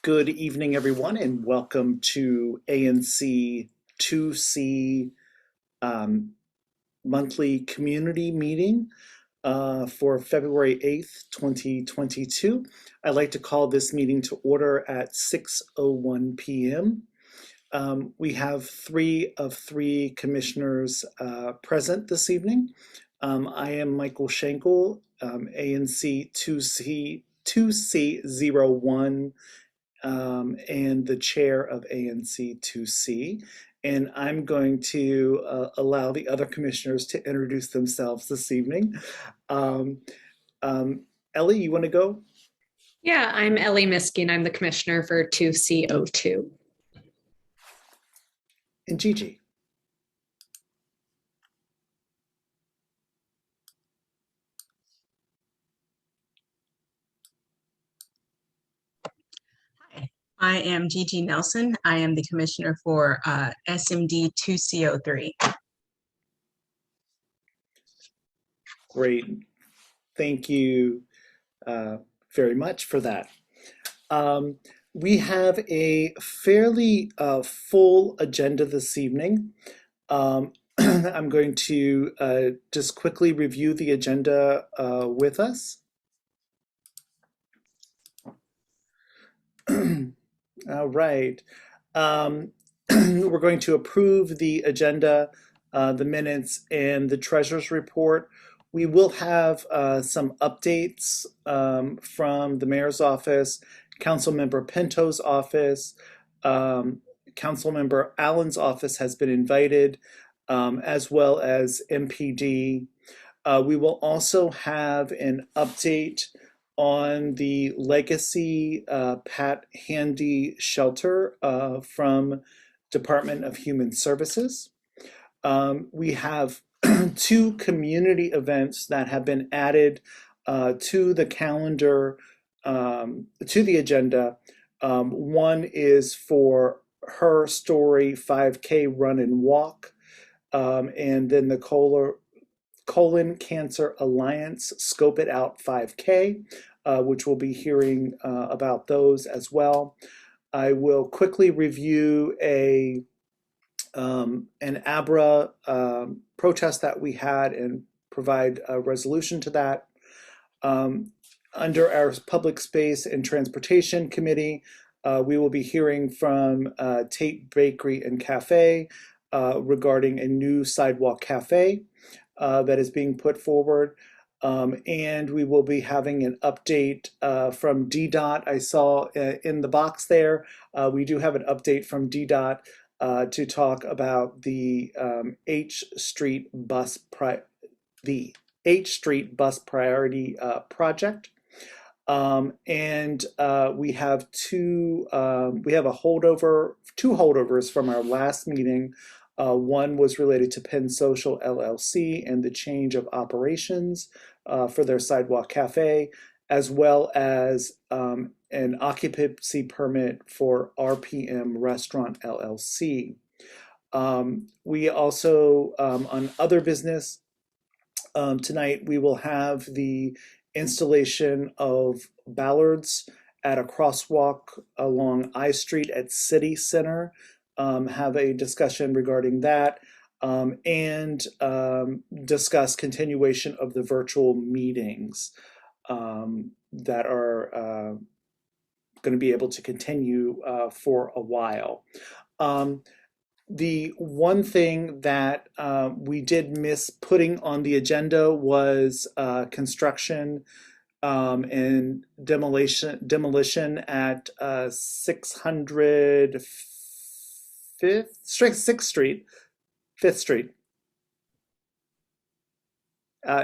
Good evening, everyone, and welcome to ANC 2C um, monthly community meeting for February 8th, 2022. I'd like to call this meeting to order at 6:01 p.m. We have three of three commissioners present this evening. I am Michael Schenkel, ANC 2C01, and the chair of ANC 2C. And I'm going to allow the other commissioners to introduce themselves this evening. Um, Ellie, you want to go? Yeah, I'm Ellie Miskin. I'm the commissioner for 2CO2. And Gigi. Hi, I am Gigi Nelson. I am the commissioner for SMD 2CO3. Great. Thank you very much for that. We have a fairly full agenda this evening. I'm going to just quickly review the agenda with us. All right. We're going to approve the agenda, the minutes, and the treasurer's report. We will have some updates from the mayor's office, Councilmember Pinto's office, Councilmember Allen's office has been invited, as well as MPD. We will also have an update on the Legacy Pat Handy shelter from Department of Human Services. We have two community events that have been added to the calendar, to the agenda. One is for Her Story 5K Run and Walk, and then the Colon Cancer Alliance Scope It Out 5K, which we'll be hearing about those as well. I will quickly review an ABRA protest that we had and provide a resolution to that. Under our Public Space and Transportation Committee, we will be hearing from Tate Bakery and Cafe regarding a new sidewalk cafe that is being put forward. And we will be having an update from DDOT. I saw in the box there, we do have an update from DDOT to talk about the H Street bus priority project. And we have two holdovers from our last meeting. One was related to Penn Social LLC and the change of operations for their sidewalk cafe, as well as an occupancy permit for RPM Restaurant LLC. We also, on other business, tonight we will have the installation of bollards at a crosswalk along I Street at City Center. Have a discussion regarding that, and discuss continuation of the virtual meetings that are going to be able to continue for a while. The one thing that we did miss putting on the agenda was construction and demolition at 600 6th Street, 5th Street.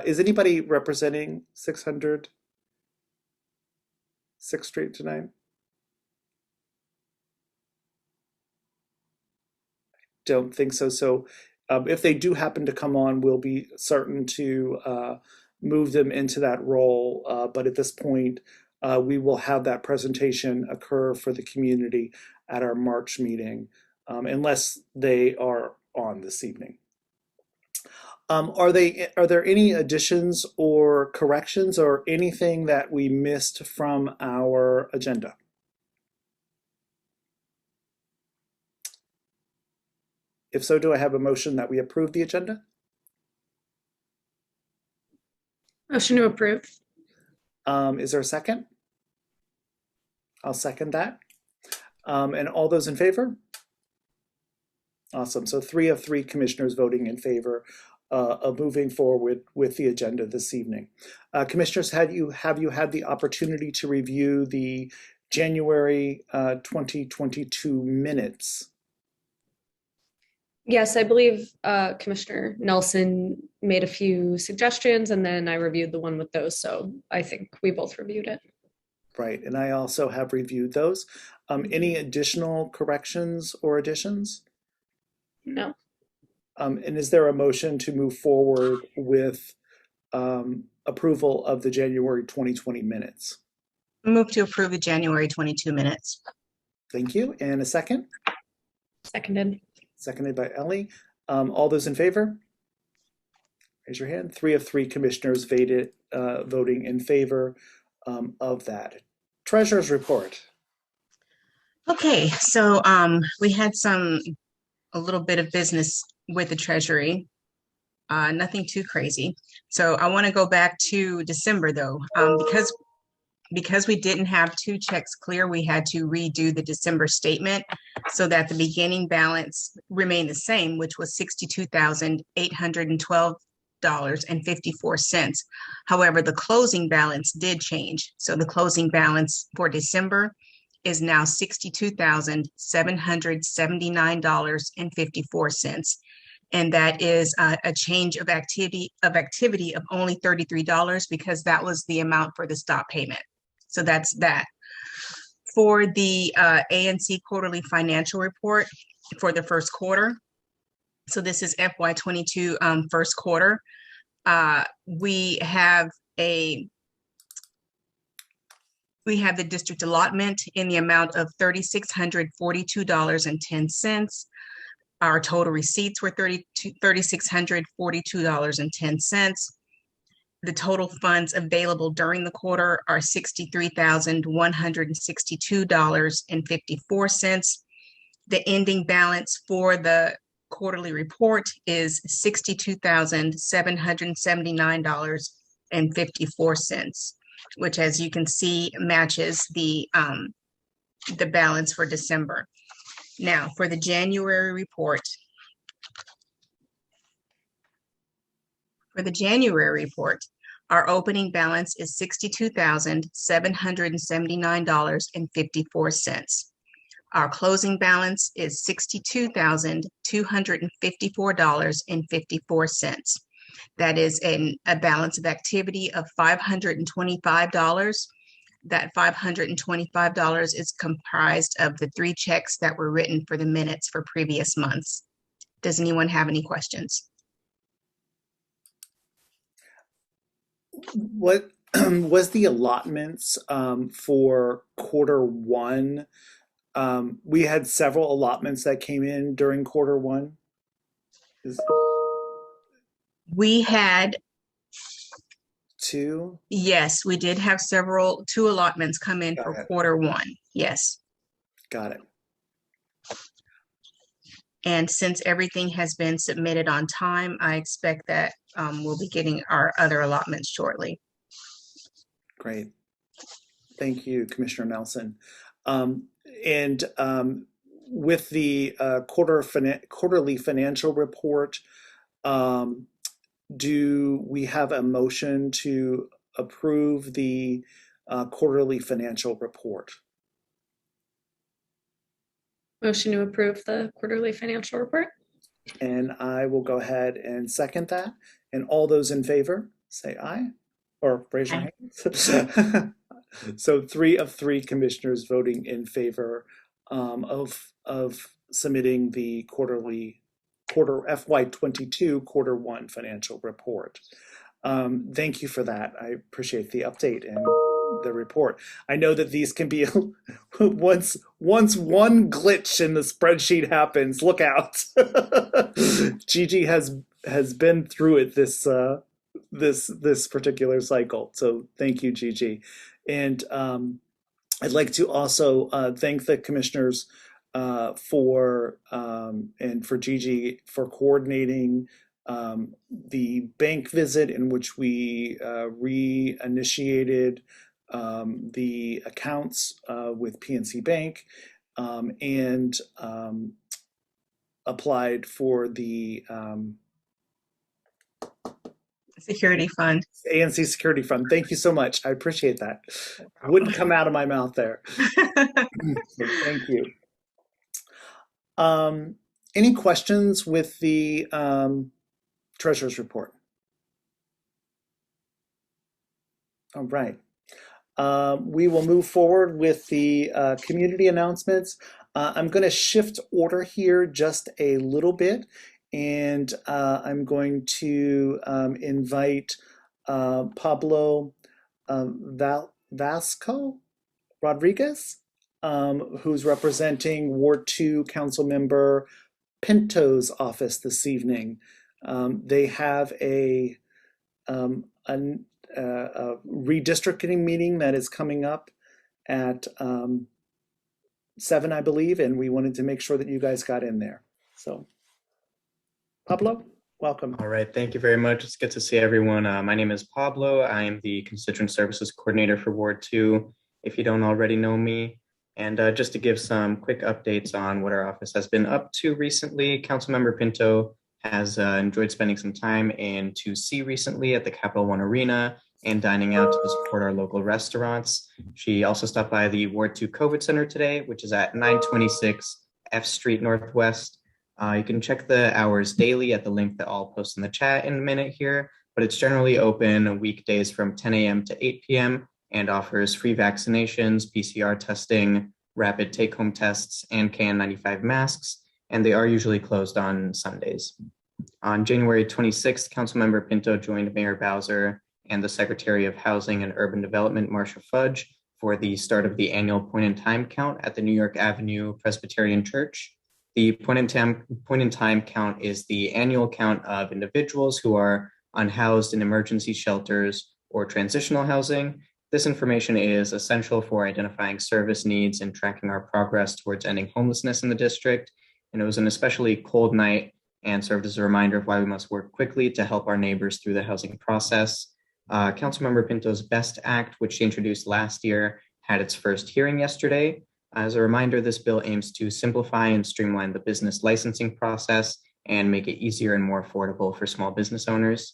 Is anybody representing 600 6th Street tonight? Don't think so. So if they do happen to come on, we'll be certain to move them into that role. But at this point, we will have that presentation occur for the community at our March meeting, unless they are on this evening. Are there any additions or corrections or anything that we missed from our agenda? If so, do I have a motion that we approve the agenda? Motion to approve. Is there a second? I'll second that. And all those in favor? Awesome. So 3 of 3 commissioners voting in favor of moving forward with the agenda this evening. Commissioners, have you had the opportunity to review the January 2022 minutes? Yes, I believe Commissioner Nelson made a few suggestions and then I reviewed the one with those. So I think we both reviewed it. Right, and I also have reviewed those. Any additional corrections or additions? No. And is there a motion to move forward with approval of the January 2020 minutes? Move to approve the January 22 minutes. Thank you. And a second? Seconded. Seconded by Ellie. All those in favor? Raise your hand. 3 of 3 commissioners voting in favor of that. Treasurer's report. Okay, so we had a little bit of business with the Treasury. Nothing too crazy. So I want to go back to December though, because we didn't have 2 checks clear, we had to redo the December statement so that the beginning balance remained the same, which was $62,812.54. However, the closing balance did change. So the closing balance for December is now $62,779.54. And that is a change of activity of only $33 because that was the amount for the stop payment. So that's that. For the ANC quarterly financial report for the first quarter, so this is FY22 first quarter, we have the district allotment in the amount of $3,642.10. Our total receipts were $3,642.10. The total funds available during the quarter are $63,162.54. The ending balance for the quarterly report is $62,779.54, which, as you can see, matches the balance for December. Now, for the January report. For the January report, our opening balance is $62,779.54. Our closing balance is $62,254.54. That is a balance of activity of $525. That $525 is comprised of the 3 checks that were written for the minutes for previous months. Does anyone have any questions? What was the allotments for quarter 1? We had several allotments that came in during quarter 1. We had 2? Yes, we did have 2 allotments come in for quarter 1. Yes. Got it. And since everything has been submitted on time, I expect that we'll be getting our other allotments shortly. Great. Thank you, Commissioner Nelson. And with the quarterly financial report, do we have a motion to approve the quarterly financial report? Motion to approve the quarterly financial report. And I will go ahead and second that. And all those in favor, say aye or raise your hands. So 3 of 3 commissioners voting in favor of submitting the FY22 quarter 1 financial report. Thank you for that. I appreciate the update and the report. I know that these can be once one glitch in the spreadsheet happens, look out. Gigi has been through it this particular cycle. So thank you, Gigi. And I'd like to also thank the commissioners and for Gigi for coordinating the bank visit in which we reinitiated the accounts with PNC Bank and applied for the Security fund. ANC Security Fund. Thank you so much. I appreciate that. Wouldn't come out of my mouth there. So thank you. Any questions with the treasurer's report? All right. We will move forward with the community announcements. I'm going to shift order here just a little bit, and I'm going to invite Pablo Vasco Rodriguez, who's representing Ward 2 Council Member Pinto's office this evening. They have a redistricting meeting that is coming up at 7, I believe, and we wanted to make sure that you guys got in there. So, Pablo, welcome. All right, thank you very much. It's good to see everyone. My name is Pablo. I am the Constituent Services Coordinator for Ward 2, if you don't already know me. And just to give some quick updates on what our office has been up to recently, Councilmember Pinto has enjoyed spending some time in 2C recently at the Capital One Arena and dining out to support our local restaurants. She also stopped by the Ward 2 COVID Center today, which is at 926 F Street Northwest. You can check the hours daily at the link that I'll post in the chat in a minute here, but it's generally open weekdays from 10 a.m. to 8 p.m. and offers free vaccinations, PCR testing, rapid take-home tests, and KN95 masks, and they are usually closed on Sundays. On January 26th, Councilmember Pinto joined Mayor Bowser and the Secretary of Housing and Urban Development, Marcia Fudge, for the start of the annual point-in-time count at the New York Avenue Presbyterian Church. The point-in-time count is the annual count of individuals who are unhoused in emergency shelters or transitional housing. This information is essential for identifying service needs and tracking our progress towards ending homelessness in the district. And it was an especially cold night and served as a reminder of why we must work quickly to help our neighbors through the housing process. Councilmember Pinto's BEST Act, which she introduced last year, had its first hearing yesterday. As a reminder, this bill aims to simplify and streamline the business licensing process and make it easier and more affordable for small business owners.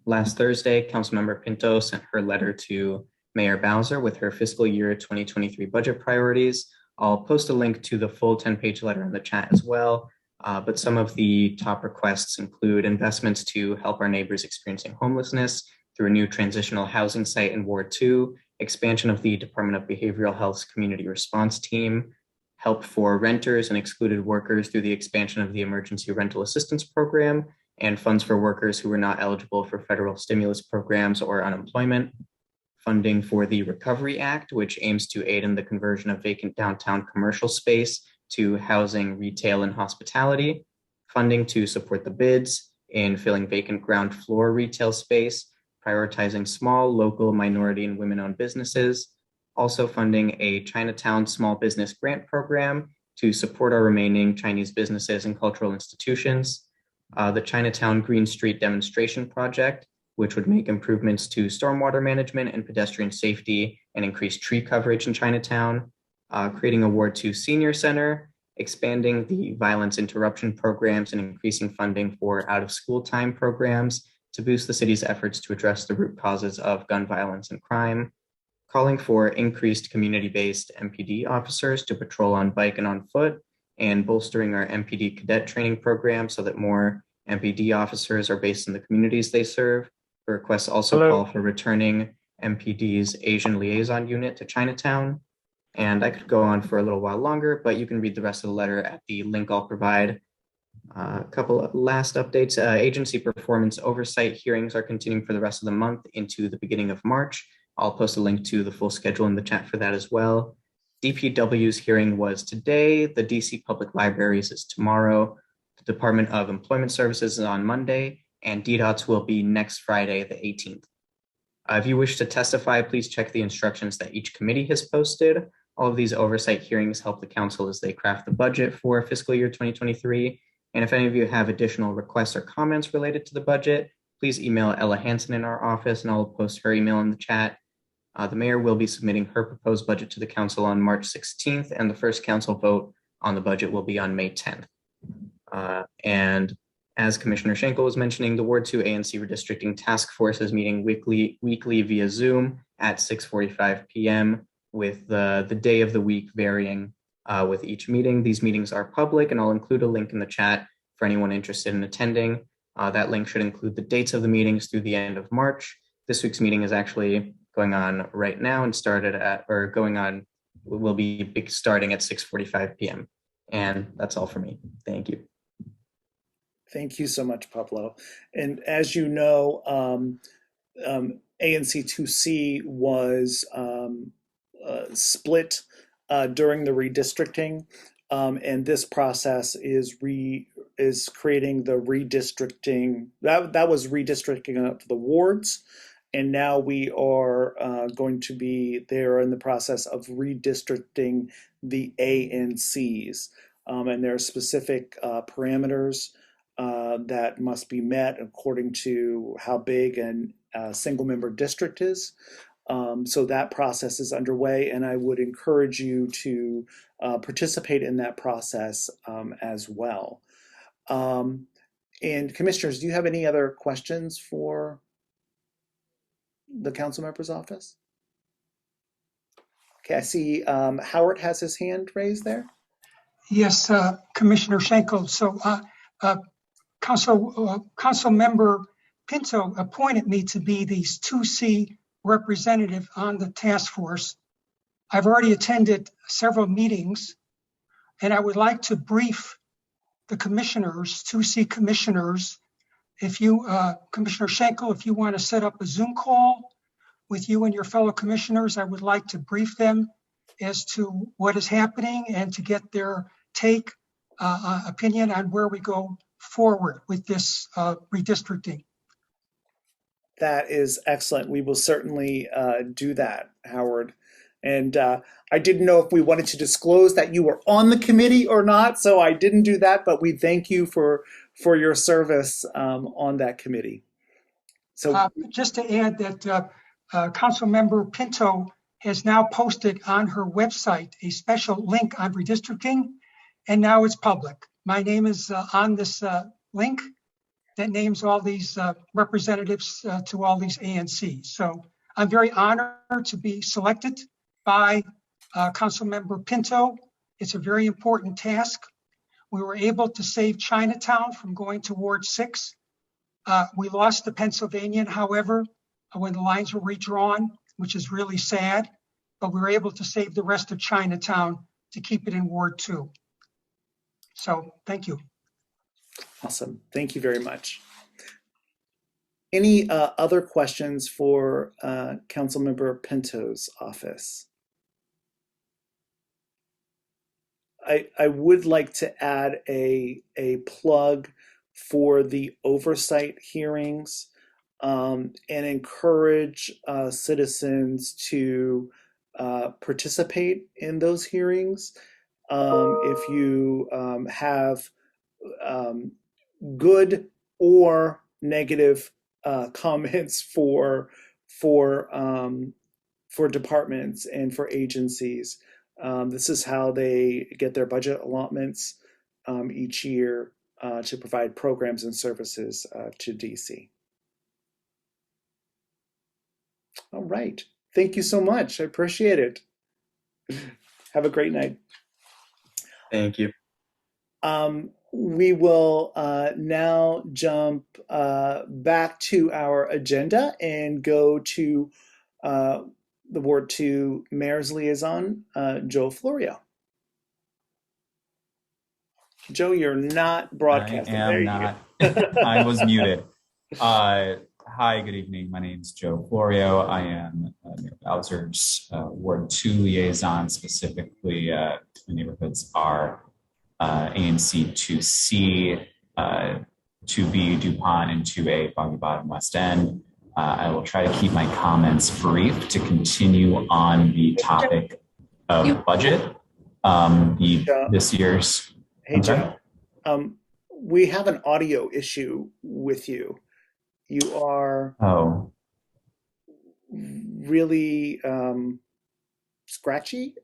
Last Thursday, Councilmember Pinto sent her letter to Mayor Bowser with her fiscal year 2023 budget priorities. I'll post a link to the full 10-page letter in the chat as well. But some of the top requests include investments to help our neighbors experiencing homelessness through a new transitional housing site in Ward 2, expansion of the Department of Behavioral Health's community response team, help for renters and excluded workers through the expansion of the Emergency Rental Assistance Program, and funds for workers who were not eligible for federal stimulus programs or unemployment, funding for the Recovery Act, which aims to aid in the conversion of vacant downtown commercial space to housing, retail, and hospitality, funding to support the bids in filling vacant ground floor retail space, prioritizing small, local, minority, and women-owned businesses, also funding a Chinatown small business grant program to support our remaining Chinese businesses and cultural institutions, the Chinatown Green Street demonstration project, which would make improvements to stormwater management and pedestrian safety and increase tree coverage in Chinatown, creating a Ward 2 Senior Center, expanding the violence interruption programs and increasing funding for out-of-school time programs to boost the city's efforts to address the root causes of gun violence and crime, calling for increased community-based MPD officers to patrol on bike and on foot, and bolstering our MPD cadet training program so that more MPD officers are based in the communities they serve. The requests also call for returning MPD's Asian Liaison unit to Chinatown. And I could go on for a little while longer, but you can read the rest of the letter at the link I'll provide. A couple of last updates. Agency performance oversight hearings are continuing for the rest of the month into the beginning of March. I'll post a link to the full schedule in the chat for that as well. DPW's hearing was today. The DC Public Libraries is tomorrow. The Department of Employment Services is on Monday, and DDOT's will be next Friday, the 18th. If you wish to testify, please check the instructions that each committee has posted. All of these oversight hearings help the council as they craft the budget for fiscal year 2023. And if any of you have additional requests or comments related to the budget, please email Ella Hansen in our office, and I'll post her email in the chat. The mayor will be submitting her proposed budget to the council on March 16th, and the first council vote on the budget will be on May 10th. And as Commissioner Schenkel was mentioning, the Ward 2 ANC Redistricting Task Force is meeting weekly via Zoom at 6:45 p.m. with the day of the week varying with each meeting. These meetings are public, and I'll include a link in the chat for anyone interested in attending. That link should include the dates of the meetings through the end of March. This week's meeting is actually going on right now and will be starting at 6:45 p.m. And that's all for me. Thank you. Thank you so much, Pablo. And as you know, ANC2C was split during the redistricting, and this process is creating the redistricting. That was redistricting up to the wards, and now we are going to be there in the process of redistricting the ANCs, and there are specific parameters that must be met according to how big a single member district is. So that process is underway, and I would encourage you to participate in that process as well. And commissioners, do you have any other questions for the council member's office? Okay, I see Howard has his hand raised there. Yes, Commissioner Schenkel. So Council Member Pinto appointed me to be the 2C representative on the task force. I've already attended several meetings, and I would like to brief the commissioners, 2C commissioners, if you, Commissioner Schenkel, if you want to set up a Zoom call with you and your fellow commissioners, I would like to brief them as to what is happening and to get their opinion on where we go forward with this redistricting. That is excellent. We will certainly do that, Howard. And I didn't know if we wanted to disclose that you were on the committee or not, so I didn't do that, but we thank you for your service on that committee. So just to add that Council Member Pinto has now posted on her website a special link on redistricting, and now it's public. My name is on this link that names all these representatives to all these ANCs. So I'm very honored to be selected by Council Member Pinto. It's a very important task. We were able to save Chinatown from going to Ward 6. We lost the Pennsylvanian, however, when the lines were redrawn, which is really sad, but we were able to save the rest of Chinatown to keep it in Ward 2. So thank you. awesome. Thank you very much. Any other questions for Councilmember Pinto's office? I would like to add a plug for the oversight hearings and encourage citizens to participate in those hearings. If you have good or negative comments for departments and for agencies. This is how they get their budget allotments each year to provide programs and services to DC. All right. Thank you so much. I appreciate it. Have a great night. Thank you. We will now jump back to our agenda and go to the Ward 2 Mayor's Liaison, Joe Florio. Joe, you're not broadcasting. I am not. I was muted. Hi, good evening. My name is Joe Glorio. I am Mayor Bowser's Ward 2 liaison. Specifically, the neighborhoods are ANC 2C, 2B, DuPont, and 2A, Foggy Bottom, West End. I will try to keep my comments brief to continue on the topic of budget. This year's. Hey, Joe. We have an audio issue with you. You are really scratchy.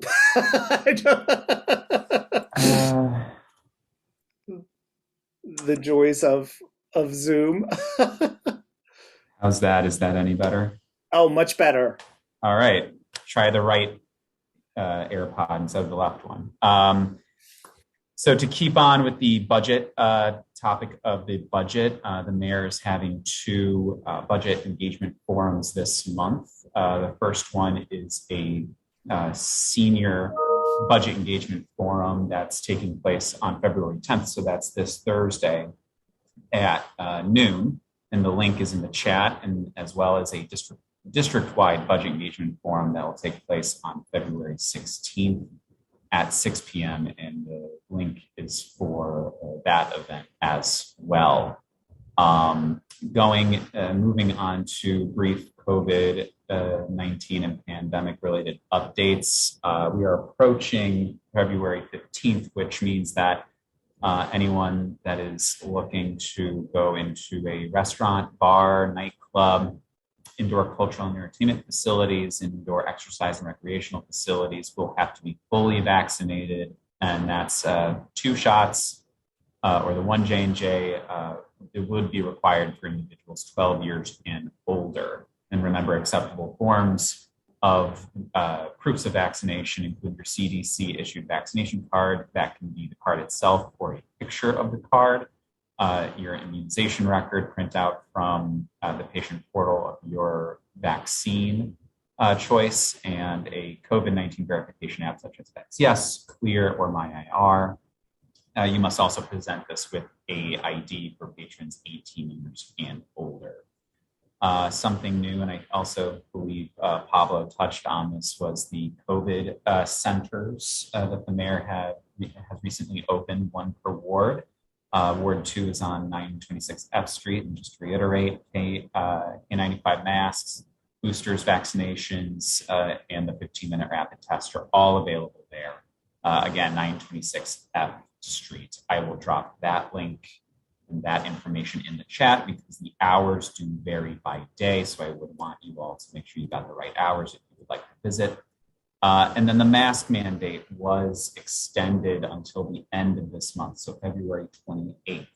The joys of Zoom. How's that? Is that any better? Oh, much better. All right. Try the right AirPod instead of the left one. So to keep on with the budget topic of the budget, the mayor is having two budget engagement forums this month. The first one is a senior budget engagement forum that's taking place on February 10th. So that's this Thursday at noon. And the link is in the chat, and as well as a district-wide budget engagement forum that will take place on February 16th at 6 p.m. And the link is for that event as well. Moving on to brief COVID-19 and pandemic-related updates. We are approaching February 15th, which means that anyone that is looking to go into a restaurant, bar, nightclub, indoor cultural and entertainment facilities, indoor exercise and recreational facilities will have to be fully vaccinated, and that's 2 shots or the 1 J&J. It would be required for individuals 12 years and older. And remember, acceptable forms of proofs of vaccination include your CDC issued vaccination card. That can be the card itself or a picture of the card, your immunization record printout from the patient portal of your vaccine choice, and a COVID-19 verification app such as VaxYes, Clear, or MyIR. You must also present this with a ID for patrons 18 years and older. Something new, and I also believe Pablo touched on this, was the COVID centers that the mayor has recently opened, one per ward. Ward 2 is on 926 F Street, and just to reiterate, N95 masks, boosters, vaccinations, and the 15-minute rapid test are all available there. Again, 926 F Street. I will drop that link and that information in the chat because the hours do vary by day. So I would want you all to make sure you got the right hours if you would like to visit. And then the mask mandate was extended until the end of this month, so February 28th.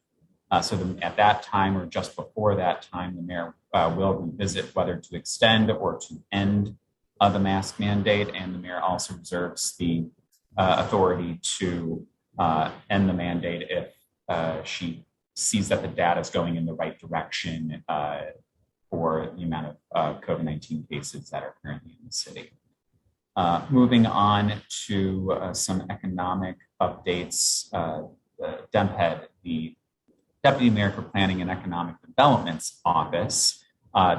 At that time or just before that time, the mayor will revisit whether to extend or to end the mask mandate. And the mayor also reserves the authority to end the mandate if she sees that the data is going in the right direction for the amount of COVID-19 cases that are currently in the city. Moving on to some economic updates. DEMPED, the Deputy Mayor for Planning and Economic Development's office,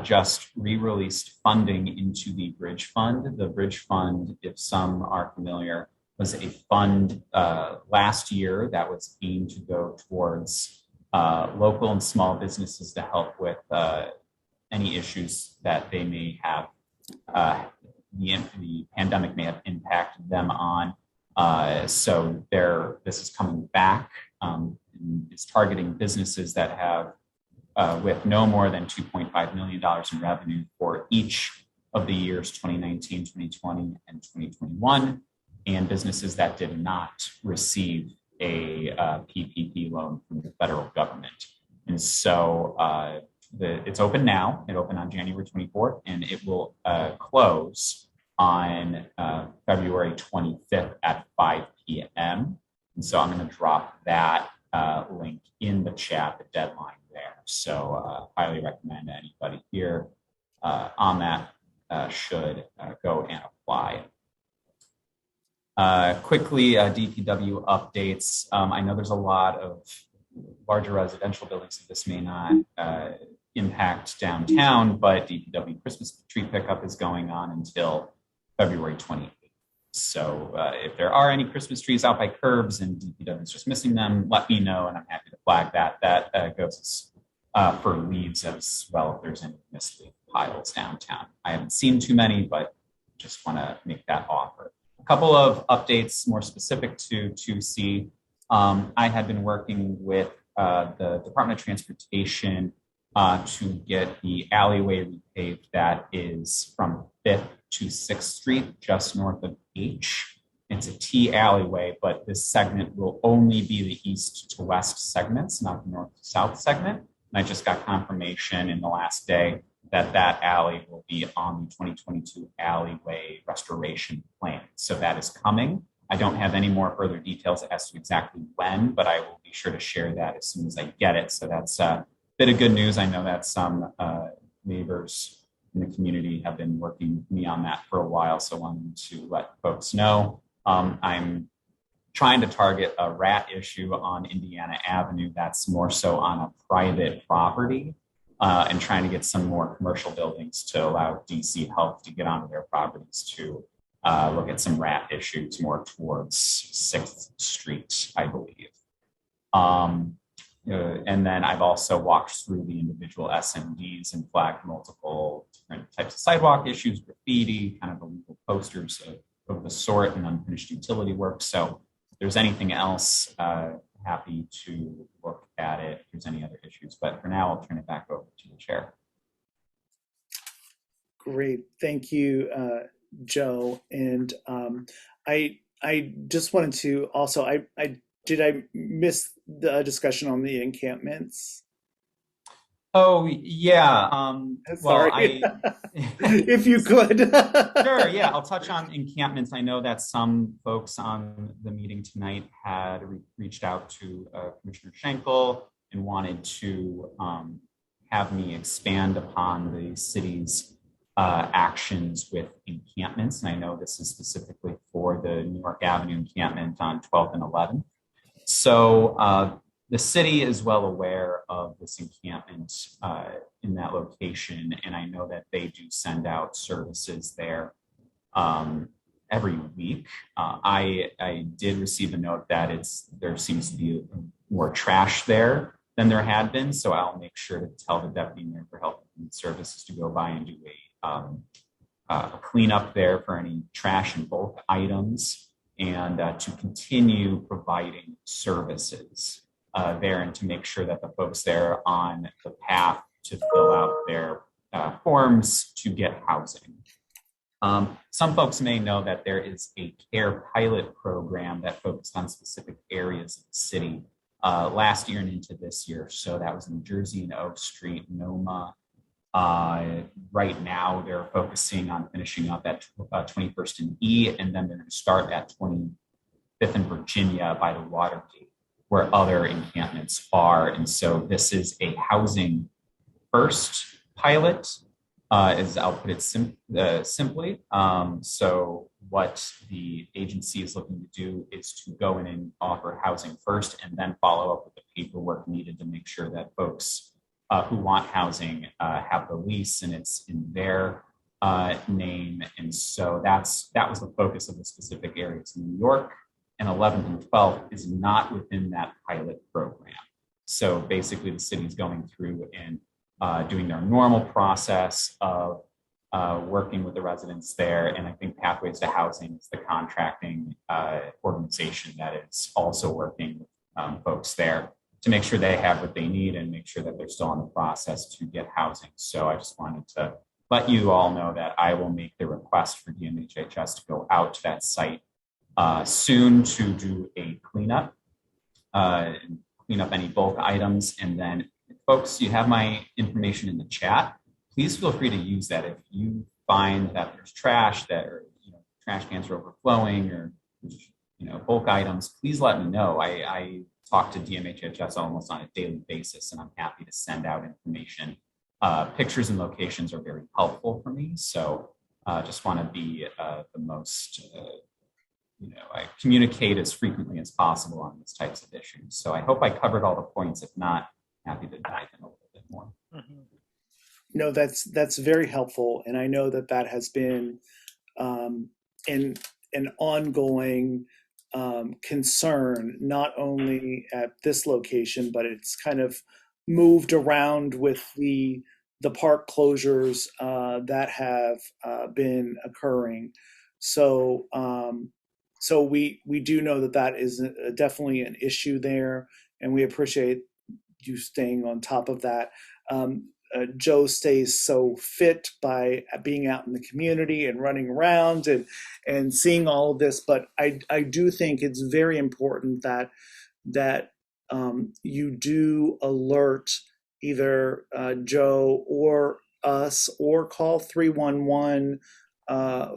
just re-released funding into the Bridge Fund. The Bridge Fund, if some are familiar, was a fund last year that was aimed to go towards local and small businesses to help with any issues that they may have, the pandemic may have impacted them on. So this is coming back. It's targeting businesses that have with no more than $2.5 million in revenue for each of the years 2019, 2020, and 2021, and businesses that did not receive a PPP loan from the federal government. And so it's open now. It opened on January 24th, and it will close on February 25th at 5 p.m. And so I'm going to drop that link in the chat, the deadline there. So highly recommend anybody here on that should go and apply. Quickly, DPW updates. I know there's a lot of larger residential buildings that this may not impact downtown, but DPW Christmas tree pickup is going on until February 28th. So if there are any Christmas trees out by curbs and DPW is just missing them, let me know, and I'm happy to flag that. That goes for leaves as well if there's any missed leaf piles downtown. I haven't seen too many, but just want to make that offer. couple of updates more specific to 2C. I had been working with the Department of Transportation to get the alleyway repaved that is from 5th to 6th Street, just north of H. It's a T alleyway, but this segment will only be the east to west segments, not the north to south segment. And I just got confirmation in the last day that that alley will be on the 2022 alleyway restoration plan. So that is coming. I don't have any more further details as to exactly when, but I will be sure to share that as soon as I get it. So that's a bit of good news. I know that some neighbors in the community have been working with me on that for a while, so I wanted to let folks know. I'm trying to target a rat issue on Indiana Avenue that's more so on a private property, and trying to get some more commercial buildings to allow DC Health to get onto their properties to look at some rat issues more towards 6th Street, I believe. And then I've also walked through the individual SMDs and flagged multiple different types of sidewalk issues, graffiti, kind of illegal posters of the sort, and unfinished utility work. So if there's anything else, happy to look at it if there's any other issues. But for now, I'll turn it back over to the chair. Great, thank you, Joe. And I just wanted to also, did I miss the discussion on the encampments? Oh, yeah. Sorry. Well, if you could. Sure, yeah, I'll touch on encampments. I know that some folks on the meeting tonight had reached out to Commissioner Schenkel and wanted to have me expand upon the city's actions with encampments. And I know this is specifically for the New York Avenue encampment on 12th and 11th. So the city is well aware of this encampment in that location, and I know that they do send out services there every week. I did receive a note that there seems to be more trash there than there had been, so I'll make sure to tell the Deputy Mayor for Health and Services to go by and do a cleanup there for any trash and bulk items, and to continue providing services there, and to make sure that the folks there are on the path to fill out their forms to get housing. Some folks may know that there is a CARE pilot program that focused on specific areas of the city last year and into this year. So that was New Jersey and Oak Street, Noma. Right now, they're focusing on finishing up at 21st and E, and then they're going to start at 25th and Virginia by the Watergate, where other encampments are. And so this is a housing first pilot, as I'll put it simply. So what the agency is looking to do is to go in and offer housing first, and then follow up with the paperwork needed to make sure that folks who want housing have the lease and it's in their name. And so that was the focus of the specific areas. New York and 11th and 12th is not within that pilot program. So basically the city is going through and doing their normal process of working with the residents there. And I think Pathways to Housing is the contracting organization that is also working with folks there to make sure they have what they need and make sure that they're still on the process to get housing. So I just wanted to let you all know that I will make the request for DMHHS to go out to that site soon to do a cleanup, clean up any bulk items. And then folks, you have my information in the chat. Please feel free to use that. If you find that there's trash, that are, trash cans are overflowing, or bulk items, please let me know. I talk to DMHHS almost on a daily basis, and I'm happy to send out information. Pictures and locations are very helpful for me. So just want to be the most, I communicate as frequently as possible on these types of issues. So I hope I covered all the points. If not, happy to dive in a little bit more. Mm-hmm. No, that's very helpful. And I know that has been an ongoing concern, not only at this location, but it's kind of moved around with the park closures that have been occurring. So we do know that that is definitely an issue there, and we appreciate you staying on top of that. Joe stays so fit by being out in the community and running around and seeing all of this, but I do think it's very important that you do alert either Joe or us, or call 311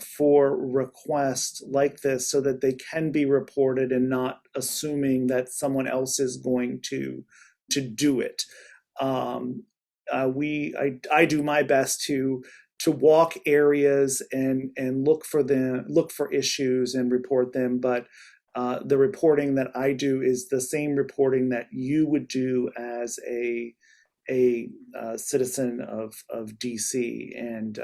for requests like this, so that they can be reported and not assuming that someone else is going to do it. I do my best to walk areas and look for issues and report them, but the reporting that I do is the same reporting that you would do as a citizen of DC, and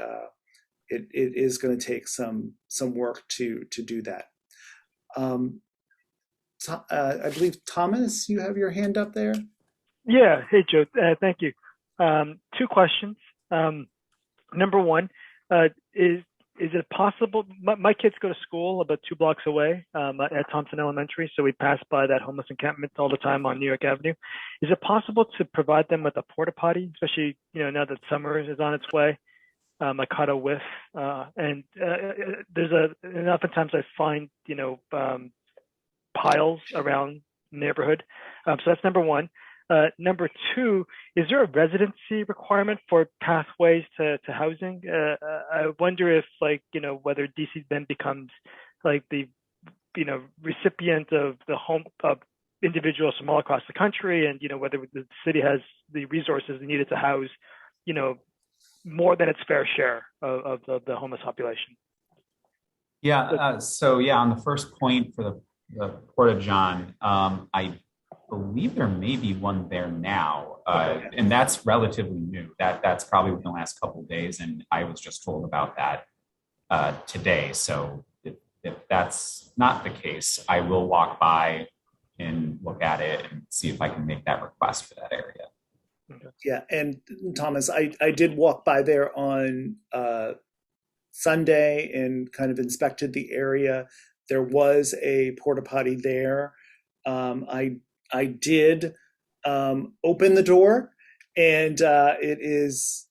it is going to take some work to do that. I believe Thomas, you have your hand up there. Yeah. Hey, Joe. Thank you. Two questions. Number one, is it possible? My kids go to school about 2 blocks away at Thompson Elementary, so we pass by that homeless encampment all the time on New York Avenue. Is it possible to provide them with a porta potty, especially now that summer is on its way? I caught a whiff, and and oftentimes I find piles around the neighborhood. So that's number one. Number two, is there a residency requirement for pathways to housing? I wonder if, whether DC then becomes like the, recipient of the home of individuals from all across the country, and whether the city has the resources needed to house, more than its fair share of the homeless population. Yeah. So yeah, on the first point for the Porta John, I believe there may be one there now, and that's relatively new. That's probably within the last couple of days, and I was just told about that today. So if that's not the case, I will walk by and look at it and see if I can make that request for that area. Yeah, and Thomas, I did walk by there on Sunday and kind of inspected the area. There was a porta potty there. I did open the door, and it is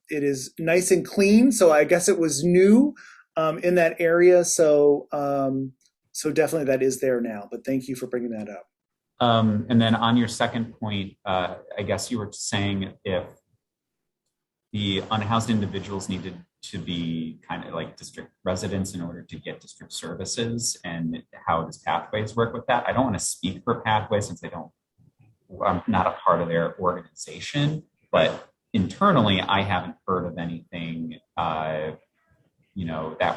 nice and clean. So I guess it was new in that area. So definitely that is there now. But thank you for bringing that up. And then on your second point, I guess you were saying if the unhoused individuals needed to be kind of like district residents in order to get district services, and how does Pathways work with that? I don't want to speak for Pathways since I'm not a part of their organization, but internally, I haven't heard of anything, that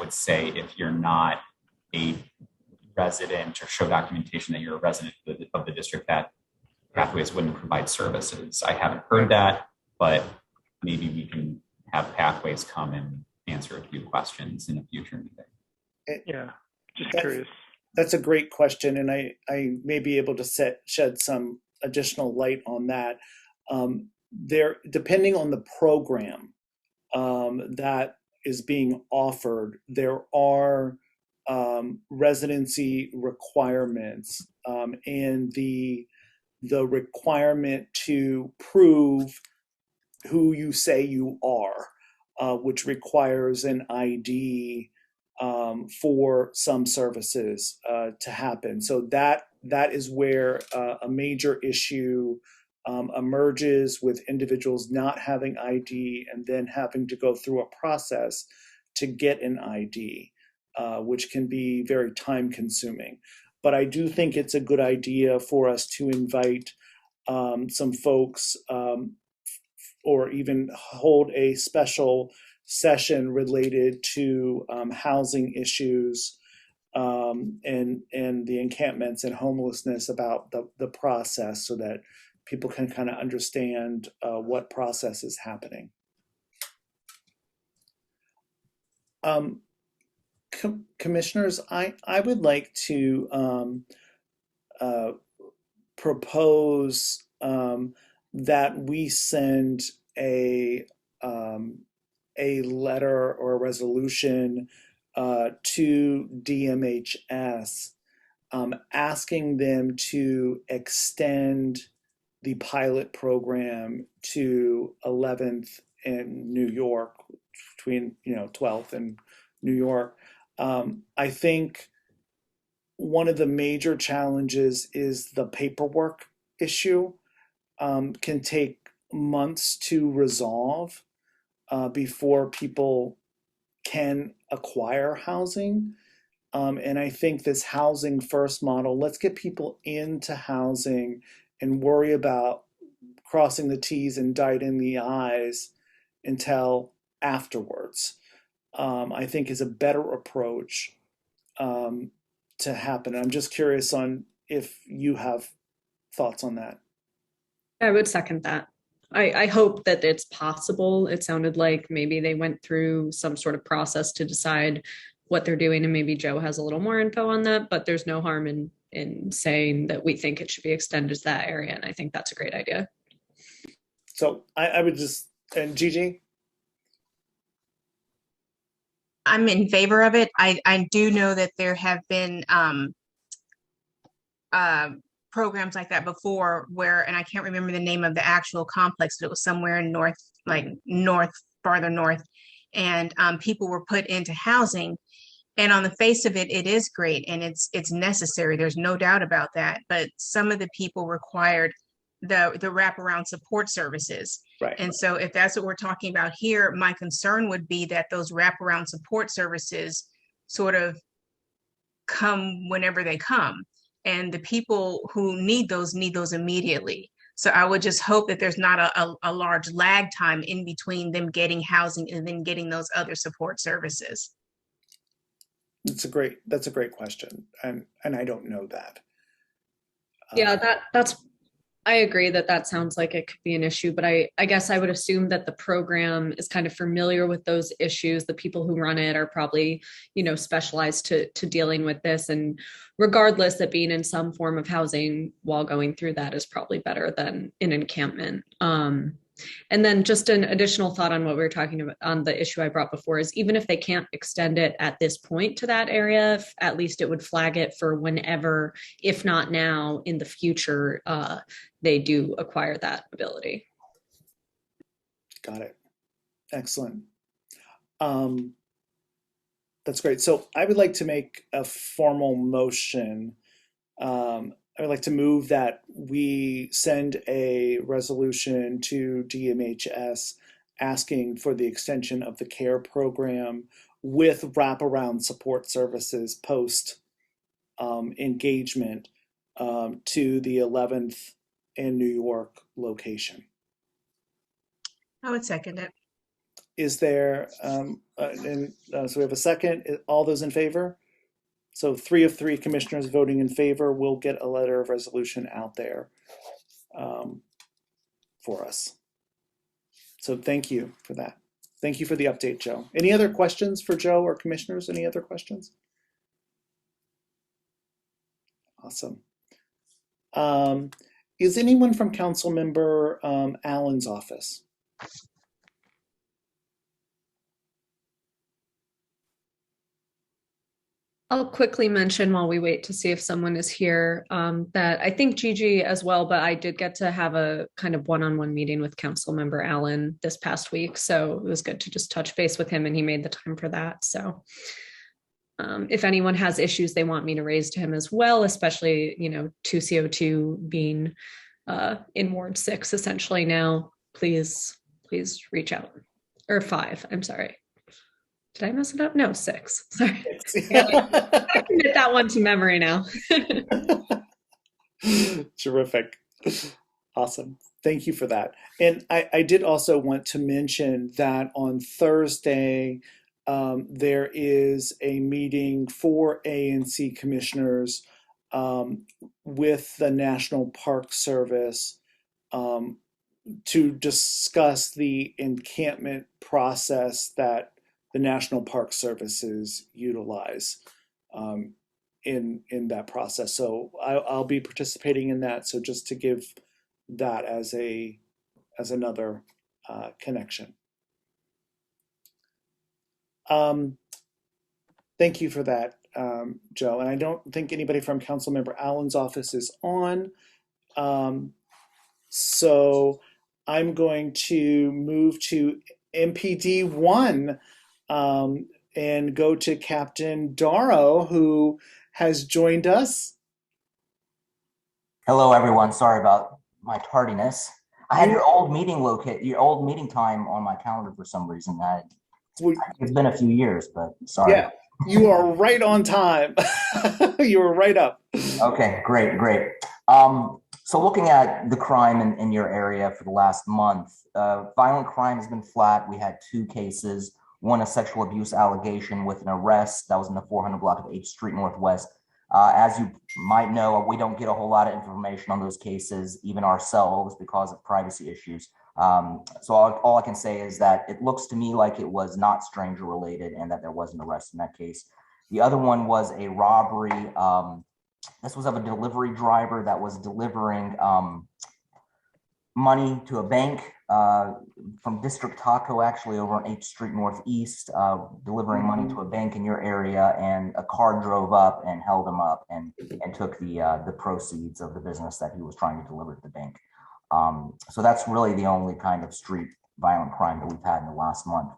would say if you're not a resident or show documentation that you're a resident of the district, that Pathways wouldn't provide services. I haven't heard that, but maybe we can have Pathways come and answer a few questions in a future meeting. Yeah, just curious. That's a great question, and I may be able to shed some additional light on that. There, depending on the program that is being offered, there are residency requirements, and the requirement to prove who you say you are, which requires an ID for some services to happen. So that is where a major issue emerges, with individuals not having ID and then having to go through a process to get an ID, which can be very time consuming. But I do think it's a good idea for us to invite some folks, or even hold a special session related to housing issues and the encampments and homelessness, about the process, so that people can kind of understand what process is happening. Commissioners, I would like to propose that we send a letter or a resolution to DMHS, asking them to extend the pilot program to 11th and New York, between 12th and New York. I think one of the major challenges is the paperwork issue. Can take months to resolve before people can acquire housing. And I think this housing first model, let's get people into housing and worry about crossing the T's and dotting the I's until afterwards, I think is a better approach to happen. I'm just curious on if you have thoughts on that. I would second that. I hope that it's possible. It sounded like maybe they went through some sort of process to decide what they're doing, and maybe Joe has a little more info on that, but there's no harm in saying that we think it should be extended to that area, and I think that's a great idea. So I would just, and Gigi? I'm in favor of it. I do know that there have been programs like that before where, and I can't remember the name of the actual complex, but it was somewhere in farther north, and people were put into housing. And on the face of it, it is great and it's necessary. There's no doubt about that. But some of the people required the wraparound support services. Right. And so if that's what we're talking about here, my concern would be that those wraparound support services sort of come whenever they come. And the people who need those immediately. So I would just hope that there's not a large lag time in between them getting housing and then getting those other support services. That's a great question. And I don't know that. Yeah, that's I agree that sounds like it could be an issue, but I guess I would assume that the program is kind of familiar with those issues. The people who run it are probably, specialized to dealing with this. And regardless, that being in some form of housing while going through that is probably better than an encampment. And then just an additional thought on what we were talking about on the issue I brought before is even if they can't extend it at this point to that area, at least it would flag it for whenever, if not now, in the future, they do acquire that ability. Got it. Excellent. That's great. So I would like to make a formal motion. I would like to move that we send a resolution to DMHS asking for the extension of the CARE program with wraparound support services post engagement to the 11th and New York location. I would second it. Is there, so we have a second. All those in favor? So 3 of 3 commissioners voting in favor will get a letter of resolution out there for us. So thank you for that. Thank you for the update, Joe. Any other questions for Joe or commissioners? Any other questions? Awesome. Is anyone from Council Member Allen's office? I'll quickly mention while we wait to see if someone is here that I think Gigi as well, but I did get to have a kind of one-on-one meeting with Council Member Allen this past week. So it was good to just touch base with him and he made the time for that. So if anyone has issues they want me to raise to him as well, especially, 2CO2 being in Ward 6 essentially now, please reach out. Or 5, I'm sorry. Did I mess it up? No, 6. Sorry. I commit that one to memory now. Terrific. Awesome. Thank you for that. And I did also want to mention that on Thursday, there is a meeting for ANC commissioners with the National Park Service to discuss the encampment process that the National Park Services utilize in that process. So I'll be participating in that. So just to give that as another connection. Thank you for that, Joe. And I don't think anybody from Councilmember Allen's office is on. Um, so I'm going to move to MPD 1 and go to Captain Darrow, who has joined us. Hello, everyone. Sorry about my tardiness. I had your old meeting time on my calendar for some reason. It's been a few years, but sorry. Yeah, you are right on time. You were right up. Okay, great. So looking at the crime in your area for the last month, violent crime has been flat. We had 2 cases, one a sexual abuse allegation with an arrest that was in the 400 block of H Street Northwest. As you might know, we don't get a whole lot of information on those cases, even ourselves, because of privacy issues. So all I can say is that it looks to me like it was not stranger related and that there was an arrest in that case. The other one was a robbery. This was of a delivery driver that was delivering money to a bank from District Taco, actually over on 8th Street Northeast, delivering money to a bank in your area, and a car drove up and held him up and took the proceeds of the business that he was trying to deliver to the bank. So that's really the only kind of street violent crime that we've had in the last month.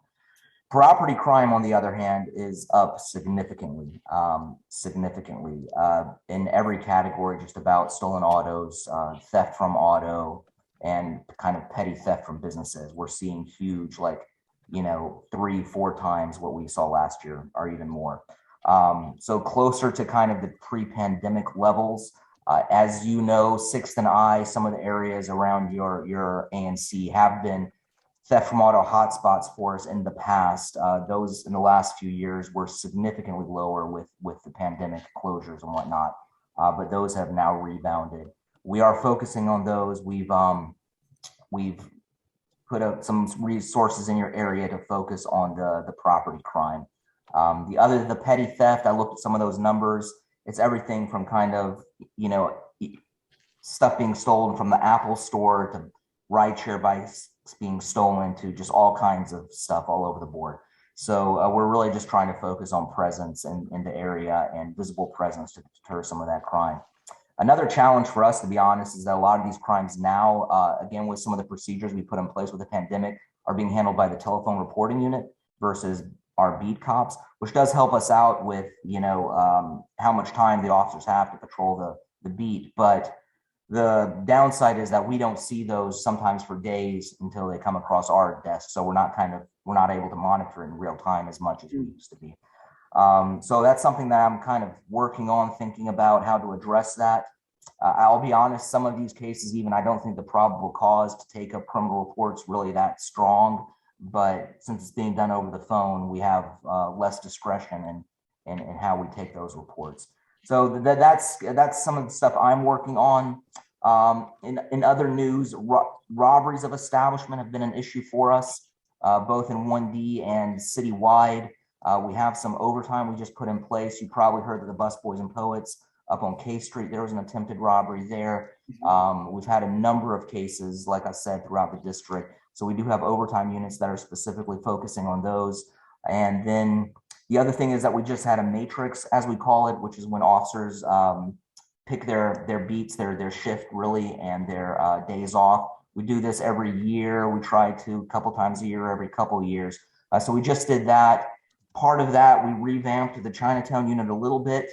Property crime, on the other hand, is up significantly, in every category, just about stolen autos, theft from auto, and kind of petty theft from businesses. We're seeing huge, 3-4 times what we saw last year, or even more. So closer to kind of the pre-pandemic levels. As you know, 6th and I, some of the areas around your ANC have been theft from auto hotspots for us in the past. Those in the last few years were significantly lower with the pandemic closures and whatnot, but those have now rebounded. We are focusing on those. We've put up some resources in your area to focus on the property crime. The petty theft, I looked at some of those numbers. It's everything from kind of, stuff being stolen from the Apple store to rideshare bikes being stolen to just all kinds of stuff all over the board. So we're really just trying to focus on presence in the area and visible presence to deter some of that crime. Another challenge for us, to be honest, is that a lot of these crimes now, again, with some of the procedures we put in place with the pandemic, are being handled by the telephone reporting unit versus our beat cops, which does help us out with, how much time the officers have to patrol the beat. But the downside is that we don't see those sometimes for days until they come across our desk. So we're not able to monitor in real time as much as we used to be. So that's something that I'm kind of working on, thinking about how to address that. I'll be honest, some of these cases, even I don't think the probable cause to take up criminal reports really that strong. But since it's being done over the phone, we have less discretion in how we take those reports. So that's some of the stuff I'm working on. In other news, robberies of establishment have been an issue for us, both in 1D and citywide. We have some overtime we just put in place. You probably heard of the Busboys and Poets up on K Street. There was an attempted robbery there. We've had a number of cases, like I said, throughout the district. So we do have overtime units that are specifically focusing on those. And then the other thing is that we just had a matrix, as we call it, which is when officers pick their beats, their shift really, and their days off. We do this every year. We try to a couple times a year, every couple of years. So we just did that. Part of that, we revamped the Chinatown unit a little bit,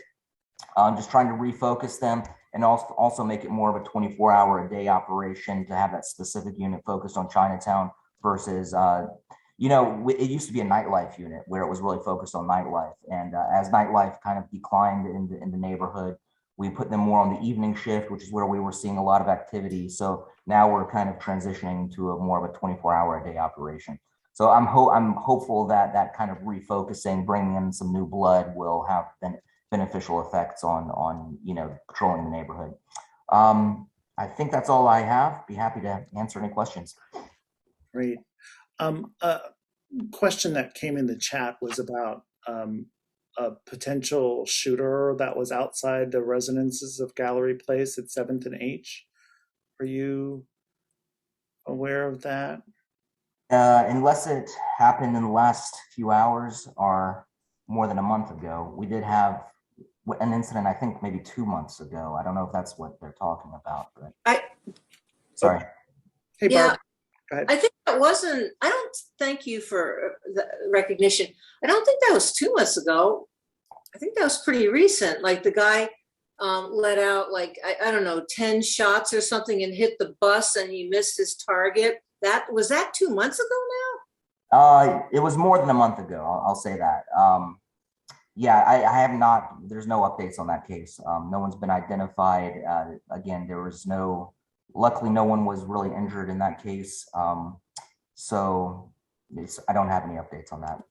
just trying to refocus them and also make it more of a 24-hour-a-day operation to have that specific unit focused on Chinatown versus, it used to be a nightlife unit where it was really focused on nightlife. And as nightlife kind of declined in the neighborhood, we put them more on the evening shift, which is where we were seeing a lot of activity. So now we're kind of transitioning to a more of a 24-hour-a-day operation. So I'm hopeful that that kind of refocusing, bringing in some new blood, will have beneficial effects on controlling the neighborhood. I think that's all I have. Be happy to answer any questions. Great. A question that came in the chat was about a potential shooter that was outside the residences of Gallery Place at 7th and H. Are you aware of that? Unless it happened in the last few hours, our more than a month ago. We did have an incident, I think maybe 2 months ago. I don't know if that's what they're talking about, but sorry. Hey, Yeah, Barb, go ahead. I think that wasn't, I don't thank you for the recognition. I don't think that was 2 months ago. I think that was pretty recent. Like the guy let out like, I don't know, 10 shots or something and hit the bus and he missed his target. Was that 2 months ago now? It was more than a month ago. I'll say that. Yeah, I have not, there's no updates on that case. No one's been identified. Again, there was luckily no one was really injured in that case. So I don't have any updates on that.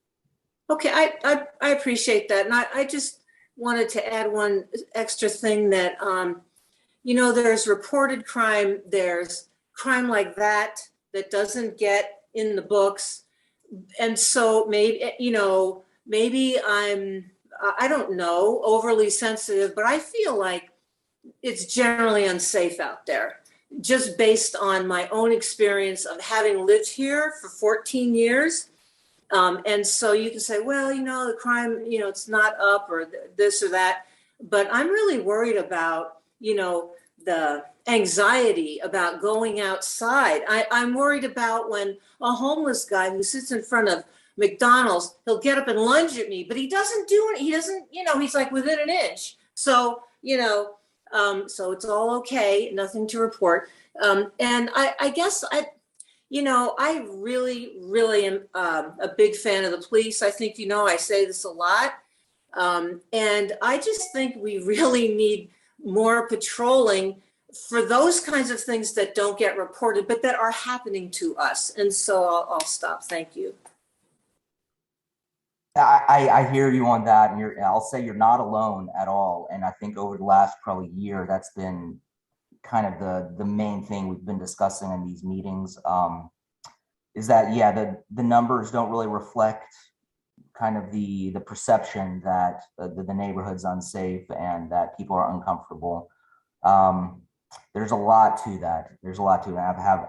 Okay, I appreciate that. And I just wanted to add one extra thing that, there's reported crime, there's crime like that doesn't get in the books. And so maybe I'm, I don't know, overly sensitive, but I feel like it's generally unsafe out there, just based on my own experience of having lived here for 14 years. And so you can say, well, the crime, it's not up or this or that, but I'm really worried about, the anxiety about going outside. I'm worried about when a homeless guy who sits in front of McDonald's, he'll get up and lunge at me, but he doesn't do it. He doesn't, he's like within an inch. So, so it's all okay, nothing to report. And I guess I really, really am a big fan of the police. I think, I say this a lot. And I just think we really need more patrolling for those kinds of things that don't get reported, but that are happening to us. And so I'll stop. Thank you. I hear you on that, and I'll say you're not alone at all. And I think over the last probably year, that's been kind of the main thing we've been discussing in these meetings. Is that the numbers don't really reflect kind of the perception that the neighborhood's unsafe and that people are uncomfortable. There's a lot to that.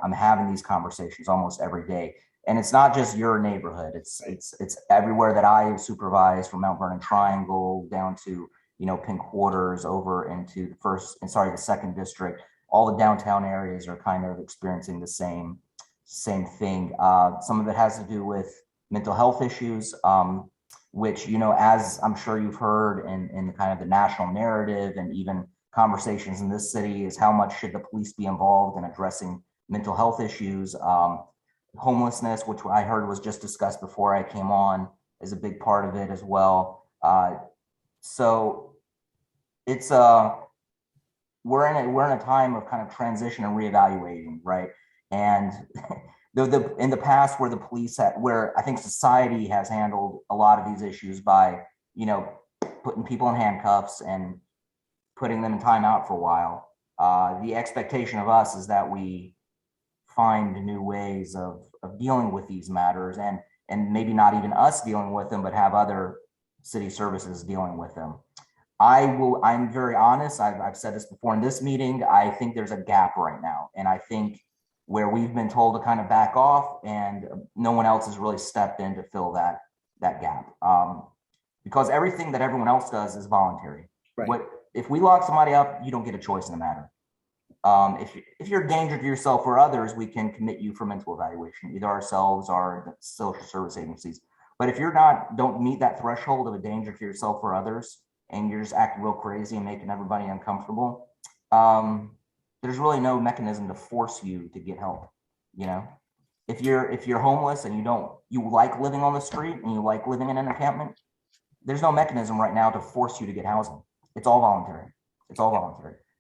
I'm having these conversations almost every day. And it's not just your neighborhood. It's everywhere that I supervise, from Mount Vernon Triangle down to Penn Quarters over into the second district. All the downtown areas are kind of experiencing the same thing. Some of it has to do with mental health issues, which as I'm sure you've heard in kind of the national narrative and even conversations in this city, is how much should the police be involved in addressing mental health issues. Homelessness, which I heard was just discussed before I came on, is a big part of it as well. So it's we're in a time of kind of transition and reevaluating, right? And in the past, where the police where I think society has handled a lot of these issues by putting people in handcuffs and putting them in timeout for a while. The expectation of us is that we find new ways of dealing with these matters, and maybe not even us dealing with them, but have other city services dealing with them. I'm very honest. I've said this before in this meeting. I think there's a gap right now. And I think where we've been told to kind of back off, and no one else has really stepped in to fill that gap. Because everything that everyone else does is voluntary. Right. If we lock somebody up, you don't get a choice in the matter. If you're a danger to yourself or others, we can commit you for mental evaluation, either ourselves or the social service agencies. But if don't meet that threshold of a danger to yourself or others, and you're just acting real crazy and making everybody uncomfortable, there's really no mechanism to force you to get help. If you're homeless and you like living on the street and you like living in an encampment, there's no mechanism right now to force you to get housing. It's all voluntary.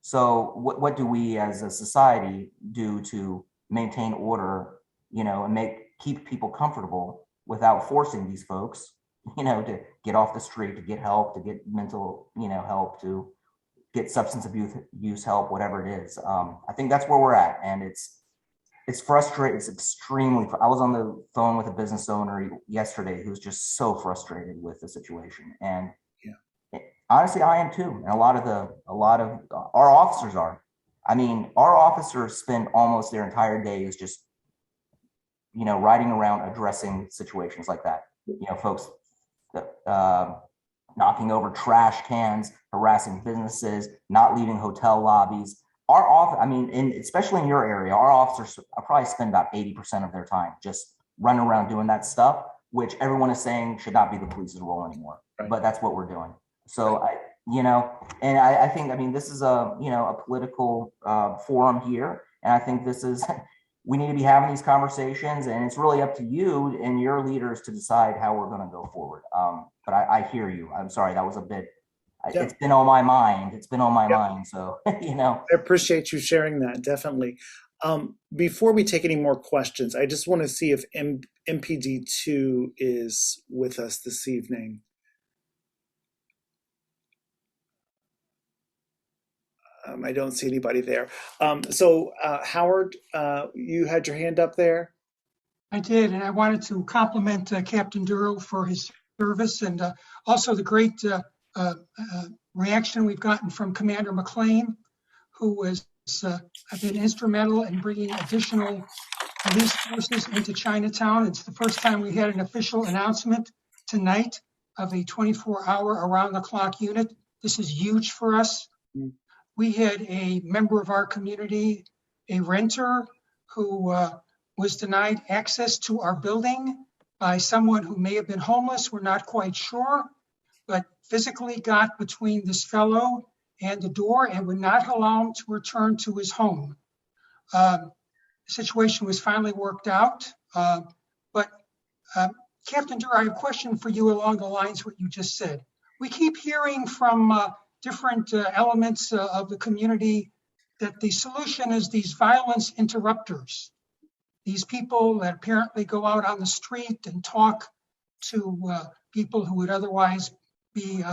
So what do we as a society do to maintain order, and keep people comfortable without forcing these folks, to get off the street, to get help, to get mental, help, to get substance abuse help, whatever it is. I think that's where we're at. And it's frustrating. It's extremely, I was on the phone with a business owner yesterday who's just so frustrated with the situation. And honestly, I am too. And a lot of our officers are. I mean, our officers spend almost their entire days just, riding around addressing situations like that. Folks knocking over trash cans, harassing businesses, not leaving hotel lobbies. Our office, I mean, especially in your area, our officers probably spend about 80% of their time just running around doing that stuff, which everyone is saying should not be the police's role anymore. Right. But that's what we're doing. So, right. I think, I mean, this is a political forum here. And I think we need to be having these conversations, and it's really up to you and your leaders to decide how we're going to go forward. But I hear you. I'm sorry, that was a bit, it's been on my mind. It's been on my mind. So, I appreciate you sharing that. Definitely. Before we take any more questions, I just want to see if MPD2 is with us this evening. I don't see anybody there. So Howard, you had your hand up there. I did, and I wanted to compliment Captain Duro for his service, and also the great reaction we've gotten from Commander McLean, who has been instrumental in bringing additional police forces into Chinatown. It's the first time we had an official announcement tonight of a 24-hour around-the-clock unit. This is huge for us. We had a member of our community, a renter, who was denied access to our building by someone who may have been homeless. We're not quite sure, but physically got between this fellow and the door and would not allow him to return to his home. The situation was finally worked out. But Captain Duro, I have a question for you along the lines of what you just said. We keep hearing from different elements of the community that the solution is these violence interrupters, these people that apparently go out on the street and talk to people who would otherwise be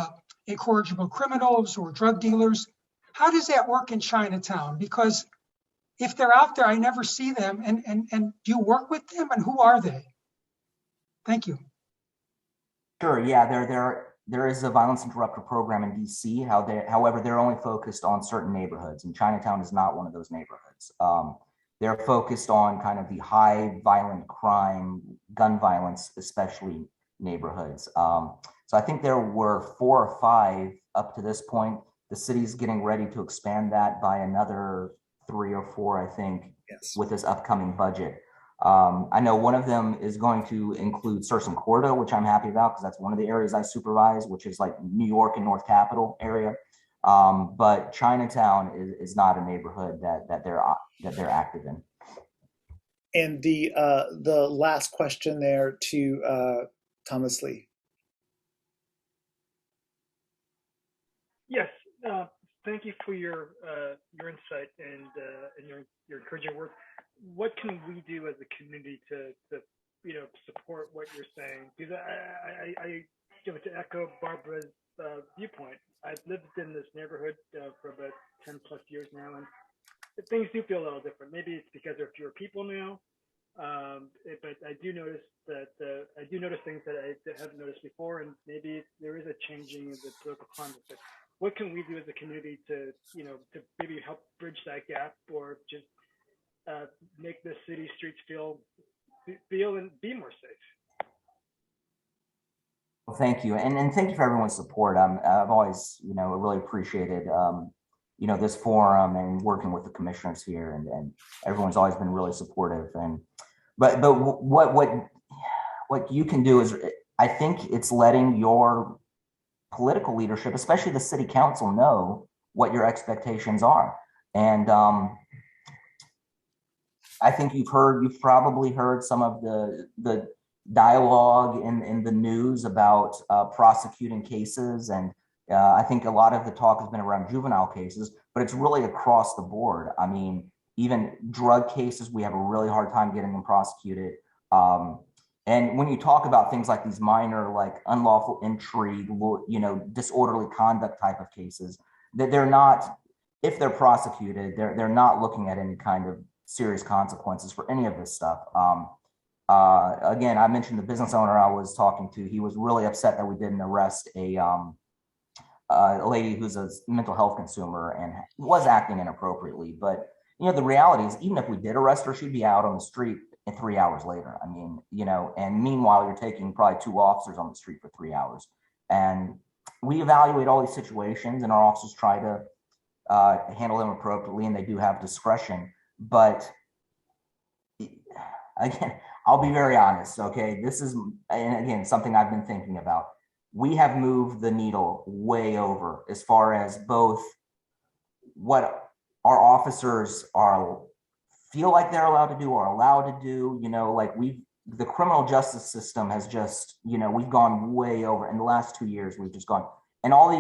incorrigible criminals or drug dealers. How does that work in Chinatown? Because if they're out there, I never see them. And do you work with them, and who are they? Thank you. Sure. Yeah, there is a violence interrupter program in DC. However, they're only focused on certain neighborhoods, and Chinatown is not one of those neighborhoods. They're focused on kind of the high violent crime, gun violence, especially neighborhoods. So I think there were 4 or 5 up to this point. The city's getting ready to expand that by another 3 or 4, I think, with this upcoming budget. I know one of them is going to include Sursum Corda, which I'm happy about because that's one of the areas I supervise, which is like New York and North Capitol area. But Chinatown is not a neighborhood that they're active in. And the last question there to Thomas Lee. Yes, thank you for your insight and your encouraging work. What can we do as a community to support what you're saying? Because I to echo Barbara's viewpoint, I've lived in this neighborhood for about 10 plus years now, and things do feel a little different. Maybe it's because there are fewer people now, but I do notice things that I haven't noticed before, and maybe there is a changing of the political climate. But what can we do as a community to maybe help bridge that gap, or just make the city streets feel and be more safe? Well, thank you, and thank you for everyone's support. I've always, really appreciated, this forum and working with the commissioners here, and everyone's always been really supportive. But what you can do is, I think it's letting your political leadership, especially the city council, know what your expectations are, and I think you've probably heard some of the dialogue in the news about prosecuting cases, and I think a lot of the talk has been around juvenile cases, but it's really across the board. I mean, even drug cases, we have a really hard time getting them prosecuted. And when you talk about things like these minor, like unlawful entry, disorderly conduct type of cases, that they're not, if they're prosecuted, they're not looking at any kind of serious consequences for any of this stuff. Again, I mentioned the business owner I was talking to. He was really upset that we didn't arrest a lady who's a mental health consumer and was acting inappropriately. But the reality is, even if we did arrest her, she'd be out on the street and 3 hours later. I mean, and meanwhile, you're taking probably 2 officers on the street for 3 hours. And we evaluate all these situations, and our officers try to handle them appropriately, and they do have discretion. But again, I'll be very honest, okay? This is, and again, something I've been thinking about. We have moved the needle way over as far as both what our officers feel like they're allowed to do or allowed to do. Like the criminal justice system has just, we've gone way over. In the last 2 years, we've just gone, and all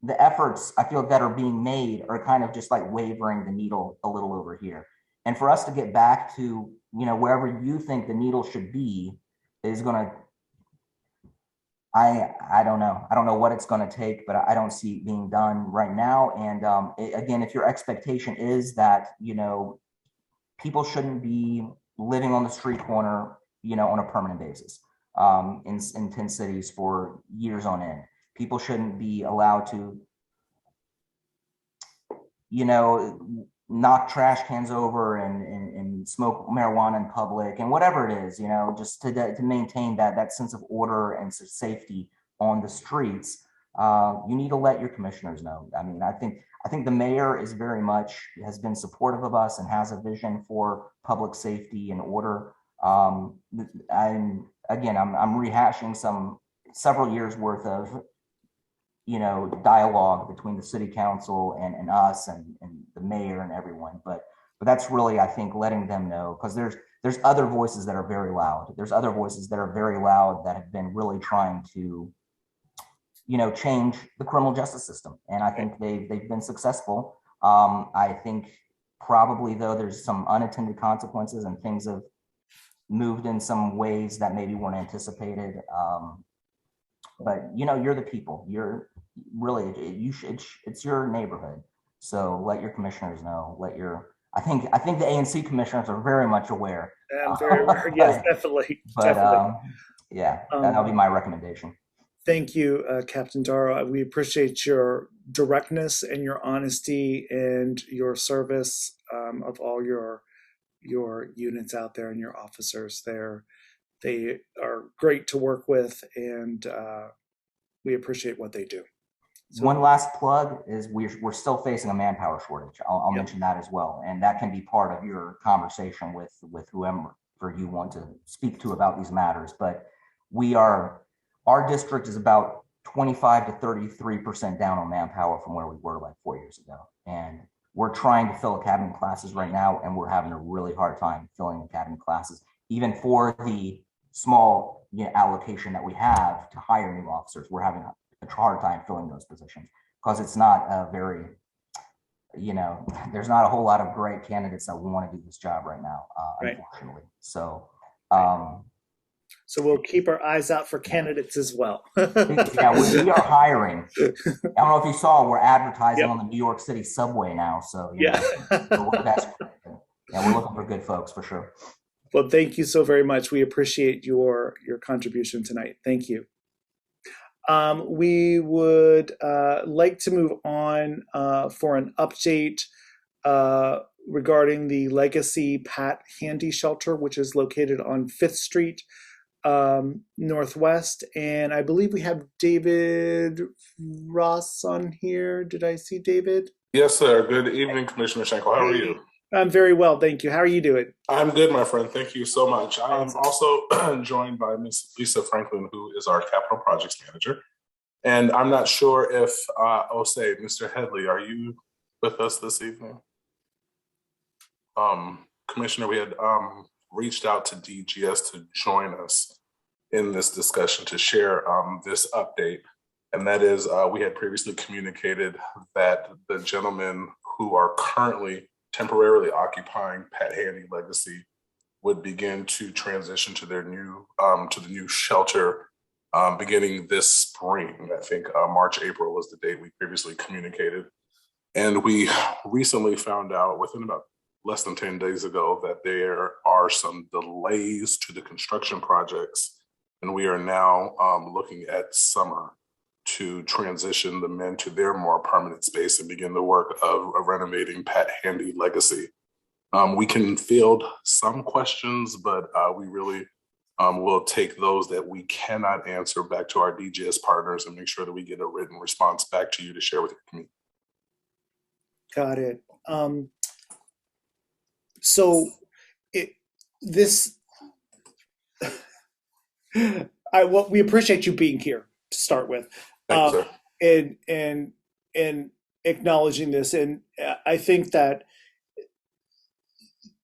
the efforts I feel that are being made are kind of just like wavering the needle a little over here. And for us to get back to, wherever you think the needle should be is going to, I don't know. I don't know what it's going to take, but I don't see it being done right now. And again, if your expectation is that, people shouldn't be living on the street corner, on a permanent basis in 10 cities for years on end. People shouldn't be allowed to, knock trash cans over and smoke marijuana in public and whatever it is, just to maintain that sense of order and safety on the streets. You need to let your commissioners know. I mean, I think the mayor has been supportive of us and has a vision for public safety and order. I'm rehashing several years worth of dialogue between the city council and us and the mayor and everyone. But that's really, I think, letting them know, because there's other voices that are very loud. There's other voices that are very loud that have been really trying to, change the criminal justice system. And I think they've been successful. I think probably, though, there's some unintended consequences and things have moved in some ways that maybe weren't anticipated. But you're the people. You're really, it's your neighborhood. So let your commissioners know. I think the ANC commissioners are very much aware. I'm very aware. Yes, definitely. But definitely. That'll be my recommendation. Thank you, Captain Darrow. We appreciate your directness and your honesty and your service of all your units out there and your officers there. They are great to work with, and we appreciate what they do. So, one last plug is we're still facing a manpower shortage. I'll mention that as well, and that can be part of your conversation with whoever you want to speak to about these matters. But our district is about 25 to 33% down on manpower from where we were like 4 years ago, and we're trying to fill academy classes right now, and we're having a really hard time filling academy classes, even for the small allocation that we have to hire new officers. We're having a hard time filling those positions because it's not a very, there's not a whole lot of great candidates that want to do this job right now, unfortunately. So, so we'll keep our eyes out for candidates as well. Yeah, we are hiring. I don't know if you saw, we're advertising on the New York City subway now. So we're desperate. Yeah, we're looking for good folks for sure. Well, thank you so very much. We appreciate your contribution tonight. Thank you. We would like to move on for an update regarding the Legacy Pat Handy Shelter, which is located on 5th Street Northwest. And I believe we have David Ross on here. Did I see David? Yes, sir. Good evening, Commissioner Schenkel. How are you? I'm very well, thank you. How are you doing? I'm good, my friend. Thank you so much. I'm also joined by Ms. Lisa Franklin, who is our Capital Projects Manager. And I'm not sure if, Mr. Headley, are you with us this evening? Commissioner, we had reached out to DGS to join us in this discussion to share this update. And that is, we had previously communicated that the gentlemen who are currently temporarily occupying Pat Handy Legacy would begin to transition to their new to the new shelter beginning this spring. I think March, April was the date we previously communicated. And we recently found out within about less than 10 days ago that there are some delays to the construction projects. And we are now looking at summer to transition the men to their more permanent space and begin the work of renovating Pat Handy Legacy. We can field some questions, but we really will take those that we cannot answer back to our DGS partners and make sure that we get a written response back to you to share with your community. Got it. So we appreciate you being here to start with, and acknowledging this. And I think that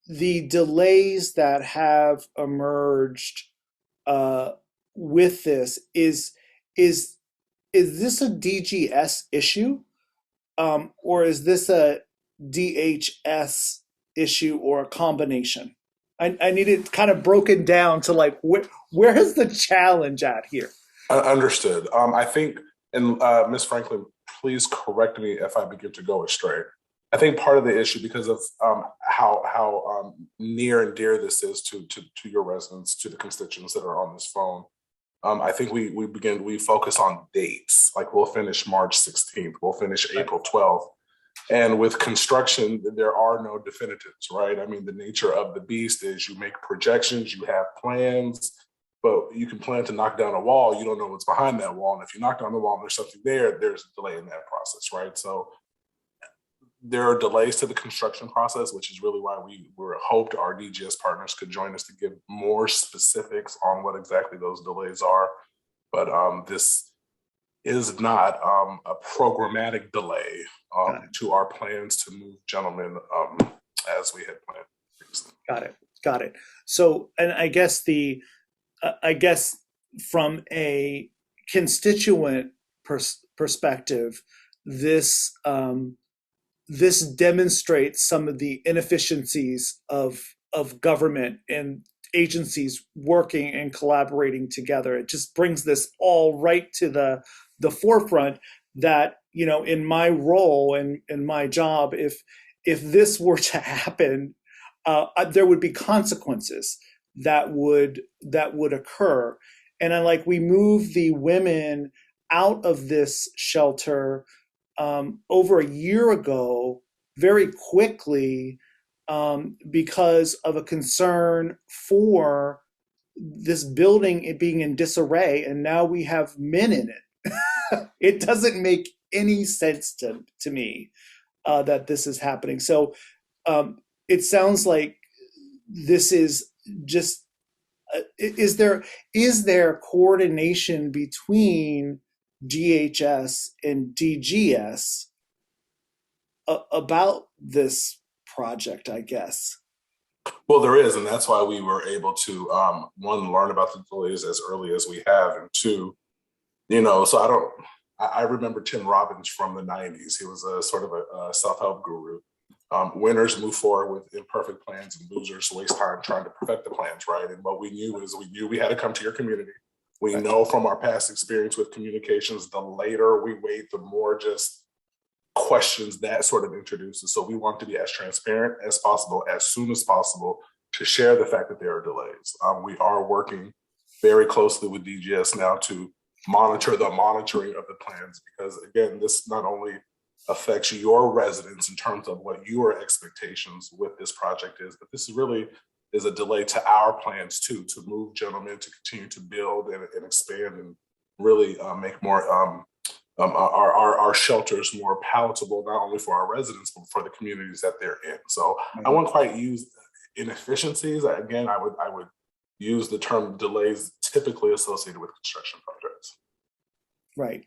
the delays that have emerged with this is this a DGS issue, or is this a DHS issue, or a combination? I need it kind of broken down to like where is the challenge at here? Understood. I think, and Ms. Franklin, please correct me if I begin to go astray. I think part of the issue, because of how near and dear this is to your residents, to the constituents that are on this phone, I think we focus on dates. Like we'll finish March 16th, we'll finish April 12th. And with construction, there are no definitives, right? I mean, the nature of the beast is you make projections, you have plans, but you can plan to knock down a wall. You don't know what's behind that wall. And if you knock down the wall and there's something there, there's a delay in that process, right? So there are delays to the construction process, which is really why we hoped our DGS partners could join us to give more specifics on what exactly those delays are. But this is not a programmatic delay to our plans to move gentlemen as we had planned previously. Got it. So, and I guess from a constituent perspective, this demonstrates some of the inefficiencies of government and agencies working and collaborating together. It just brings this all right to the forefront that, you know, in my role and in my job, if this were to happen, there would be consequences that would occur. And we move the women out of this shelter over a year ago very quickly because of a concern for this building it being in disarray, and now we have men in it. It doesn't make any sense to me that this is happening. So it sounds like this is just is there coordination between DHS and DGS about this project, I guess? Well, there is, and that's why we were able to one, learn about the delays as early as we have, and two, so I remember Tim Robbins from the 90s. He was a sort of a self-help guru. Winners move forward with imperfect plans, and losers waste time trying to perfect the plans, right? And what we knew we had to come to your community. We know from our past experience with communications, the later we wait, the more just questions that sort of introduces. So we want to be as transparent as possible, as soon as possible, to share the fact that there are delays. We are working very closely with DGS now to monitor the monitoring of the plans, because again, this not only affects your residents in terms of what your expectations with this project is, but this really is a delay to our plans too, to move gentlemen, to continue to build and expand and really make more our shelters more palatable, not only for our residents, but for the communities that they're in. So I won't quite use inefficiencies. Again, I would use the term delays typically associated with construction projects. Right.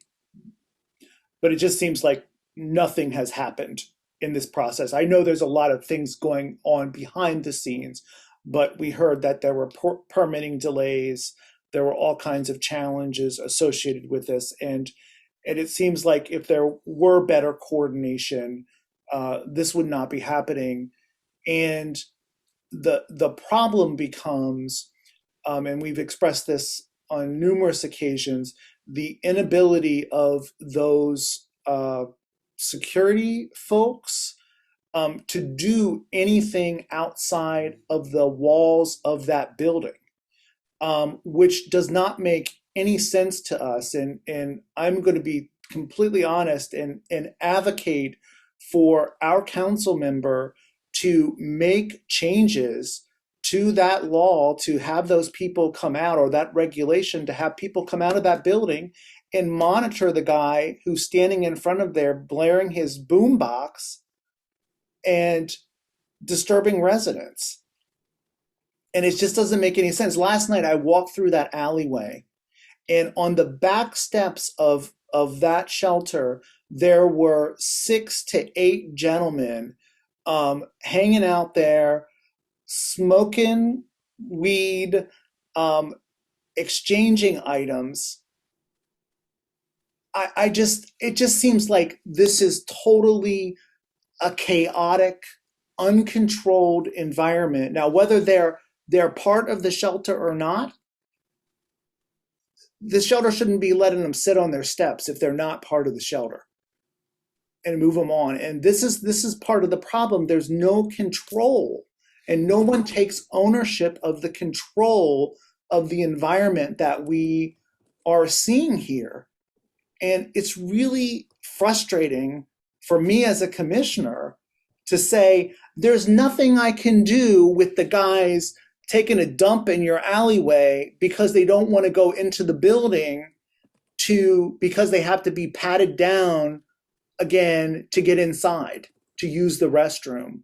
But it just seems like nothing has happened in this process. I know there's a lot of things going on behind the scenes, but we heard that there were permitting delays. There were all kinds of challenges associated with this. And it seems like if there were better coordination, this would not be happening. And the problem becomes, and we've expressed this on numerous occasions, the inability of those security folks to do anything outside of the walls of that building, which does not make any sense to us. And I'm going to be completely honest and advocate for our council member to make changes to that law to have those people come out, or that regulation to have people come out of that building and monitor the guy who's standing in front of there blaring his boombox and disturbing residents. And it just doesn't make any sense. Last night I walked through that alleyway, and on the back steps of that shelter, there were 6 to 8 gentlemen hanging out there, smoking weed, exchanging items. It just seems like this is totally a chaotic, uncontrolled environment. Now, whether they're part of the shelter or not, the shelter shouldn't be letting them sit on their steps if they're not part of the shelter, and move them on. And this is part of the problem. There's no control, and no one takes ownership of the control of the environment that we are seeing here. And it's really frustrating for me as a commissioner to say, there's nothing I can do with the guys taking a dump in your alleyway because they don't want to go into the building because they have to be patted down again to get inside to use the restroom.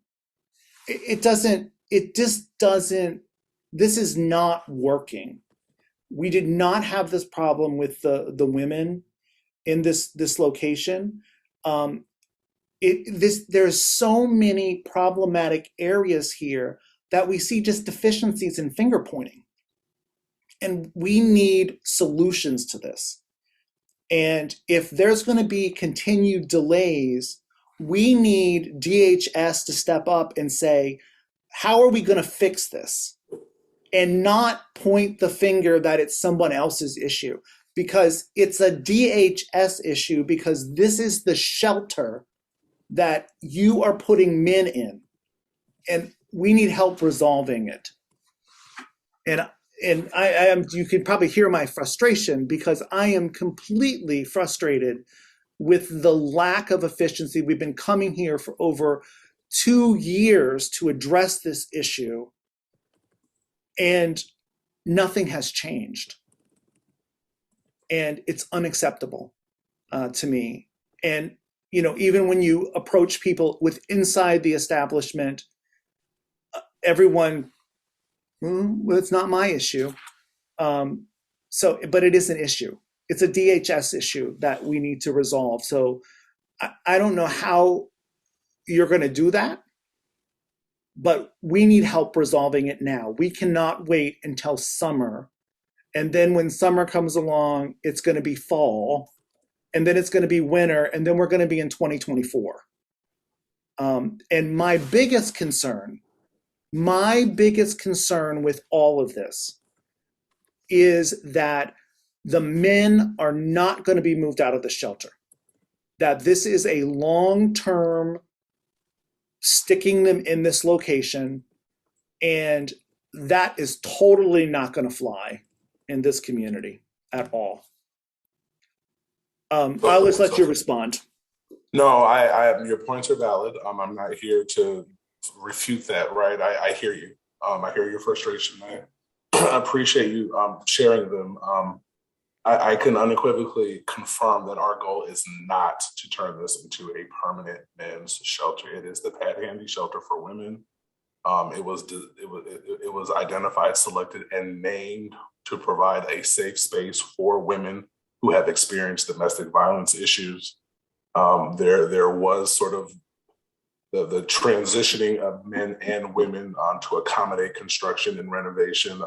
This is not working. We did not have this problem with the women in this location. There's so many problematic areas here that we see just deficiencies in finger pointing. And we need solutions to this. And if there's going to be continued delays, we need DHS to step up and say, how are we going to fix this? And not point the finger that it's someone else's issue, because it's a DHS issue, because this is the shelter that you are putting men in, and we need help resolving it. And I am, you can probably hear my frustration, because I am completely frustrated with the lack of efficiency. We've been coming here for over 2 years to address this issue, and nothing has changed. And it's unacceptable to me. And, even when you approach people with inside the establishment, everyone, well, it's not my issue. But it is an issue. It's a DHS issue that we need to resolve. So I don't know how you're going to do that, but we need help resolving it now. We cannot wait until summer. And then when summer comes along, it's going to be fall, and then it's going to be winter, and then we're going to be in 2024. And my biggest concern with all of this is that the men are not going to be moved out of the shelter, that this is a long-term sticking them in this location, and that is totally not going to fly in this community at all. I'll just let you respond. No, your points are valid. I'm not here to refute that, right? I hear you. I hear your frustration. I appreciate you sharing them. I can unequivocally confirm that our goal is not to turn this into a permanent men's shelter. It is the Pat Handy shelter for women. It was identified, selected, and named to provide a safe space for women who have experienced domestic violence issues. There was sort of the transitioning of men and women to accommodate construction and renovation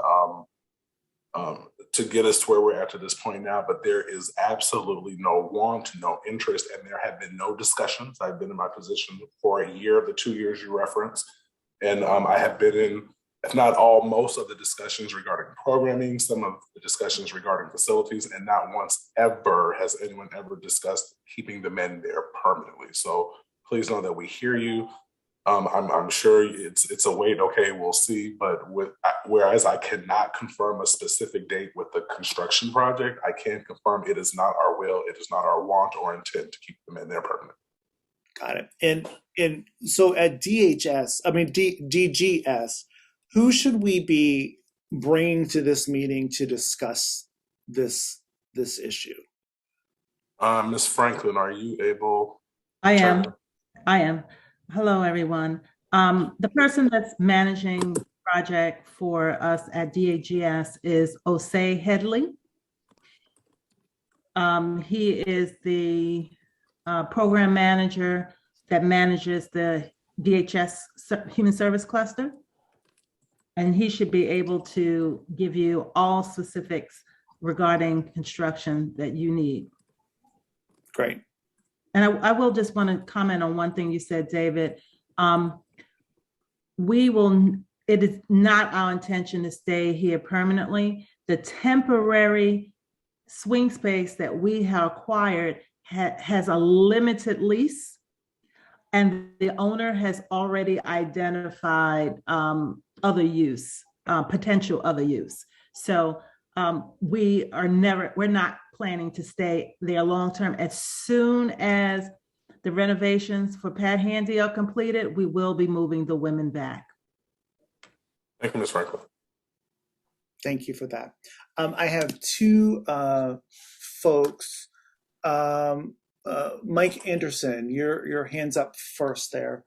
to get us to where we're at to this point now. But there is absolutely no want, no interest, and there have been no discussions. I've been in my position for a year of the 2 years you referenced, and I have been in, if not all, most of the discussions regarding programming, some of the discussions regarding facilities, and not once ever has anyone ever discussed keeping the men there permanently. So please know that we hear you. I'm sure it's a wait. Okay, we'll see. But whereas I cannot confirm a specific date with the construction project, I can confirm it is not our will, it is not our want or intent to keep them in there permanently. Got it. And And so at DGS, who should we be bringing to this meeting to discuss this issue? Ms. Franklin, are you able? I am. Hello, everyone. The person that's managing the project for us at DAGS is Osei Headley. He is the program manager that manages the DHS Human Service Cluster. And he should be able to give you all specifics regarding construction that you need. Great. And I will just want to comment on one thing you said, David. It is not our intention to stay here permanently. The temporary swing space that we have acquired has a limited lease, and the owner has already identified potential other use. So we're not planning to stay there long-term. As soon as the renovations for Pat Handy are completed, we will be moving the women back. Thank you, Ms. Franklin. Thank you for that. I have two folks. Mike Anderson, your hand's up first there.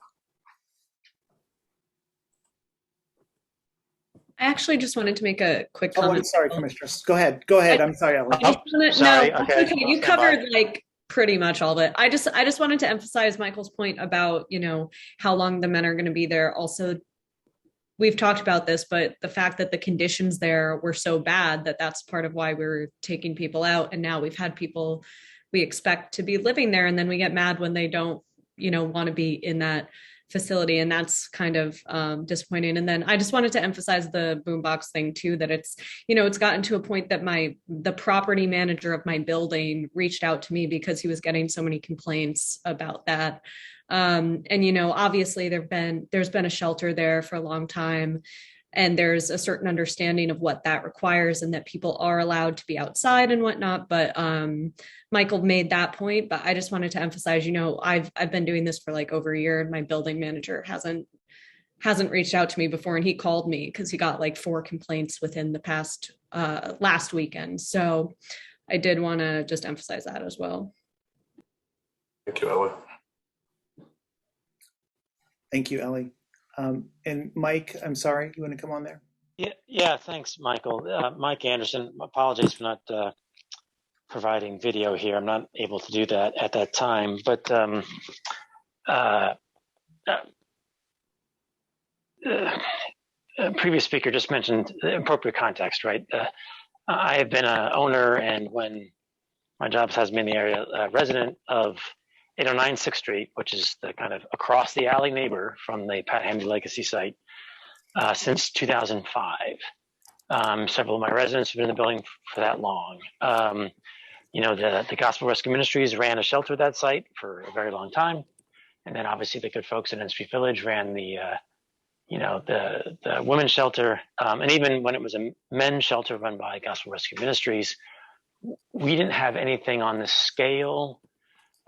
I actually just wanted to make a quick comment. Oh, I'm sorry, Commissioners. Go ahead. I'm sorry, Ellen. Sorry. No, Okay. You covered like pretty much all of it. I just wanted to emphasize Michael's point about, how long the men are going to be there. Also, we've talked about this, but the fact that the conditions there were so bad that's part of why we were taking people out. And now we've had people we expect to be living there, and then we get mad when they don't, want to be in that facility, and that's kind of disappointing. And then I just wanted to emphasize the boombox thing too, that it's gotten to a point that the property manager of my building reached out to me because he was getting so many complaints about that. And obviously there's been a shelter there for a long time, and there's a certain understanding of what that requires and that people are allowed to be outside and whatnot. But Michael made that point, but I just wanted to emphasize, I've been doing this for like over a year, and my building manager hasn't reached out to me before. And he called me because he got like 4 complaints within the past last weekend. So I did want to just emphasize that as well. Thank you, Ellie. Thank you, Ellie. And Mike, I'm sorry, you want to come on there? Yeah. Thanks, Michael. Mike Anderson. Apologies for not providing video here. I'm not able to do that at that time. But previous speaker just mentioned the appropriate context, right? I have been an owner, and when my job has me in the area, resident of 809 6th Street, which is the kind of across the alley neighbor from the Pat Handy Legacy site, since 2005. Several of my residents have been in the building for that long. The Gospel Rescue Ministries ran a shelter at that site for a very long time. And then obviously the good folks in N Street Village ran the women's shelter. And even when it was a men's shelter run by Gospel Rescue Ministries, we didn't have anything on the scale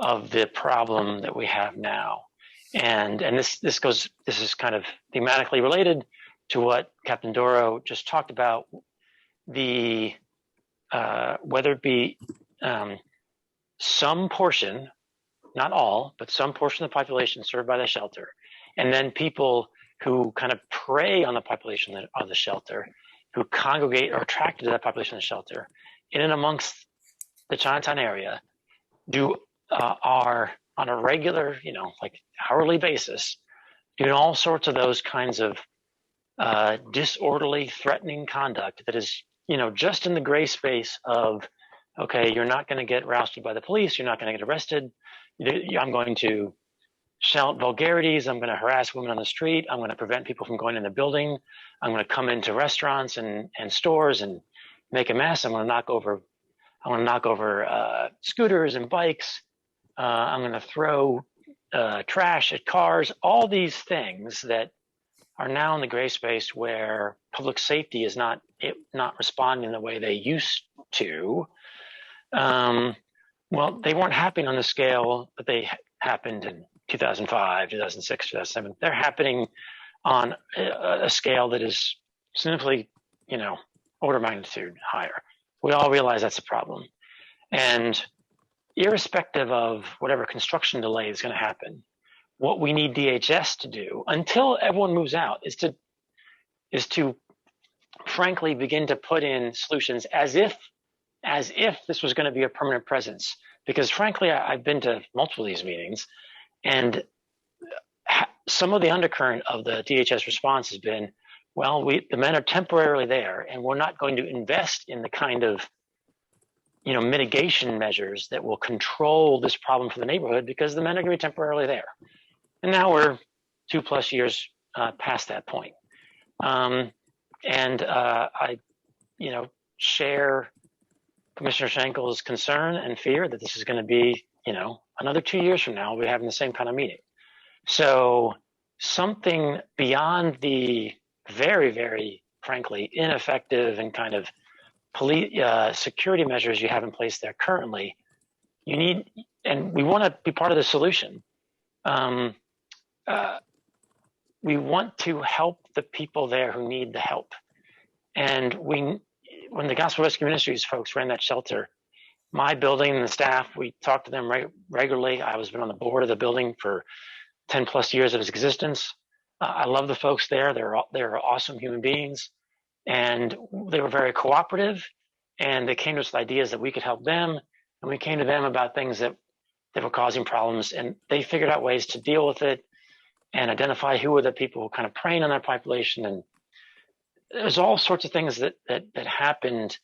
of the problem that we have now. And this is kind of thematically related to what Captain Doro just talked about, the whether it be some portion, not all, but some portion of the population served by the shelter, and then people who kind of prey on the population of the shelter, who congregate or attracted to that population of the shelter, in and amongst the Chinatown area, are on a regular, like hourly basis, doing all sorts of those kinds of disorderly, threatening conduct that is, just in the gray space of, okay, you're not going to get rousted by the police, you're not going to get arrested, I'm going to shout vulgarities, I'm going to harass women on the street, I'm going to prevent people from going in the building, I'm going to come into restaurants and stores and make a mess, I'm going to knock over scooters and bikes, I'm going to throw trash at cars, all these things that are now in the gray space where public safety is not responding the way they used to. Well, they weren't happening on the scale that they happened in 2005, 2006, 2007. They're happening on a scale that is simply, order of magnitude higher. We all realize that's a problem. And irrespective of whatever construction delay is going to happen, what we need DHS to do until everyone moves out is to frankly begin to put in solutions as if this was going to be a permanent presence. Because frankly, I've been to multiple of these meetings, and some of the undercurrent of the DHS response has been, well, the men are temporarily there, and we're not going to invest in the kind of mitigation measures that will control this problem for the neighborhood because the men are going to be temporarily there. And now we're 2+ years past that point. I share Commissioner Schenkel's concern and fear that this is going to be, another 2 years from now, we'll be having the same kind of meeting. So something beyond the very, very frankly ineffective and kind of police security measures you have in place there currently, you need, and we want to be part of the solution. We want to help the people there who need the help. And when the Gospel Rescue Ministries folks ran that shelter, my building and the staff, we talked to them regularly. I was been on the board of the building for 10+ years of its existence. I love the folks there. They're awesome human beings, and they were very cooperative. And they came to us with ideas that we could help them, and we came to them about things that were causing problems, and they figured out ways to deal with it and identify who were the people who kind of preying on their population. And there's all sorts of things that happened,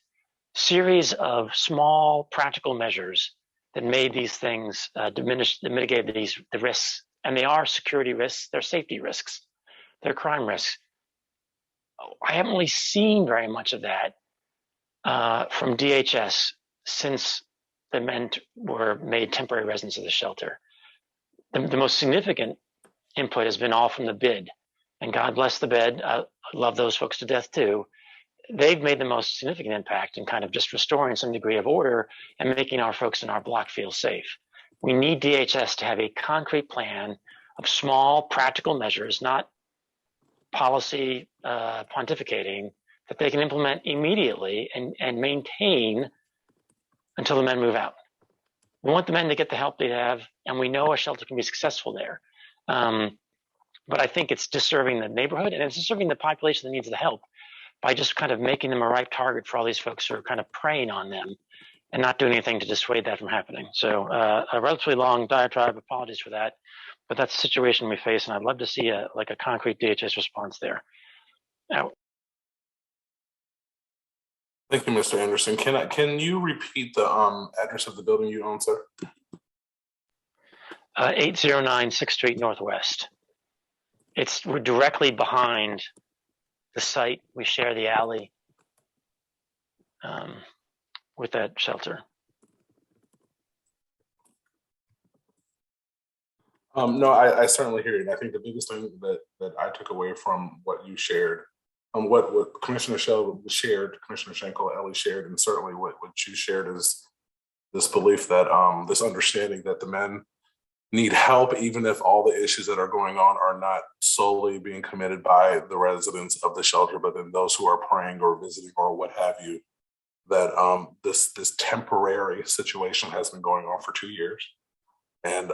series of small practical measures that made these things diminish, that mitigated the risks. And they are security risks, they're safety risks, they're crime risks. I haven't really seen very much of that from DHS since the men were made temporary residents of the shelter. The most significant input has been all from the bid, and God bless the bid. I love those folks to death too. They've made the most significant impact in kind of just restoring some degree of order and making our folks in our block feel safe. We need DHS to have a concrete plan of small practical measures, not policy pontificating, that they can implement immediately and maintain until the men move out. We want the men to get the help they have, and we know a shelter can be successful there. But I think it's disserving the neighborhood, and it's disserving the population that needs the help by just kind of making them a ripe target for all these folks who are kind of preying on them and not doing anything to dissuade that from happening. So a relatively long diatribe, apologies for that, but that's the situation we face, and I'd love to see a concrete DHS response there. Now, Thank you, Mr. Anderson. Can you repeat the address of the building you own, sir? 809 6th Street Northwest. We're directly behind the site. We share the alley with that shelter. No, I certainly hear you. And I think the biggest thing that I took away from what you shared, what Commissioner Shell shared, Commissioner Schenkel, Ellie shared, and certainly what you shared is this belief that this understanding that the men need help, even if all the issues that are going on are not solely being committed by the residents of the shelter, but then those who are praying or visiting or what have you, that this temporary situation has been going on for 2 years. And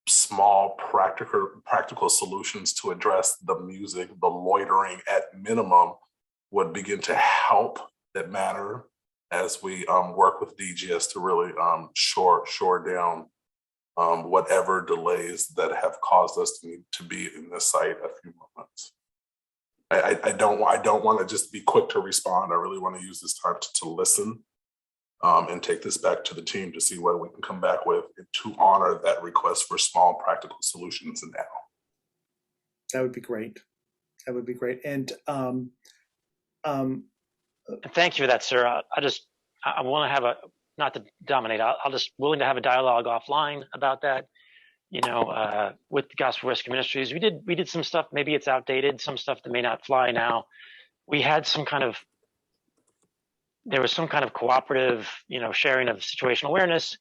small practical solutions to address the music, the loitering at minimum would begin to help that matter as we work with DGS to really shore down whatever delays that have caused us to need to be in this site a few more months. I don't want to just be quick to respond. I really want to use this time to listen and take this back to the team to see what we can come back with to honor that request for small practical solutions now. That would be great. That would be great. And thank you for that, sir. I want to have not to dominate, I'll just willing to have a dialogue offline about that, with the Gospel Rescue Ministries. We did some stuff, maybe it's outdated, some stuff that may not fly now. We had there was some kind of cooperative, sharing of situational awareness.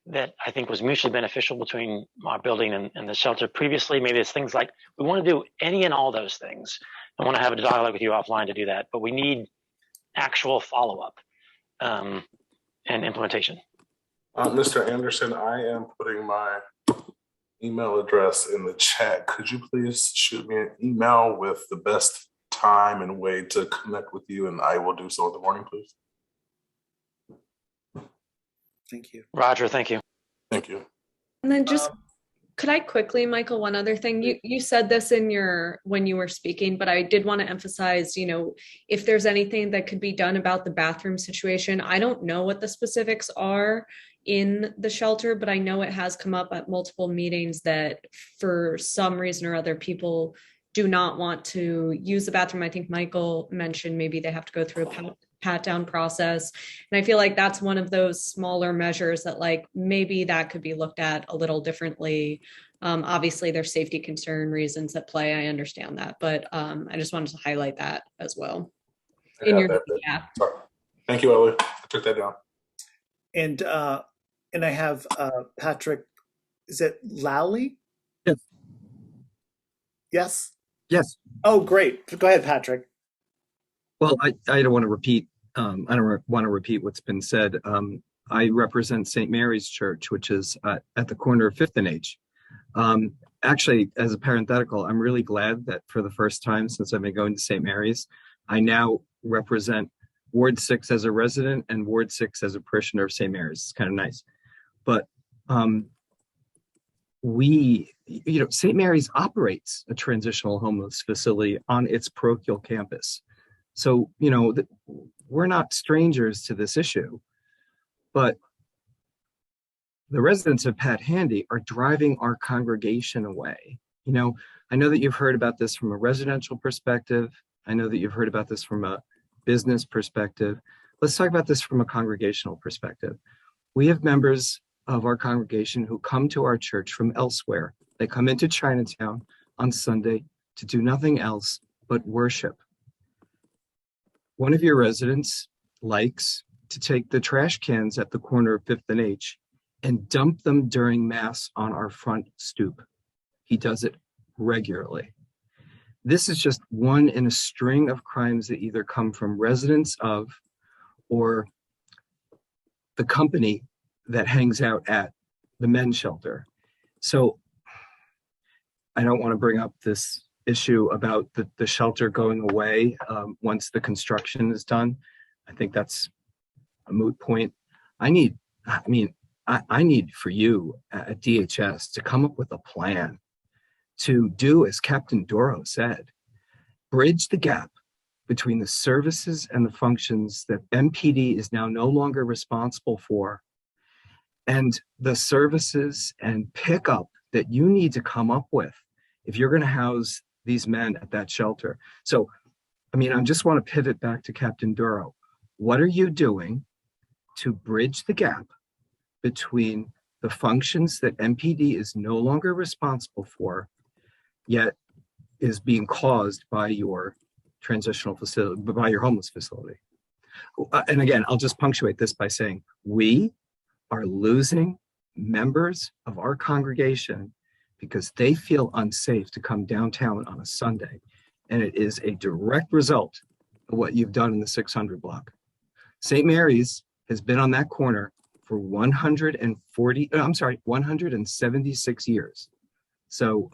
that I think was mutually beneficial between our building and the shelter previously. Maybe it's things like we want to do any and all those things. I want to have a dialogue with you offline to do that, but we need actual follow-up and implementation. Mr. Anderson, I am putting my email address in the chat. Could you please shoot me an email with the best time and way to connect with you, and I will do so in the morning, please. Thank you. Roger, thank you. Thank you. And then just, could I quickly, Michael, one other thing? You said this in when you were speaking, but I did want to emphasize, if there's anything that could be done about the bathroom situation. I don't know what the specifics are in the shelter, but I know it has come up at multiple meetings that for some reason or other, people do not want to use the bathroom. I think Michael mentioned maybe they have to go through a pat down process. And I feel like that's one of those smaller measures that maybe that could be looked at a little differently. Obviously there's safety concern reasons at play. I understand that, but I just wanted to highlight that as well. Sorry. Thank you, Ellie. I took that down. And I have Patrick, is it Lowley? Yes. Yes? Yes. Oh, great. Go ahead, Patrick. Well, I don't want to repeat, what's been said. I represent St. Mary's Church, which is at the corner of 5th and H. Actually, as a parenthetical, I'm really glad that for the first time since I've been going to St. Mary's, I now represent Ward 6 as a resident and Ward 6 as a parishioner of St. Mary's. It's kind of nice. But St. Mary's operates a transitional homeless facility on its parochial campus. So, we're not strangers to this issue, but the residents of Pat Handy are driving our congregation away. I know that you've heard about this from a residential perspective. I know that you've heard about this from a business perspective. Let's talk about this from a congregational perspective. We have members of our congregation who come to our church from elsewhere. They come into Chinatown on Sunday to do nothing else but worship. One of your residents likes to take the trash cans at the corner of 5th and H and dump them during Mass on our front stoop. He does it regularly. This is just one in a string of crimes that either come from residents of or the company that hangs out at the men's shelter. So I don't want to bring up this issue about the shelter going away once the construction is done. I think that's a moot point. I need for you at DHS to come up with a plan to do as Captain Doro said, bridge the gap between the services and the functions that MPD is now no longer responsible for and the services and pickup that you need to come up with if you're going to house these men at that shelter. So, I just want to pivot back to Captain Duro. What are you doing to bridge the gap between the functions that MPD is no longer responsible for, yet is being caused by your transitional facility, by your homeless facility? And again, I'll just punctuate this by saying, we are losing members of our congregation because they feel unsafe to come downtown on a Sunday. And it is a direct result of what you've done in the 600 block. St. Mary's has been on that corner for 176 years. So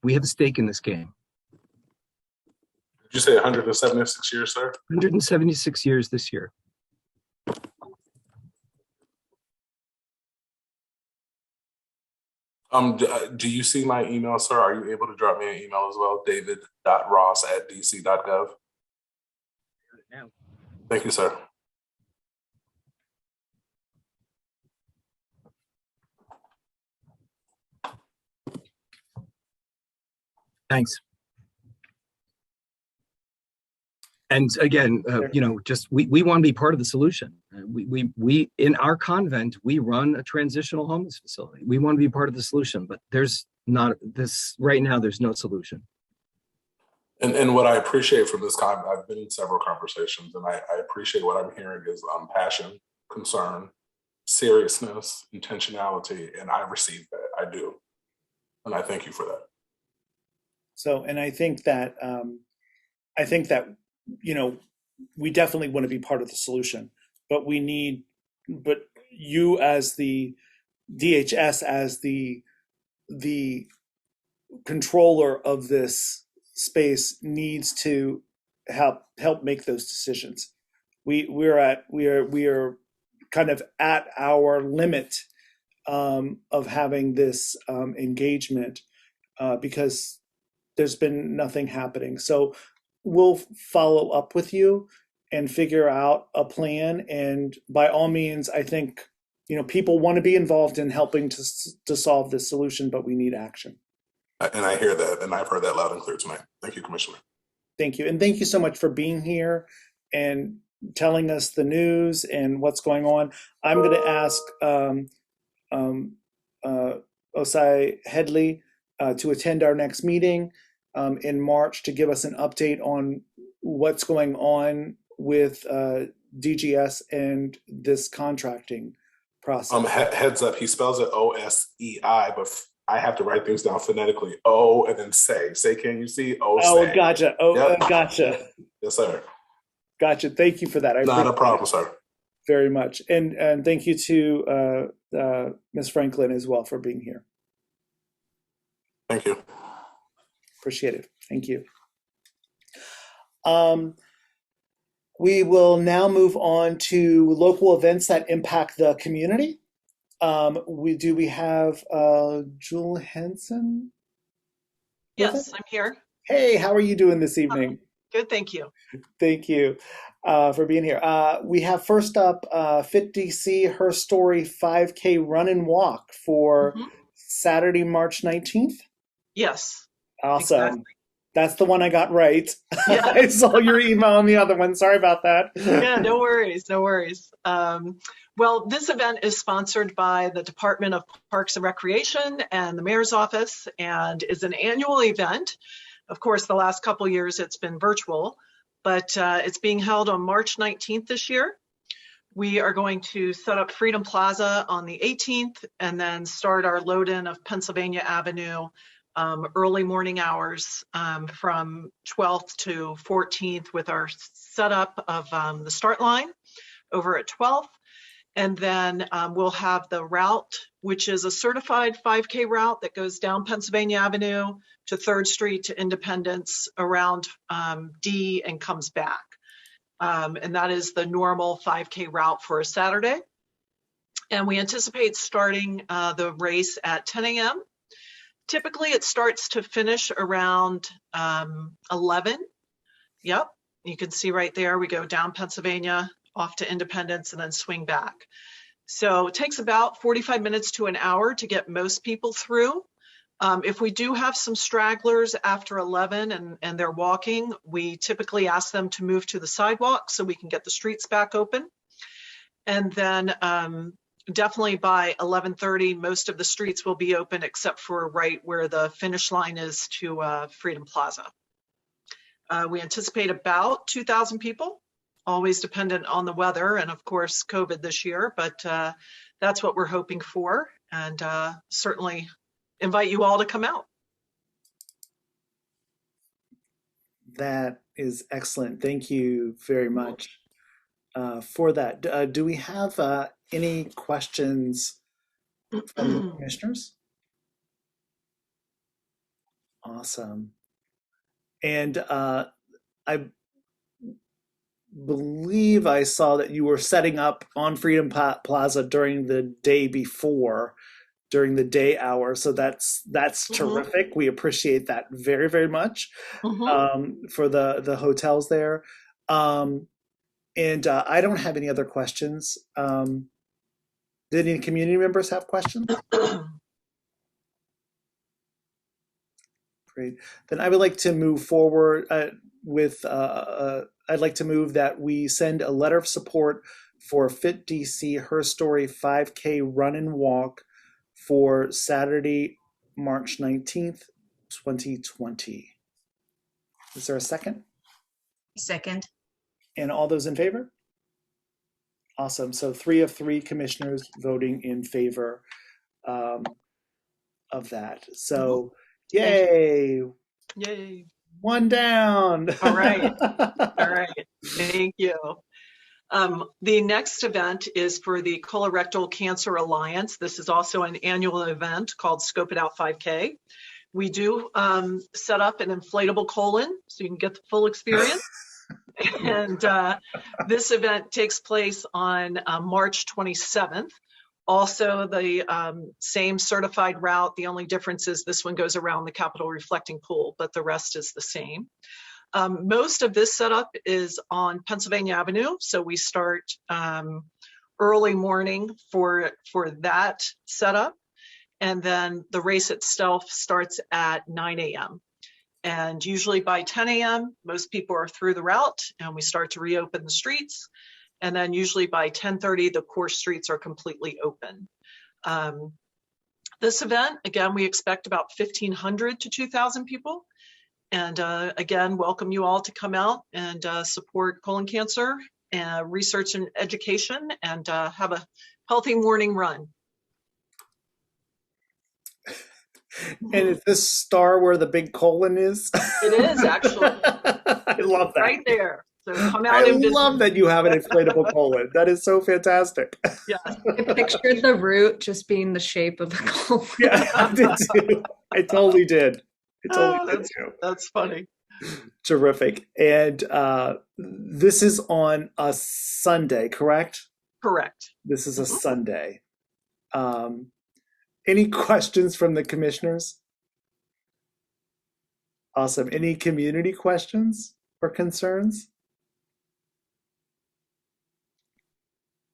we have a stake in this game. Did you say 176 years, sir? 176 years this year. Do you see my email, sir? Are you able to drop me an email as well? david.ross@dc.gov. Thank you, sir. Thanks. And again, just we want to be part of the solution. We in our convent, we run a transitional homeless facility. We want to be part of the solution, but there's not this right now. There's no solution. And what I appreciate from this I've been in several conversations, and I appreciate what I'm hearing is passion, concern, seriousness, intentionality, and I received that. I do. And I thank you for that. So, and I think that, you know, we definitely want to be part of the solution, but but you as the DHS, as the controller of this space, needs to help make those decisions. We are kind of at our limit of having this engagement because there's been nothing happening. So we'll follow up with you and figure out a plan. And by all means, I think, you know, people want to be involved in helping to solve this solution, but we need action. And I hear that, and I've heard that loud and clear tonight. Thank you, Commissioner. Thank you. And thank you so much for being here and telling us the news and what's going on. I'm going to ask Osai Headley to attend our next meeting in March to give us an update on what's going on with DGS and this contracting process. Heads up, he spells it OSEI, but I have to write things down phonetically. O and then say. Say, can you see? Oh, gotcha. Oh, yep. Gotcha. Yes, sir. Gotcha. Thank you for that. Not a problem, sir. Very much. And thank you to Ms. Franklin as well for being here. Thank you. Appreciate it. Thank you. We will now move on to local events that impact the community. We have Jewel Henson? Yes, I'm here. Hey, how are you doing this evening? Good, thank you. Thank you for being here. We have first up Fit DC Her Story 5K Run and Walk for Saturday, March 19th. Yes. Awesome. Exactly. That's the one I got right. Yeah. I saw your email on the other one. Sorry about that. Yeah, no worries, no worries. Well, this event is sponsored by the Department of Parks and Recreation and the Mayor's Office, and is an annual event. Of course, the last couple years it's been virtual, but it's being held on March 19th this year. We are going to set up Freedom Plaza on the 18th and then start our load in of Pennsylvania Avenue early morning hours from 12th to 14th with our setup of the start line over at 12th. And then we'll have the route, which is a certified 5K route that goes down Pennsylvania Avenue to 3rd Street to Independence around D and comes back. And that is the normal 5K route for a Saturday. And we anticipate starting the race at 10 a.m. Typically, it starts to finish around 11. Yep, you can see right there, we go down Pennsylvania, off to Independence, and then swing back. So it takes about 45 minutes to an hour to get most people through. If we do have some stragglers after 11 and they're walking, we typically ask them to move to the sidewalk so we can get the streets back open. And then definitely by 11:30, most of the streets will be open except for right where the finish line is to Freedom Plaza. We anticipate about 2,000 people, always dependent on the weather and of course COVID this year, but that's what we're hoping for, and certainly invite you all to come out. That is excellent. Thank you very much for that. Do we have any questions from the commissioners? Awesome. And I believe I saw that you were setting up on Freedom Plaza during the day before, during the day hour. So that's terrific. We appreciate that very, very much for the hotels there. And I don't have any other questions. Did any community members have questions? Great. Then I would like to move forward with, I'd like to move that we send a letter of support for Fit DC Her Story 5K Run and Walk for Saturday, March 19th, 2020. Is there a second? Second. And all those in favor? Awesome. So 3 of 3 commissioners voting in favor of that. So yay. Yay. 1 down. All right. All right. Thank you. The next event is for the Colorectal Cancer Alliance. This is also an annual event called Scope It Out 5K. We do set up an inflatable colon so you can get the full experience. And this event takes place on March 27th. Also, the same certified route. The only difference is this one goes around the Capitol reflecting pool, but the rest is the same. Most of this setup is on Pennsylvania Avenue. So we start early morning for that setup. And then the race itself starts at 9 a.m. And usually by 10 a.m., most people are through the route and we start to reopen the streets. And then usually by 10:30, the core streets are completely open. This event, again, we expect about 1,500 to 2,000 people. And again, welcome you all to come out and support colon cancer research and education and have a healthy morning run. And is this star where the big colon is? It is actually. I love that. Right there. So come out and visit. I love that you have an inflatable colon. That is so fantastic. Yeah. I pictured the root just being the shape of the colon. Yeah, I did too. I totally did. I totally did too. That's funny. Terrific. And this is on a Sunday, correct? Correct. This is a Sunday. Any questions from the commissioners? Awesome. Any community questions or concerns?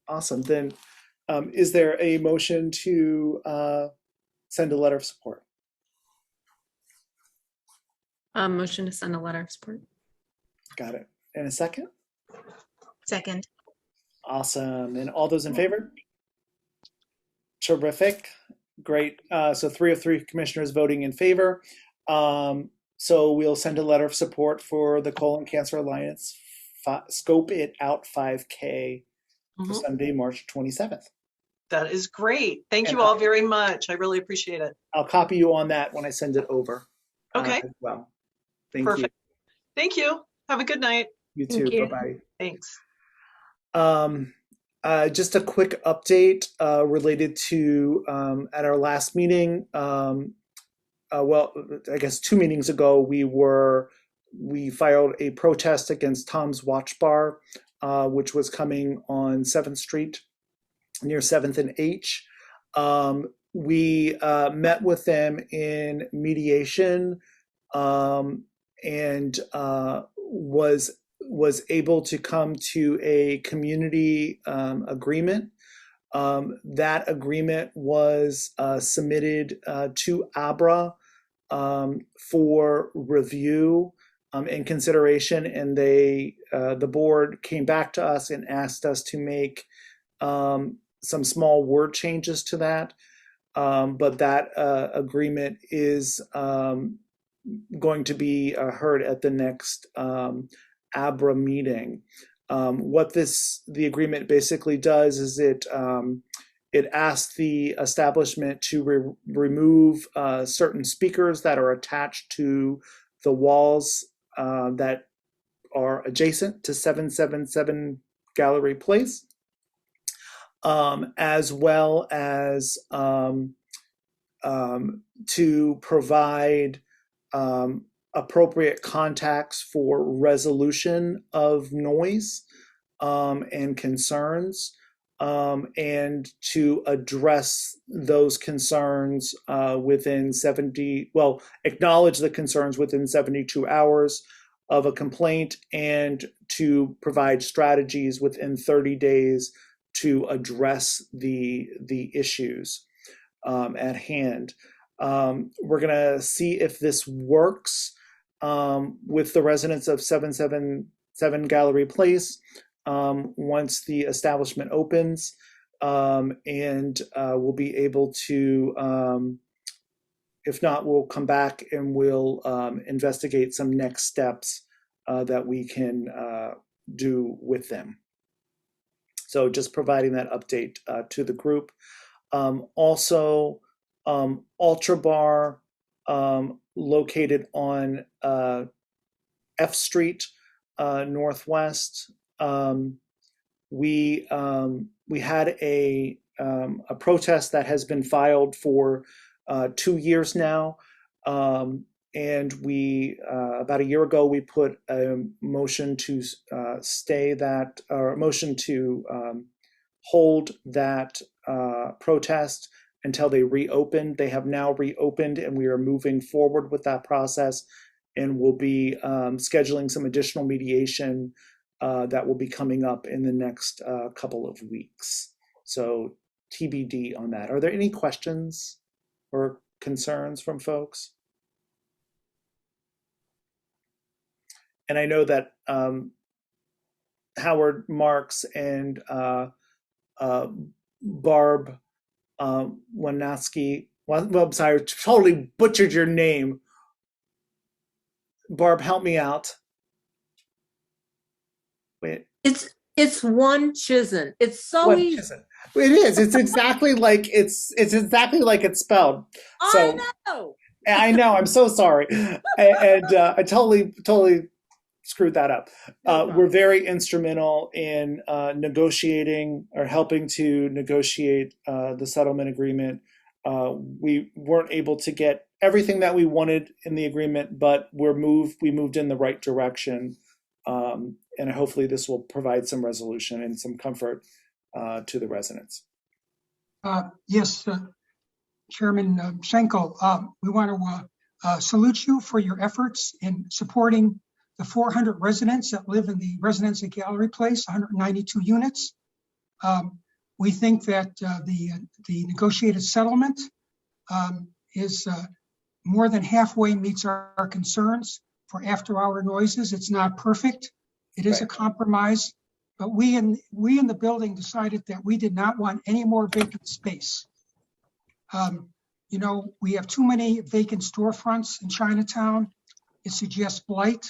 Awesome. Then is there a motion to send a letter of support? Motion to send a letter of support. Got it. And a second? Second. Awesome. And all those in favor? Terrific. Great. So 3 of 3 commissioners voting in favor. So we'll send a letter of support for the Colon Cancer Alliance Scope It Out 5K for Sunday, March 27th. That is great. Thank you all very much. I really appreciate it. I'll copy you on that when I send it over. Okay. As well. Thank Perfect. Thank you. Have a good night. You too. Bye-bye. Thanks. Just a quick update related to at our last meeting. Well, I guess 2 meetings ago, we filed a protest against Tom's Watch Bar, which was coming on 7th Street near 7th and H. We met with them in mediation and was able to come to a community agreement. That agreement was submitted to ABRA for review and consideration, and the board came back to us and asked us to make some small word changes to that. But that agreement is going to be heard at the next ABRA meeting. What the agreement basically does is it asks the establishment to remove certain speakers that are attached to the walls that are adjacent to 777 Gallery Place, as well as to provide appropriate contacts for resolution of noise and concerns, and to address those concerns acknowledge the concerns within 72 hours of a complaint, and to provide strategies within 30 days to address the issues at hand. We're going to see if this works with the residents of 777 Gallery Place once the establishment opens, and we'll be able to, if not, we'll come back and we'll investigate some next steps that we can do with them. So just providing that update to the group. Also, Ultra Bar, located on F Street Northwest. We had a protest that has been filed for 2 years now. And we, about a year ago, we put a motion to stay that, or a motion to hold that protest until they reopened. They have now reopened, and we are moving forward with that process, and we'll be scheduling some additional mediation that will be coming up in the next couple of weeks. So TBD on that. Are there any questions or concerns from folks? And I know that Howard Marks and Barb Wanaski, well, I'm sorry, I totally butchered your name. Barb, help me out. Wait. It's one Chisen. It's so One easy. Chisen. It is. It's exactly like it's exactly like it's spelled. So, I know. I know. I'm so sorry, and I totally screwed that up. We're very instrumental in negotiating or helping to negotiate the settlement agreement. We weren't able to get everything that we wanted in the agreement, but we moved in the right direction. And hopefully this will provide some resolution and some comfort to the residents. Yes, Chairman Schenkel, we want to salute you for your efforts in supporting the 400 residents that live in the Residence at Gallery Place, 192 units. We think that the negotiated settlement is more than halfway meets our concerns for after-hour noises. It's not perfect. It is a compromise, but we in the building decided that we did not want any more vacant space. You know, we have too many vacant storefronts in Chinatown. It suggests blight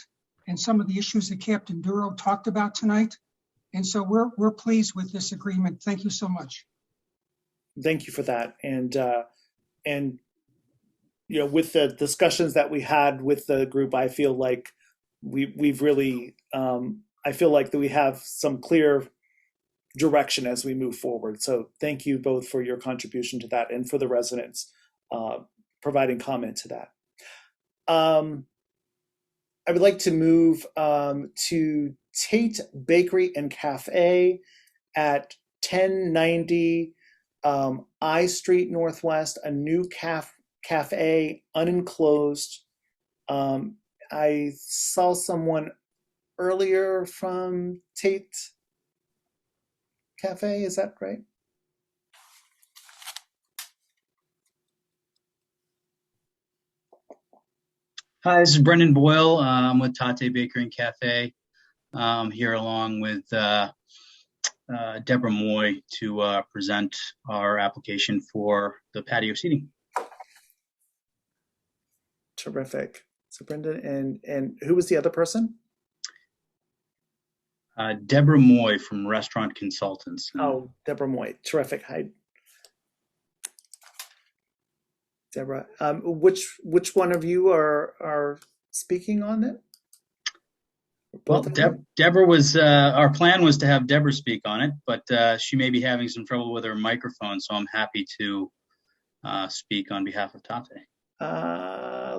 and some of the issues that Captain Duro talked about tonight. And so we're pleased with this agreement. Thank you so much. Thank you for that. And you know, with the discussions that we had with the group, I feel like we've really, I feel like that we have some clear direction as we move forward. So thank you both for your contribution to that and for the residents providing comment to that. I would like to move to Tate Bakery and Cafe at 1090 I Street Northwest, a new cafe, unenclosed. I saw someone earlier from Tate Cafe, is that right? Hi, this is Brendan Boyle. I'm with Tate Bakery and Cafe. I'm here along with Deborah Moy to present our application for the patio seating. Terrific. So Brendan, and who was the other person? Deborah Moy from Restaurant Consultants. Oh, Deborah Moy. Terrific. Hi, Deborah. Which one of you are speaking on it? Well, Deborah was, our plan was to have Deborah speak on it, but she may be having some trouble with her microphone, so I'm happy to speak on behalf of Tate.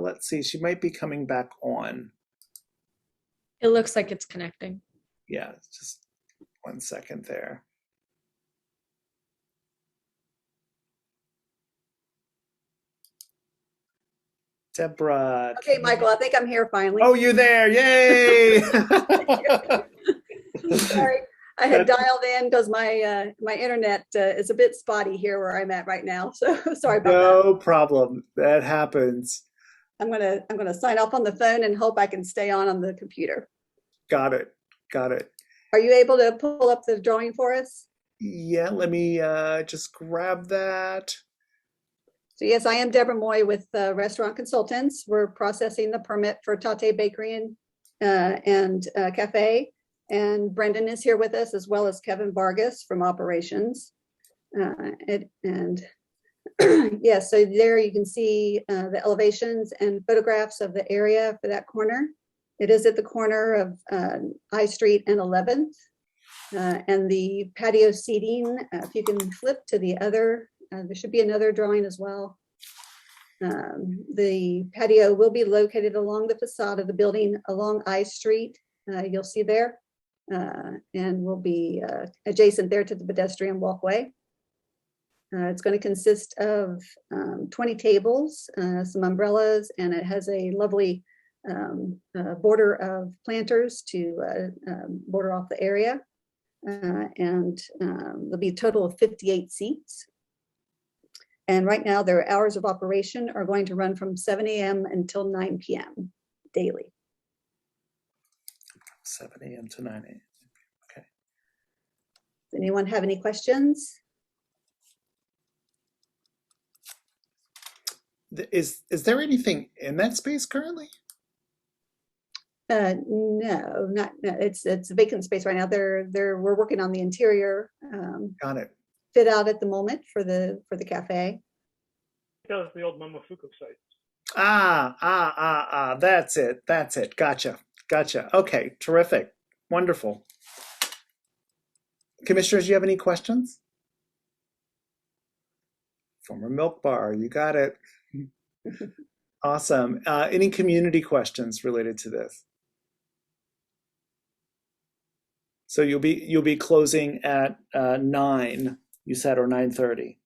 Let's see, she might be coming back on. It looks like it's connecting. Yeah, just 1 second there. Deborah. Okay, Michael, I think I'm here finally. Oh, you're there. Yay. Sorry, I had dialed in because my internet is a bit spotty here where I'm at right now. So sorry about that. No problem. That happens. I'm gonna sign off on the phone and hope I can stay on the computer. Got it. Got it. Are you able to pull up the drawing for us? Yeah, let me just grab that. So yes, I am Deborah Moy with Restaurant Consultants. We're processing the permit for Tate Bakery and Cafe. And Brendan is here with us, as well as Kevin Vargas from operations. Yeah, so there you can see the elevations and photographs of the area for that corner. It is at the corner of I Street and 11th. And the patio seating, if you can flip to the other, there should be another drawing as well. The patio will be located along the facade of the building along I Street. You'll see there, and will be adjacent there to the pedestrian walkway. It's going to consist of 20 tables, some umbrellas, and it has a lovely border of planters to border off the area. And there'll be a total of 58 seats. And right now their hours of operation are going to run from 7 a.m. until 9 p.m. daily. 7 a.m. to 9 a.m. Okay. Does anyone have any questions? Is there anything in that space currently? No, no. It's a vacant space right now. We're working on the interior. Got it. Fit out at the moment for the cafe. That was the old Momofuku site. That's it. Gotcha. Okay, terrific. Wonderful. Commissioners, you have any questions? Former milk bar, you got it. Awesome. Any community questions related to this? So you'll be closing at 9, you said, or 9:30?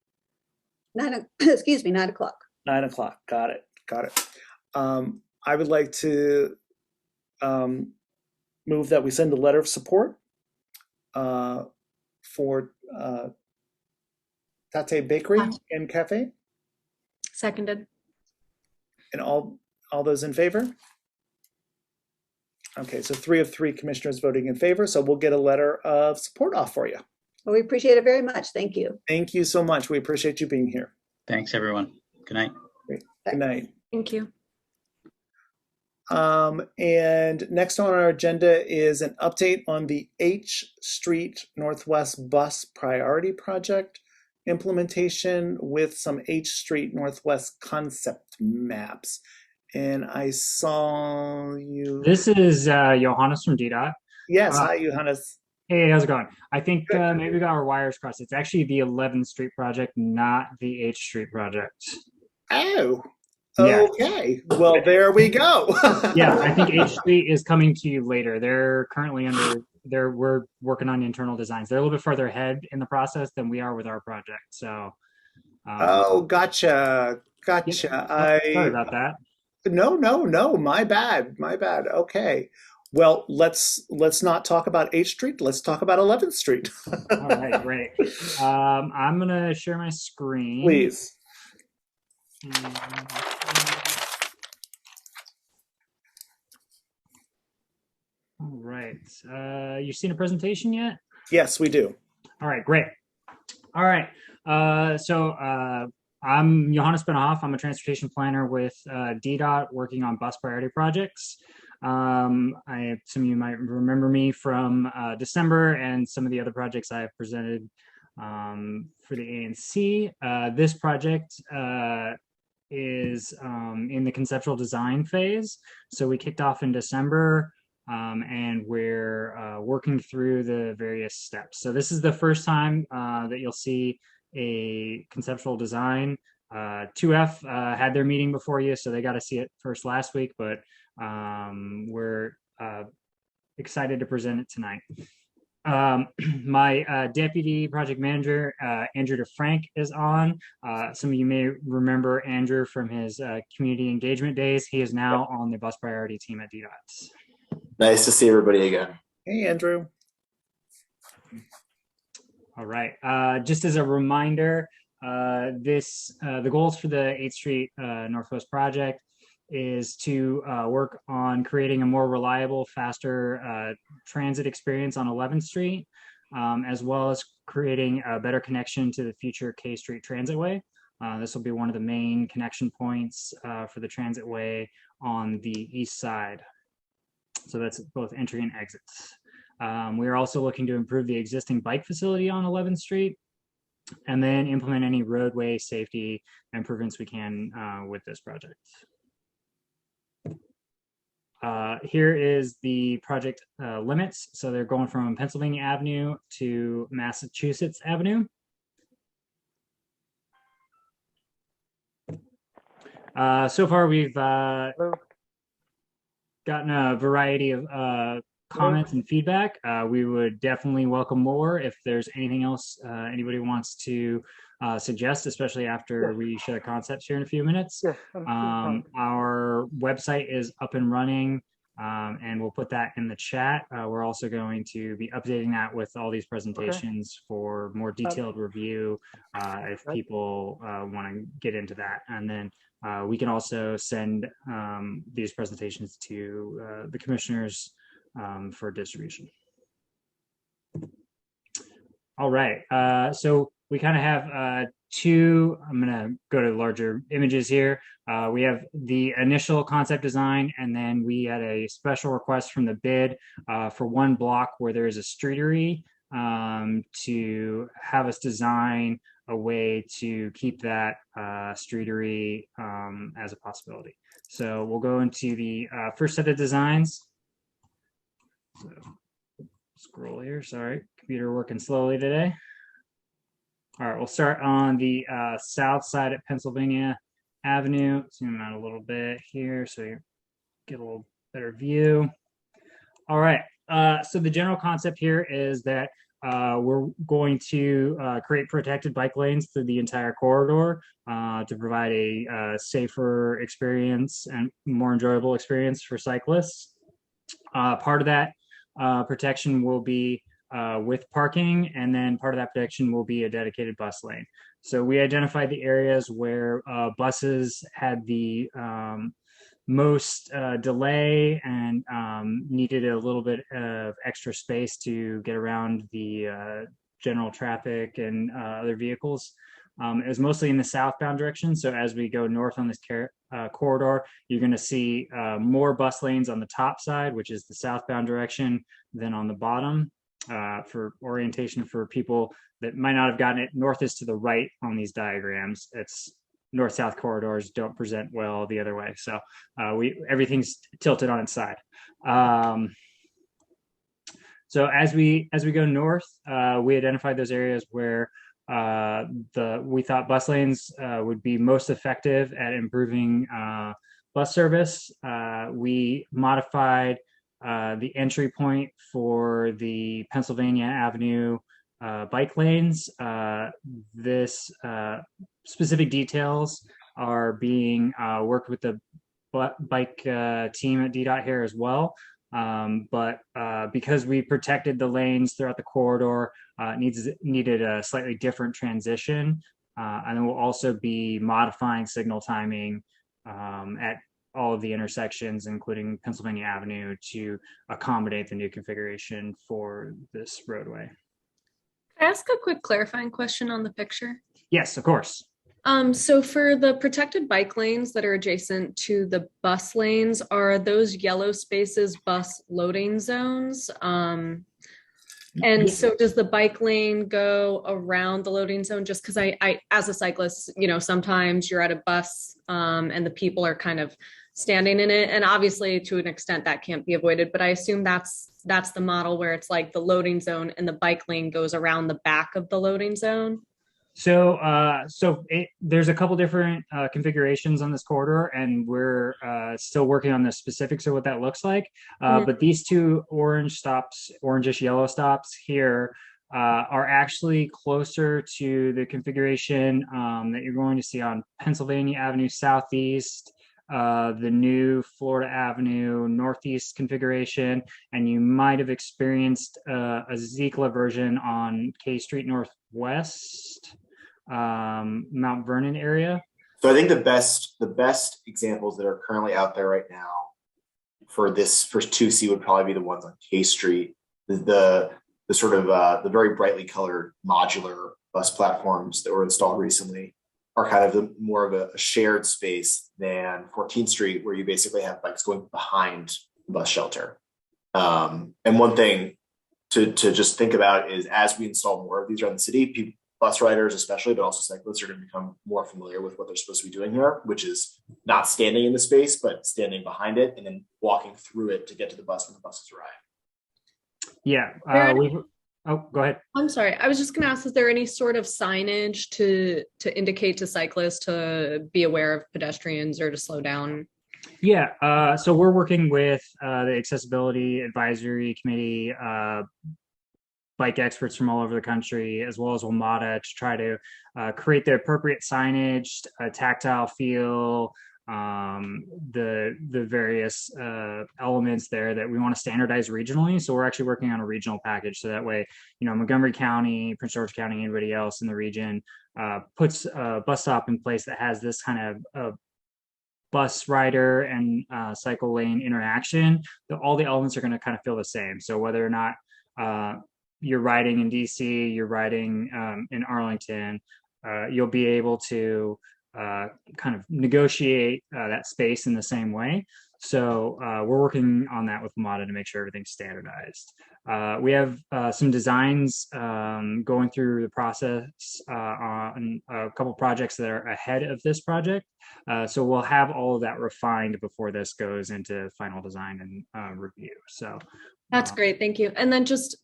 9 o'clock. 9 o'clock. Got it. I would like to move that we send a letter of support for Tate Bakery and Cafe. Seconded. And all those in favor? Okay, so 3 of 3 commissioners voting in favor, so we'll get a letter of support off for you. Well, we appreciate it very much. Thank you. Thank you so much. We appreciate you being here. Thanks, everyone. Good night. Great. Good night. Thank you. And next on our agenda is an update on the H Street Northwest Bus Priority Project implementation with some H Street Northwest concept maps. And I saw you. This is Johannes from DDOT. Yes, hi, Johannes. Hey, how's it going? I think maybe we got our wires crossed. It's actually the 11th Street project, not the H Street project. Oh, yeah. Okay. Well, there we go. Yeah, I think H Street is coming to you later. They're currently we're working on internal designs. They're a little bit further ahead in the process than we are with our project. So. Gotcha. Yeah, sorry about that. No. My bad. Okay. Well, let's not talk about H Street. Let's talk about 11th Street. All right, great. I'm gonna share my screen. Please. All right. You've seen a presentation yet? Yes, we do. All right, great. All right. So I'm Johannes Benhoff. I'm a transportation planner with DDOT working on bus priority projects. Some of you might remember me from December and some of the other projects I have presented for the ANC. This project is in the conceptual design phase. So we kicked off in December and we're working through the various steps. So this is the first time that you'll see a conceptual design. 2F had their meeting before you, so they got to see it first last week, but we're excited to present it tonight. My deputy project manager, Andrew DeFrank, is on. Some of you may remember Andrew from his community engagement days. He is now on the bus priority team at DDOT. Nice to see everybody again. Hey, Andrew. All right. Just as a reminder, the goals for the 8th Street Northwest project is to work on creating a more reliable, faster transit experience on 11th Street, as well as creating a better connection to the future K Street Transitway. This will be one of the main connection points for the transitway on the east side. So that's both entry and exits. We are also looking to improve the existing bike facility on 11th Street and then implement any roadway safety improvements we can with this project. Here is the project limits. So they're going from Pennsylvania Avenue to Massachusetts Avenue. So far, we've gotten a variety of comments and feedback. We would definitely welcome more if there's anything else anybody wants to suggest, especially after we share concepts here in a few minutes. Our website is up and running, and we'll put that in the chat. We're also going to be updating that with all these presentations for more detailed review if people want to get into that. And then we can also send these presentations to the commissioners for distribution. All right, so we kind of have two, I'm gonna go to larger images here. We have the initial concept design, and then we had a special request from the bid for one block where there is a streetery to have us design a way to keep that streetery as a possibility. So we'll go into the first set of designs. So scroll here, sorry, computer working slowly today. All right, we'll start on the south side at Pennsylvania Avenue. Zoom out a little bit here so you get a little better view. All right, so the general concept here is that we're going to create protected bike lanes through the entire corridor to provide a safer experience and more enjoyable experience for cyclists. Part of that protection will be with parking, and then part of that protection will be a dedicated bus lane. So we identified the areas where buses had the most delay and needed a little bit of extra space to get around the general traffic and other vehicles. It was mostly in the southbound direction. So as we go north on this corridor, you're going to see more bus lanes on the top side, which is the southbound direction, than on the bottom. For orientation for people that might not have gotten it, north is to the right on these diagrams. It's north-south corridors don't present well the other way. So everything's tilted on its side. So as we go north, we identified those areas where we thought bus lanes would be most effective at improving bus service. We modified the entry point for the Pennsylvania Avenue bike lanes. This specific details are being worked with the bike team at DDOT here as well. But because we protected the lanes throughout the corridor, needed a slightly different transition. And then we'll also be modifying signal timing at all of the intersections, including Pennsylvania Avenue, to accommodate the new configuration for this roadway. Can I ask a quick clarifying question on the picture? Yes, of course. So for the protected bike lanes that are adjacent to the bus lanes, are those yellow spaces bus loading zones? And so does the bike lane go around the loading zone? Just because I, as a cyclist, sometimes you're at a bus and the people are kind of standing in it. And obviously to an extent that can't be avoided, but I assume that's the model where it's like the loading zone and the bike lane goes around the back of the loading zone. So there's a couple different configurations on this corridor, and we're still working on the specifics of what that looks like. But these two orangish yellow stops here are actually closer to the configuration that you're going to see on Pennsylvania Avenue Southeast, the new Florida Avenue Northeast configuration, and you might have experienced a Zikla version on K Street Northwest. Mount Vernon area. So I think the best examples that are currently out there right now for this first 2C would probably be the ones on K Street, the sort of the very brightly colored modular bus platforms that were installed recently are kind of more of a shared space than 14th Street, where you basically have bikes going behind the bus shelter. And one thing to just think about is as we install more of these around the city, bus riders especially, but also cyclists are going to become more familiar with what they're supposed to be doing here, which is not standing in the space, but standing behind it and then walking through it to get to the bus when the buses arrive. Yeah, oh, go ahead. I'm sorry. I was just going to ask, is there any sort of signage to indicate to cyclists to be aware of pedestrians or to slow down? Yeah, so we're working with the Accessibility Advisory Committee, bike experts from all over the country, as well as WMATA, to try to create the appropriate signage, tactile feel, the various elements there that we want to standardize regionally. So we're actually working on a regional package, so that way, Montgomery County, Prince George County, anybody else in the region puts a bus stop in place that has this kind of bus rider and cycle lane interaction. All the elements are going to kind of feel the same. So whether or not you're riding in DC, you're riding in Arlington, you'll be able to kind of negotiate that space in the same way. So we're working on that with WMATA to make sure everything's standardized. We have some designs going through the process on a couple projects that are ahead of this project. So we'll have all of that refined before this goes into final design and review. So that's great. Thank you. And then just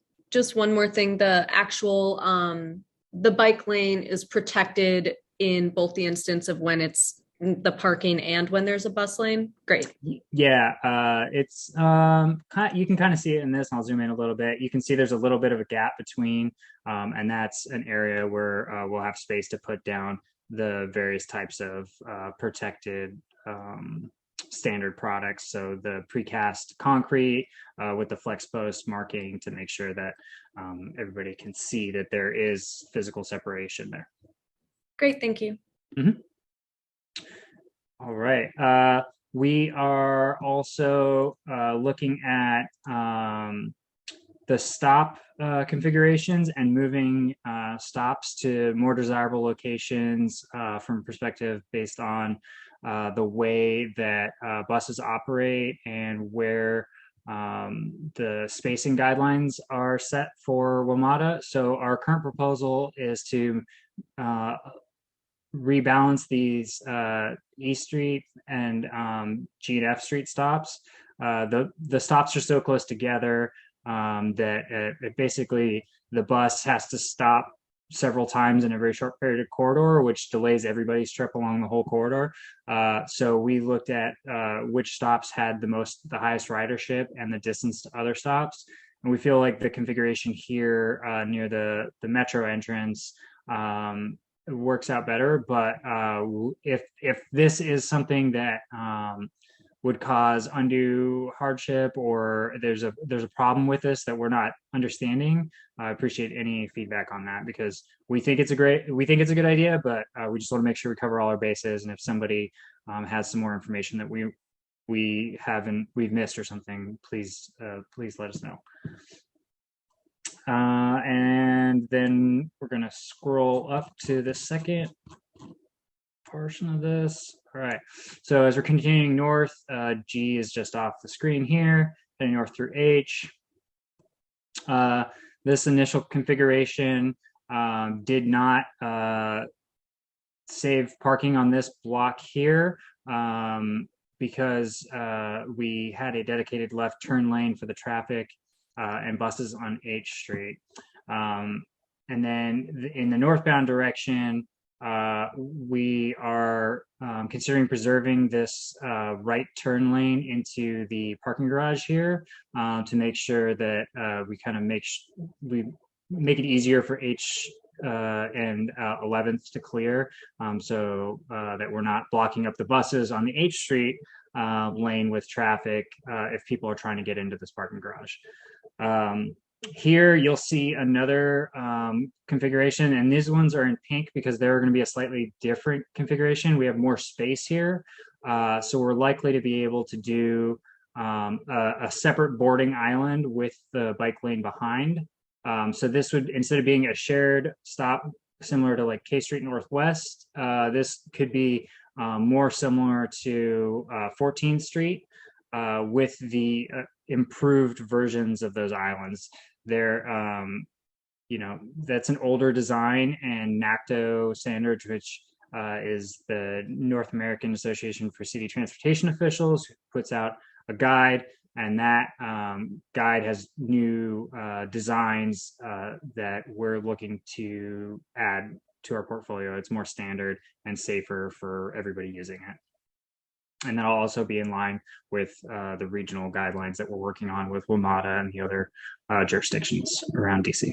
one more thing, the actual the bike lane is protected in both the instance of when it's the parking and when there's a bus lane. Great. Yeah, it's you can kind of see it in this, and I'll zoom in a little bit. You can see there's a little bit of a gap between, and that's an area where we'll have space to put down the various types of protected standard products. So the precast concrete with the flex post marking to make sure that everybody can see that there is physical separation there. Great, thank you. Mm-hmm. All right. We are also looking at the stop configurations and moving stops to more desirable locations from perspective based on the way that buses operate and where the spacing guidelines are set for WMATA. So our current proposal is to rebalance these E Street and G and F Street stops. The stops are so close together that basically the bus has to stop several times in a very short period of corridor, which delays everybody's trip along the whole corridor. So we looked at which stops had the highest ridership and the distance to other stops. And we feel like the configuration here near the metro entrance works out better. But if this is something that would cause undue hardship, or there's a problem with this that we're not understanding, I appreciate any feedback on that, because we think it's a good idea, but we just want to make sure we cover all our bases. And if somebody has some more information that we've missed or something, please let us know. And then we're going to scroll up to the second portion of this. All right. So as we're continuing north, G is just off the screen here, heading north through H. This initial configuration did not save parking on this block here because we had a dedicated left turn lane for the traffic and buses on H Street. And then in the northbound direction, we are considering preserving this right turn lane into the parking garage here to make sure that we kind of make it easier for H and 11th to clear, so that we're not blocking up the buses on the H Street lane with traffic if people are trying to get into this parking garage. Here you'll see another configuration, and these ones are in pink because they're going to be a slightly different configuration. We have more space here, so we're likely to be able to do a separate boarding island with the bike lane behind. So this would, instead of being a shared stop similar to like K Street Northwest, this could be more similar to 14th Street with the improved versions of those islands. They're, that's an older design, and NACTO standards, which is the North American Association for City Transportation Officials, puts out a guide, and that guide has new designs that we're looking to add to our portfolio. It's more standard and safer for everybody using it. And that'll also be in line with the regional guidelines that we're working on with WMATA and the other jurisdictions around DC.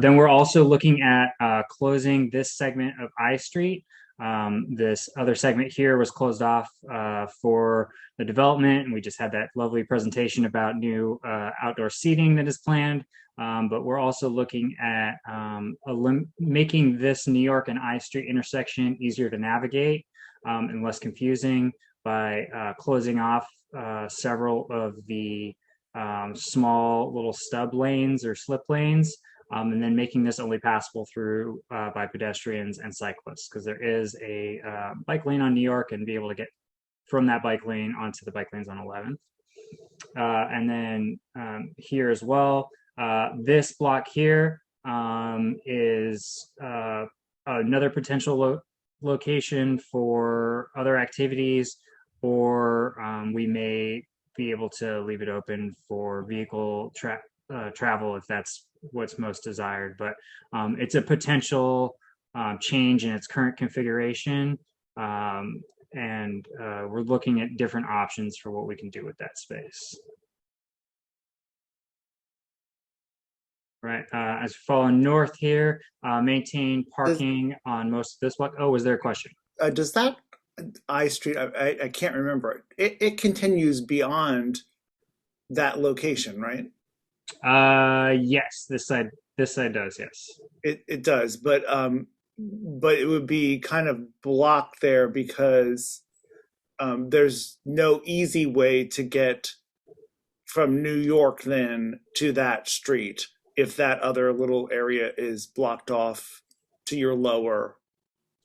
Then we're also looking at closing this segment of I Street. This other segment here was closed off for the development, and we just had that lovely presentation about new outdoor seating that is planned. But we're also looking at making this New York and I Street intersection easier to navigate and less confusing by closing off several of the small little stub lanes or slip lanes, and then making this only passable through by pedestrians and cyclists, because there is a bike lane on New York, and be able to get from that bike lane onto the bike lanes on 11th. And then here as well, this block here is another potential location for other activities, or we may be able to leave it open for vehicle travel if that's what's most desired. But it's a potential change in its current configuration, and we're looking at different options for what we can do with that space. Right, as we follow north here, maintain parking on most of this block. Oh, was there a question? Does that I Street, I can't remember, it continues beyond that location, right? Yes, this side does, yes. It does, but it would be kind of blocked there because there's no easy way to get from New York then to that street if that other little area is blocked off to your lower.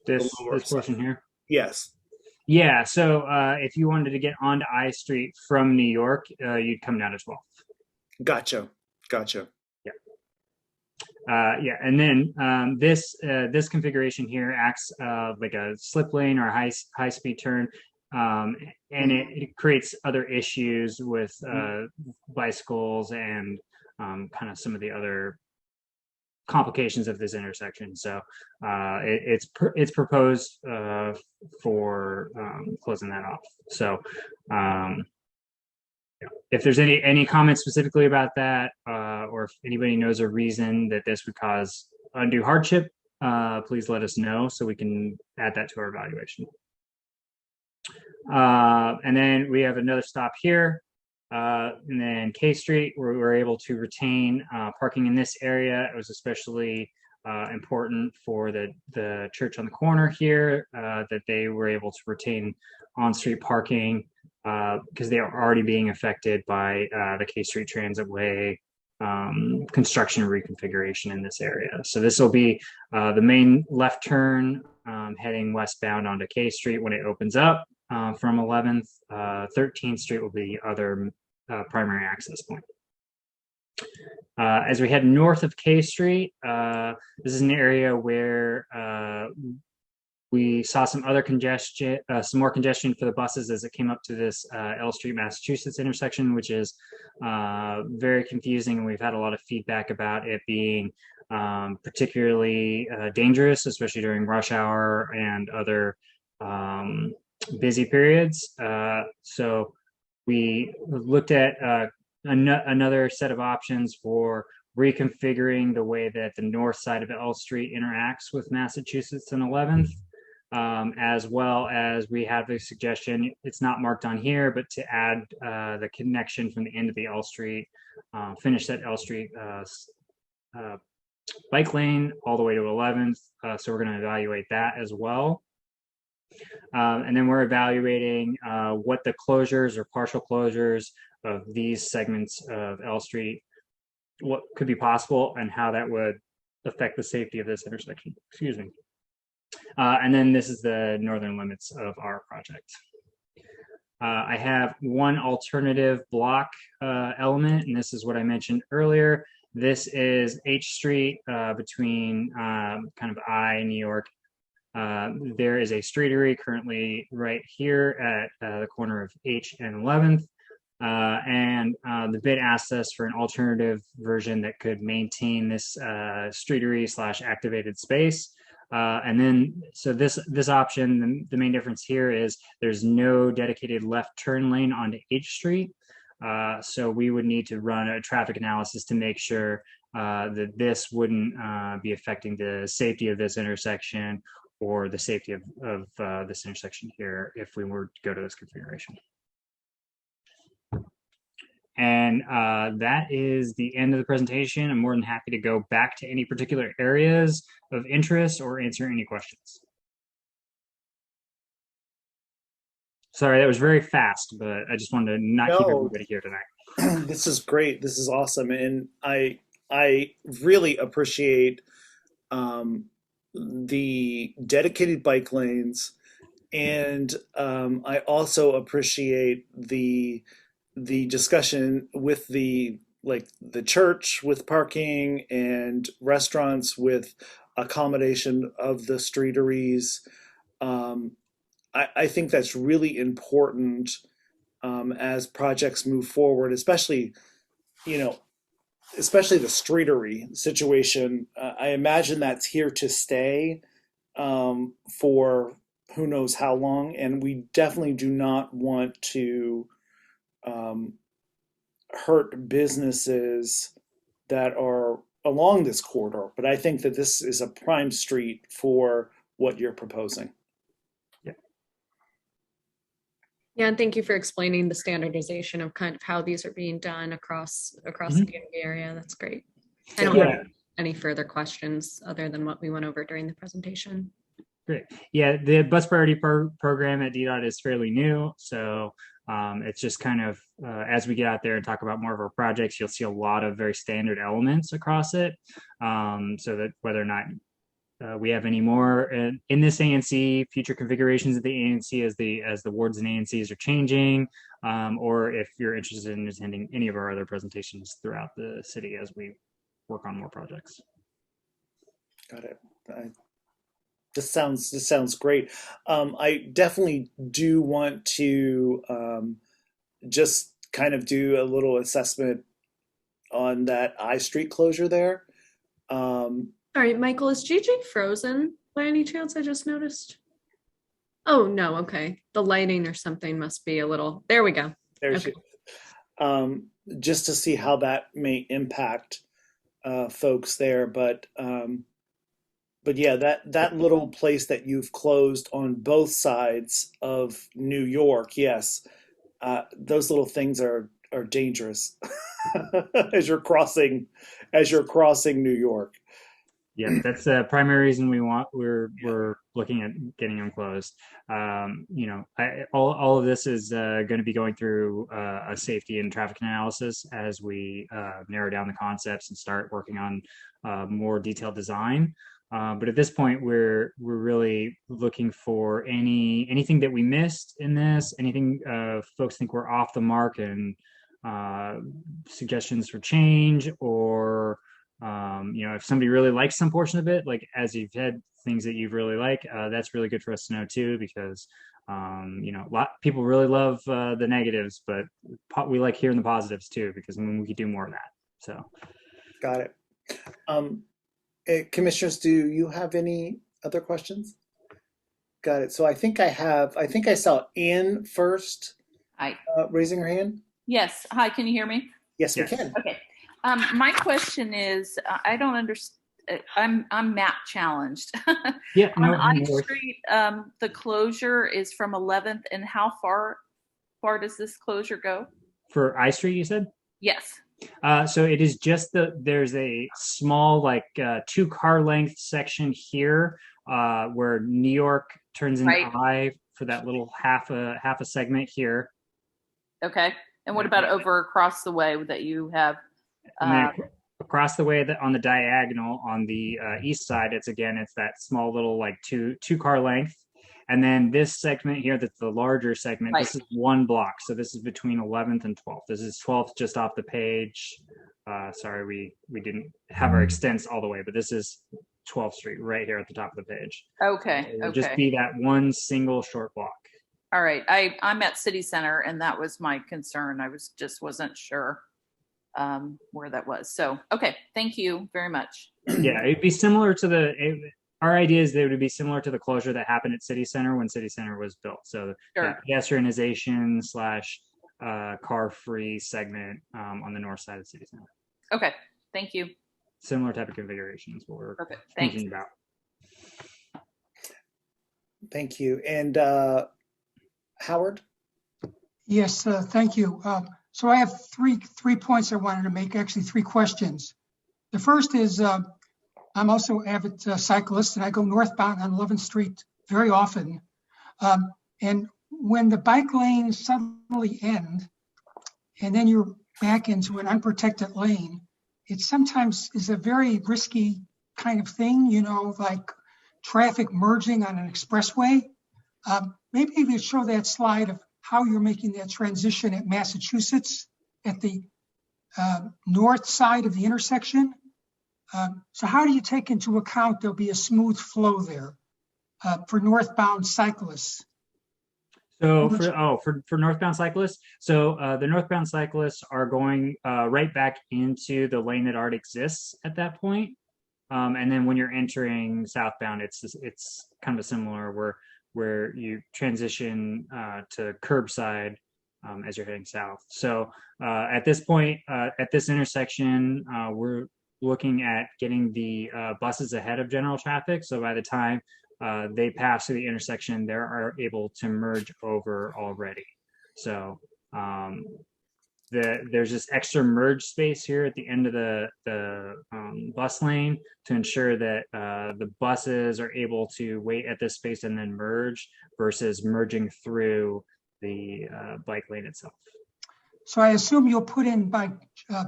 This portion here? Yes. Yeah, so if you wanted to get onto I Street from New York, you'd come down as well. Gotcha. Yeah. Yeah, and then this configuration here acts like a slip lane or a high speed turn, and it creates other issues with bicycles and kind of some of the other complications of this intersection. So it's proposed for closing that off. So if there's any comments specifically about that, or if anybody knows a reason that this would cause undue hardship, please let us know so we can add that to our evaluation. And then we have another stop here. And then K Street, where we were able to retain parking in this area. It was especially important for the church on the corner here, that they were able to retain on-street parking because they are already being affected by the K Street Transitway construction reconfiguration in this area. So this will be the main left turn heading westbound onto K Street when it opens up from 11th. 13th Street will be the other primary access point. As we head north of K Street, this is an area where we saw some other congestion, some more congestion for the buses as it came up to this L Street, Massachusetts intersection, which is very confusing. And we've had a lot of feedback about it being particularly dangerous, especially during rush hour and other busy periods. So we looked at another set of options for reconfiguring the way that the north side of L Street interacts with Massachusetts and 11th, as well as we have a suggestion, it's not marked on here, but to add the connection from the end of the L Street, finish that L Street bike lane all the way to 11th. So we're going to evaluate that as well. And then we're evaluating what the closures or partial closures of these segments of L Street, what could be possible and how that would affect the safety of this intersection. Excuse me. And then this is the northern limits of our project. I have one alternative block element, and this is what I mentioned earlier. This is H Street between kind of New York. There is a streetery currently right here at the corner of H and 11th. And the bid asked us for an alternative version that could maintain this streetery / activated space. And then, so this option, the main difference here is there's no dedicated left turn lane onto H Street. So we would need to run a traffic analysis to make sure that this wouldn't be affecting the safety of this intersection or the safety of this intersection here if we were to go to this configuration. And that is the end of the presentation. I'm more than happy to go back to any particular areas of interest or answer any questions. Sorry, that was very fast, but I just wanted to not keep everybody here tonight. This is great. This is awesome. And I really appreciate the dedicated bike lanes. And I also appreciate the discussion with the church with parking and restaurants with accommodation of the streeteries. I think that's really important as projects move forward, especially the streetery situation. I imagine that's here to stay for who knows how long, and we definitely do not want to hurt businesses that are along this corridor. But I think that this is a prime street for what you're proposing. Yeah, and thank you for explaining the standardization of kind of how these are being done across the community area. That's great. I don't have any further questions other than what we went over during the presentation. Great. Yeah, the bus priority program at DDOT is fairly new, so it's just kind of as we get out there and talk about more of our projects, you'll see a lot of very standard elements across it, so that whether or not we have any more in this ANC, future configurations of the ANC as the wards and ANCs are changing, or if you're interested in attending any of our other presentations throughout the city as we work on more projects. Got it. This sounds great. I definitely do want to just kind of do a little assessment on that I Street closure there. All right, Michael, is JJ frozen by any chance? I just noticed. Oh, no. Okay. The lighting or something must be a little, there we go. There's okay. Just to see how that may impact folks there. But yeah, that little place that you've closed on both sides of New York, yes, those little things are dangerous as you're crossing New York. Yeah, that's the primary reason we're looking at getting them closed. All of this is going to be going through a safety and traffic analysis as we narrow down the concepts and start working on more detailed design. But at this point, we're really looking for anything that we missed in this, anything folks think we're off the mark, and suggestions for change, or if somebody really likes some portion of it, like as you've had things that you really like, that's really good for us to know too, because a lot people really love the negatives, but we like hearing the positives too, because we could do more of that. So, got it. Commissioners, do you have any other questions? Got it. So I think I saw Ann first. Hi. Raising her hand. Yes. Hi. Can you hear me? Yes, we can. Okay. My question is, I don't understand. I'm map challenged. Yeah. On I Street, the closure is from 11th, and how far does this closure go? For I Street, you said? Yes. So it is just there's a small 2-car length section here where New York turns into I for that little half a segment here. Okay. And what about over across the way that you have? Across the way on the diagonal on the east side, it's that small little 2-car length. And then this segment here, that's the larger segment, Right. this is one block. So this is between 11th and 12th. This is 12th just off the page. Sorry, we didn't have our extents all the way, but this is 12th Street right here at the top of the page. Okay. It would Okay. just be that one single short block. All right. I'm at City Center, and that was my concern. I wasn't sure where that was. So, okay. Thank you very much. Yeah, it'd be similar to our idea is that it would be similar to the closure that happened at City Center when City Center was built. So Sure. pedestrianization / car-free segment on the north side of City Center. Okay. Thank you. Similar type of configuration is what we're Thanks. thinking about. Thank you. And Howard? Yes, thank you. So I have three points I wanted to make, actually 3 questions. The first is I'm also an avid cyclist, and I go northbound on 11th Street very often. And when the bike lanes suddenly end, and then you're back into an unprotected lane, it sometimes is a very risky kind of thing, like traffic merging on an expressway. Maybe if you show that slide of how you're making that transition at Massachusetts at the north side of the intersection. So how do you take into account there'll be a smooth flow there for northbound cyclists? So for northbound cyclists, so the northbound cyclists are going right back into the lane that already exists at that point. And then when you're entering southbound, it's kind of a similar where you transition to curbside as you're heading south. So at this point, at this intersection, we're looking at getting the buses ahead of general traffic. So by the time they pass through the intersection, they are able to merge over already. So there's this extra merge space here at the end of the bus lane to ensure that the buses are able to wait at this space and then merge versus merging through the bike lane itself. So I assume you'll put in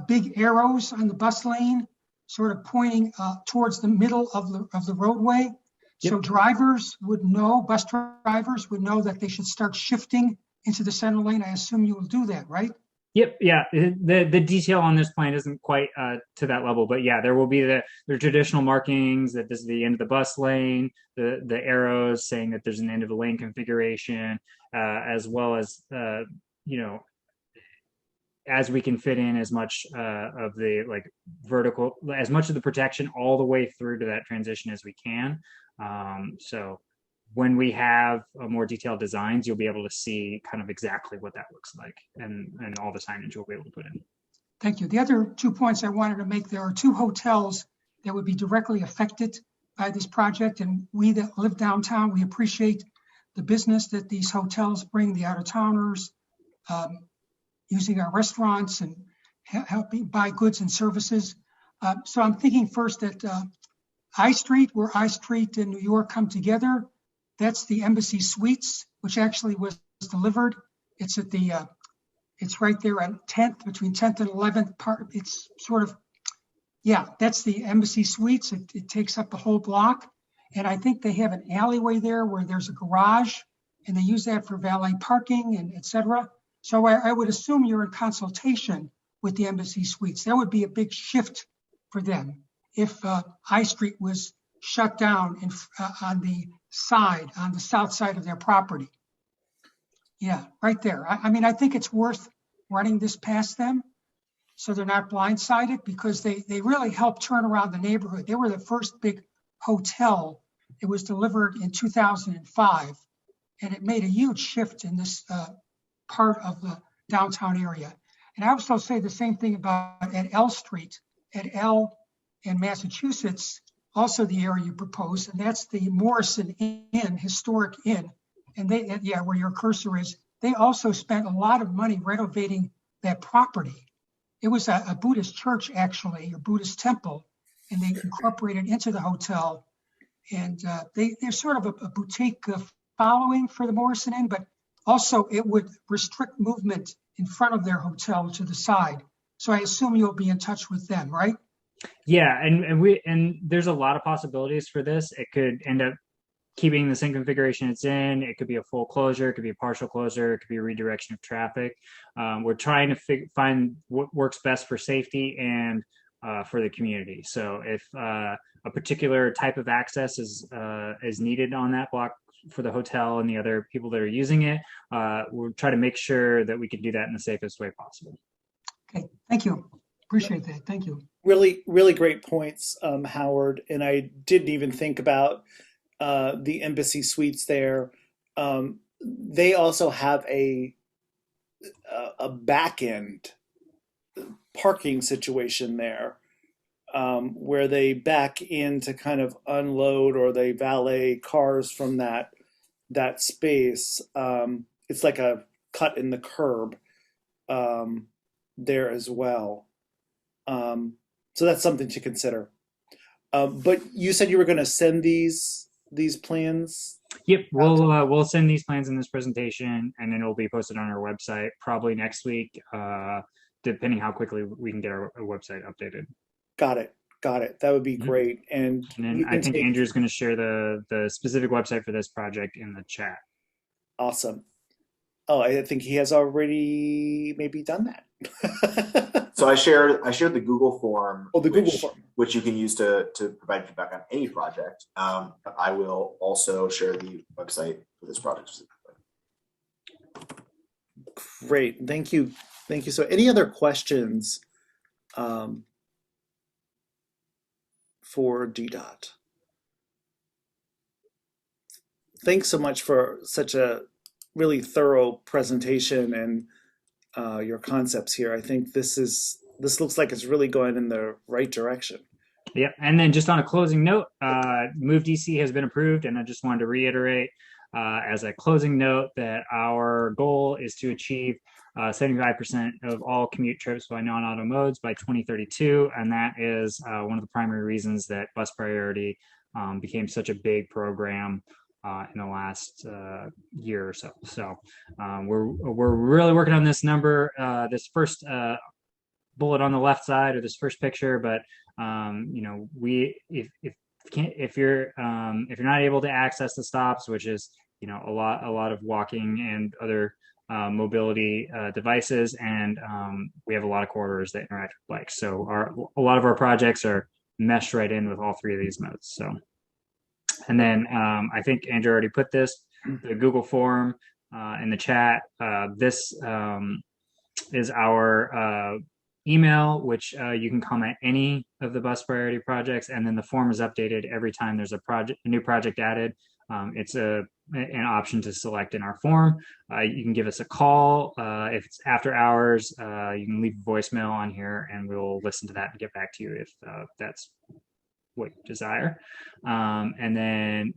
big arrows on the bus lane, sort of pointing towards the middle of the roadway. Yep. So bus drivers would know that they should start shifting into the center lane. I assume you will do that, right? Yep. Yeah. The detail on this plan isn't quite to that level, but yeah, there will be the traditional markings that this is the end of the bus lane, the arrows saying that there's an end of the lane configuration, as well as as we can fit in as much of the as much of the protection all the way through to that transition as we can. So when we have more detailed designs, you'll be able to see kind of exactly what that looks like and all the signage we'll be able to put in. Thank you. The other 2 points I wanted to make, there are 2 hotels that would be directly affected by this project. And we that live downtown, we appreciate the business that these hotels bring the out-of-towners, using our restaurants and helping buy goods and services. So I'm thinking first that I Street, where I Street and New York come together, that's the Embassy Suites, which actually was delivered. It's at it's right there at 10th, between 10th and 11th part. It's sort of, that's the Embassy Suites. It takes up the whole block. And I think they have an alleyway there where there's a garage, and they use that for valet parking and et cetera. So I would assume you're in consultation with the Embassy Suites. That would be a big shift for them if I Street was shut down on the south side of their property. Yeah, right there. I think it's worth running this past them so they're not blindsided, because they really helped turn around the neighborhood. They were the first big hotel. It was delivered in 2005, and it made a huge shift in this part of the downtown area. And I also say the same thing about at L Street, at L in Massachusetts, also the area you proposed, and that's the Morrison Inn, historic inn. And where your cursor is, they also spent a lot of money renovating that property. It was a Buddhist church, actually, a Buddhist temple, and they incorporated into the hotel. And they're sort of a boutique following for the Morrison Inn, but also it would restrict movement in front of their hotel to the side. So I assume you'll be in touch with them, right? Yeah, and there's a lot of possibilities for this. It could end up keeping the same configuration it's in. It could be a full closure, it could be a partial closure, it could be a redirection of traffic. We're trying to find what works best for safety and for the community. So if a particular type of access is needed on that block for the hotel and the other people that are using it, we'll try to make sure that we can do that in the safest way possible. Okay, thank you. Appreciate that. Thank you. Really, really great points, Howard. And I didn't even think about the Embassy Suites there. They also have a back end parking situation there, where they back in to kind of unload, or they valet cars from that space. It's like a cut in the curb there as well. So that's something to consider. But you said you were going to send these plans? Yep, we'll send these plans in this presentation, and then it'll be posted on our website probably next week, depending how quickly we can get our website updated. Got it. That would be great. And then I think Andrew's going to share the specific website for this project in the chat. Awesome. Oh, I think he has already maybe done that. So I shared the Google form, Google form, which you can use to provide feedback on any project. I will also share the website for this project specifically. Great, thank you. So any other questions for DDOT? Thanks so much for such a really thorough presentation and your concepts here. I think this looks like it's really going in the right direction. Yeah, and then just on a closing note, Move DC has been approved, and I just wanted to reiterate as a closing note that our goal is to achieve 75% of all commute trips by non-auto modes by 2032, and that is one of the primary reasons that Bus Priority became such a big program in the last year or so. So we're really working on this number, this first bullet on the left side, or this first picture. But if you're not able to access the stops, which is a lot of walking and other mobility devices, and we have a lot of corridors that interact with bikes. So a lot of our projects are meshed right in with all three of these modes. So. And then I think Andrew already put the Google form in the chat. This is our email, which you can comment any of the Bus Priority projects, and then the form is updated every time there's a new project added. It's an option to select in our form. You can give us a call if it's after hours. You can leave a voicemail on here, and we'll listen to that and get back to you if that's what you desire. And then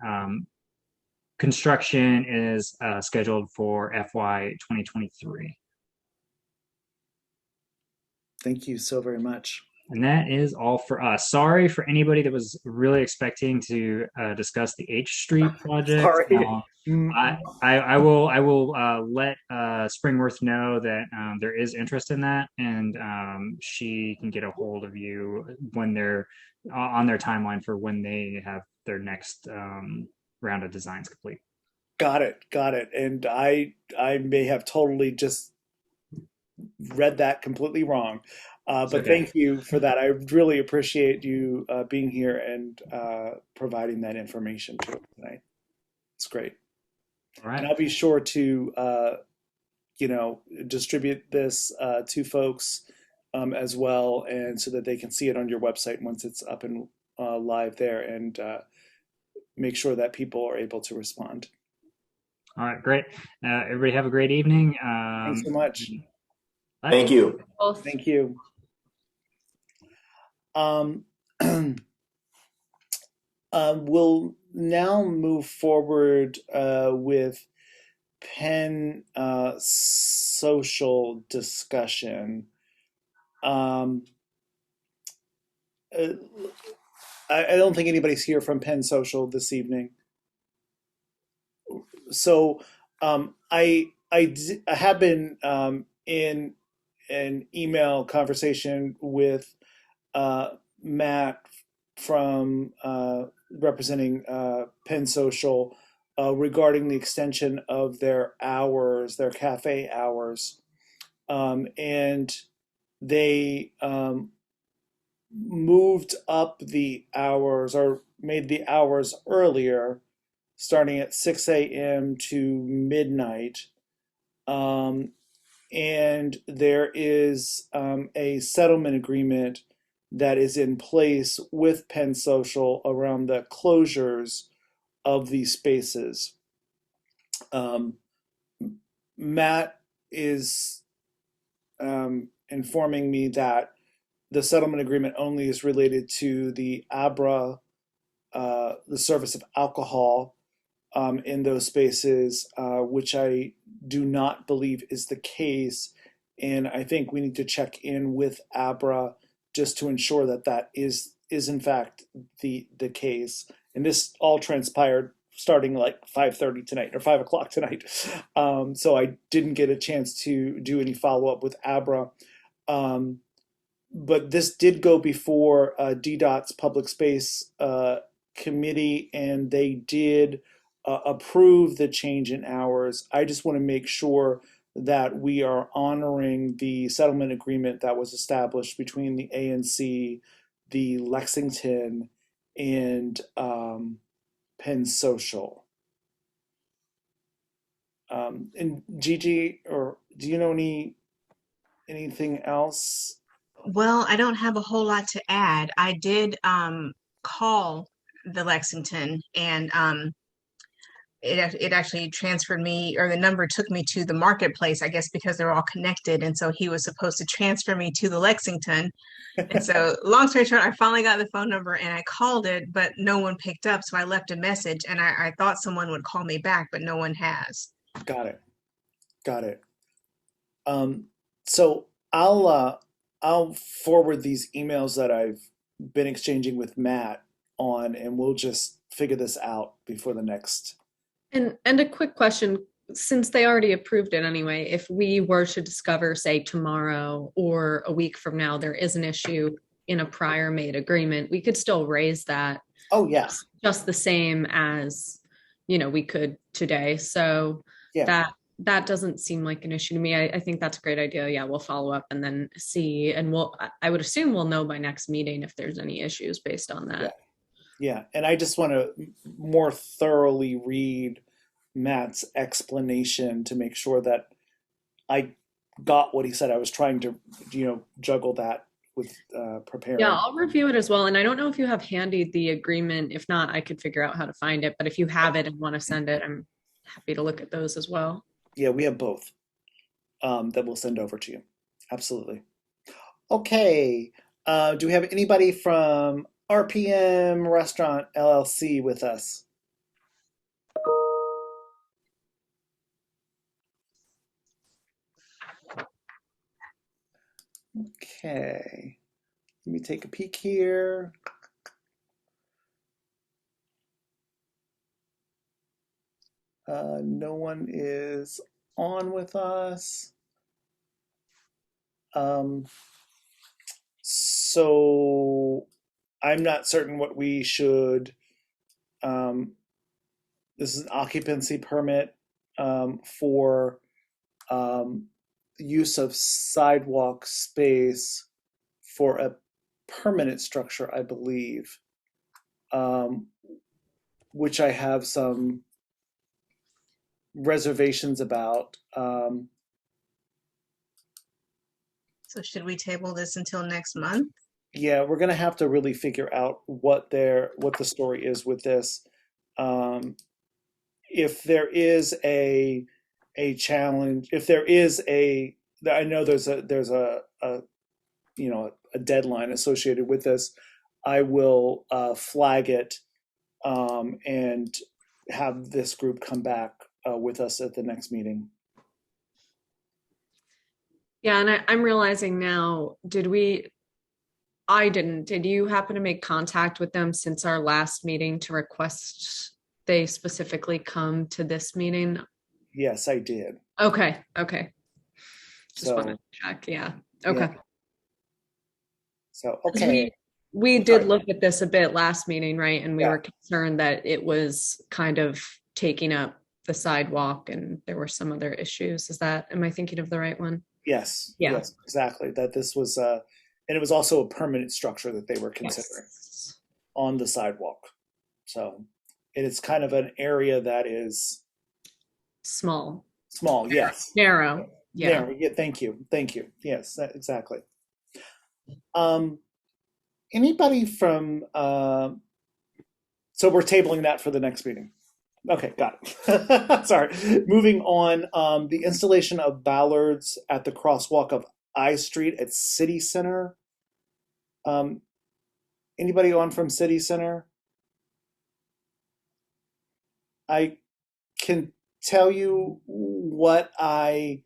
construction is scheduled for FY 2023. Thank you so very much. And that is all for us. Sorry for anybody that was really expecting to discuss the H Street project. Sorry. I will let Springworth know that there is interest in that, and she can get a hold of you when they're on their timeline for when they have their next round of designs complete. Got it. And I may have totally just read that completely wrong. But okay. Thank you for that. I really appreciate you being here and providing that information to us tonight. It's great. All right. And I'll be sure to, distribute this to folks as well, and so that they can see it on your website once it's up and live there, and make sure that people are able to respond. All right, great. Everybody have a great evening. Thanks so much. Bye. Thank you. Thank you. We'll now move forward with Penn social discussion. I don't think anybody's here from Penn Social this evening. So I have been in an email conversation with Matt from representing Penn Social regarding the extension of their hours, their cafe hours. And they moved up the hours or made the hours earlier, starting at 6 a.m. to midnight. And there is a settlement agreement that is in place with Penn Social around the closures of these spaces. Matt is informing me that the settlement agreement only is related to the ABRA, the service of alcohol in those spaces, which I do not believe is the case. And I think we need to check in with ABRA just to ensure that that is in fact the case. And this all transpired starting like 5:30 tonight or 5 o'clock tonight. So I didn't get a chance to do any follow-up with ABRA. But this did go before DDOT's public space committee, and they did approve the change in hours. I just want to make sure that we are honoring the settlement agreement that was established between the ANC, the Lexington, and Penn Social. And Gigi, or do you know anything else? Well, I don't have a whole lot to add. I did call the Lexington, and it actually transferred me, or the number took me to the marketplace, I guess, because they're all connected. And so he was supposed to transfer me to the Lexington. And so long story short, I finally got the phone number and I called it, but no one picked up. So I left a message, and I thought someone would call me back, but no one has. Got it. So I'll forward these emails that I've been exchanging with Matt on, and we'll just figure this out before the next. And a quick question, since they already approved it anyway, if we were to discover, say, tomorrow or a week from now, there is an issue in a prior made agreement, we could still raise that. Oh, yes. Just the same as, we could today. So Yeah. that doesn't seem like an issue to me. I think that's a great idea. Yeah, we'll follow up and then see, and I would assume we'll know by next meeting if there's any issues based on that. Yeah, and I just want to more thoroughly read Matt's explanation to make sure that I got what he said. I was trying to, juggle that with preparing. Yeah, I'll review it as well. And I don't know if you have handy the agreement. If not, I could figure out how to find it. But if you have it and want to send it, I'm happy to look at those as well. Yeah, we have both that we'll send over to you. Absolutely. Okay. Do we have anybody from RPM Restaurant LLC with us? Okay. Let me take a peek here. No one is on with us. So I'm not certain what we should. This is an occupancy permit for use of sidewalk space for a permanent structure, I believe, which I have some reservations about. So should we table this until next month? Yeah, we're gonna have to really figure out what the story is with this. If there is a challenge, if there is I know there's a deadline associated with this, I will flag it and have this group come back with us at the next meeting. Yeah, and I'm realizing now, did you happen to make contact with them since our last meeting to request they specifically come to this meeting? Yes, I did. Okay. Just wanted to check. Yeah. Okay. Yeah. So, okay. We did look at this a bit last meeting, right? And we Yeah. were concerned that it was kind of taking up the sidewalk and there were some other issues. Am I thinking of the right one? Yes, Yeah. yes, exactly. That this was, and it was also a permanent structure that they were considering on the sidewalk. So it is kind of an area that is Small. Yes. Narrow. Yeah. Narrow. Yeah. Thank you. Yes, exactly. Anybody from, so we're tabling that for the next meeting. Okay, got it. Sorry. Moving on, the installation of ballards at the crosswalk of I Street at City Center. Anybody on from City Center? I can tell you what I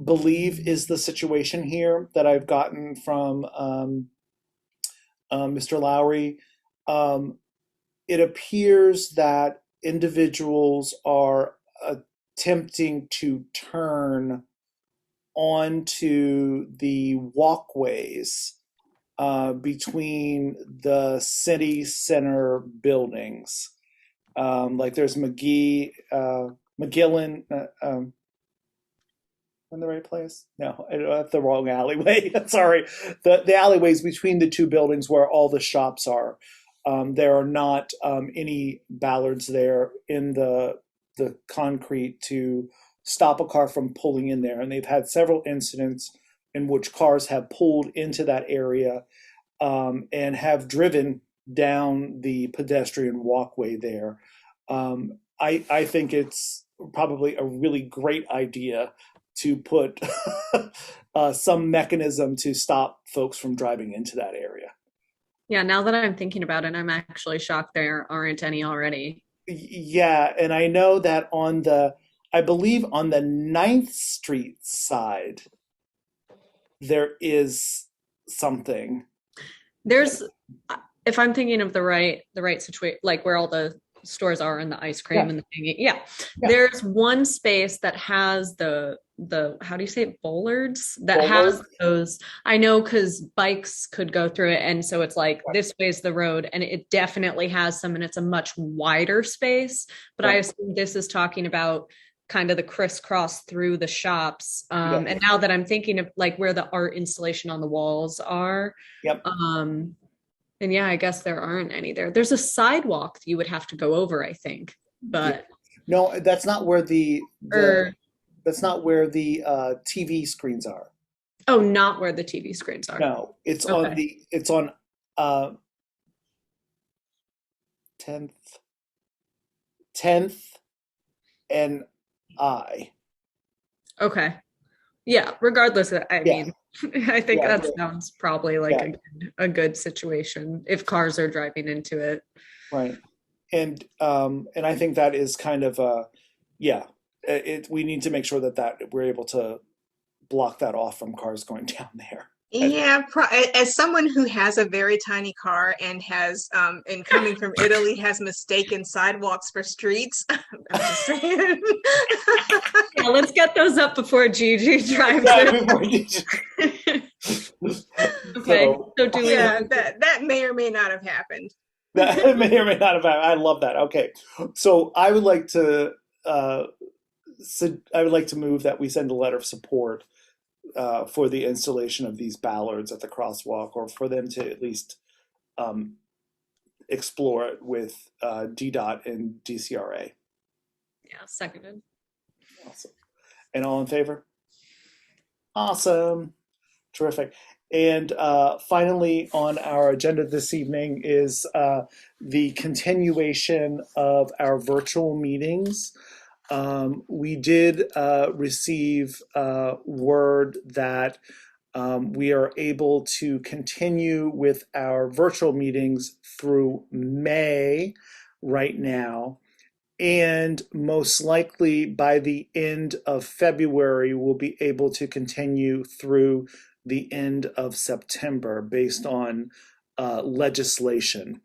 believe is the situation here that I've gotten from Mr. Lowry. It appears that individuals are attempting to turn onto the walkways between the city center buildings. Like there's McGillen, in the right place? No, I have the wrong alleyway. Sorry. The alleyways between the two buildings where all the shops are. There are not any ballards there in the concrete to stop a car from pulling in there. And they've had several incidents in which cars have pulled into that area and have driven down the pedestrian walkway there. I think it's probably a really great idea to put some mechanism to stop folks from driving into that area. Yeah, now that I'm thinking about it, I'm actually shocked there aren't any already. Yeah, and I know that I believe on the 9th Street side, there is something. If I'm thinking of the right situation, like where all the stores are and the ice cream and the thingy. Yeah. There's one space that has the how do you say it, bollards that has those. I know because bikes could go through it, and so it's like this way's the road, and it definitely has some, and it's a much wider space. But I assume this is talking about kind of the crisscross through the shops. And now that I'm thinking of like where the art installation on the walls are. And yeah, I guess there aren't any there. There's a sidewalk you would have to go over, I think, but no, that's not where that's not where the TV screens are. Oh, not where the TV screens are. No, it's on 10th and I. Okay. Yeah, regardless, I mean, I think that sounds probably like a good situation if cars are driving into it. Right. And I think that is kind of we need to make sure that we're able to block that off from cars going down there. Yeah, as someone who has a very tiny car and has, and coming from Italy, has mistaken sidewalks for streets. I'm just saying. Yeah, let's get those up before Gigi drives in. Okay, so do we? Yeah, that may or may not have happened. That may or may not have happened. I love that. Okay, so I would like to move that we send a letter of support for the installation of these ballards at the crosswalk, or for them to at least explore it with DDOT and DCRA. Yeah, seconded. Awesome. And all in favor? Awesome. Terrific. And finally on our agenda this evening is the continuation of our virtual meetings. We did receive word that we are able to continue with our virtual meetings through May right now. And most likely by the end of February, we'll be able to continue through the end of September based on legislation.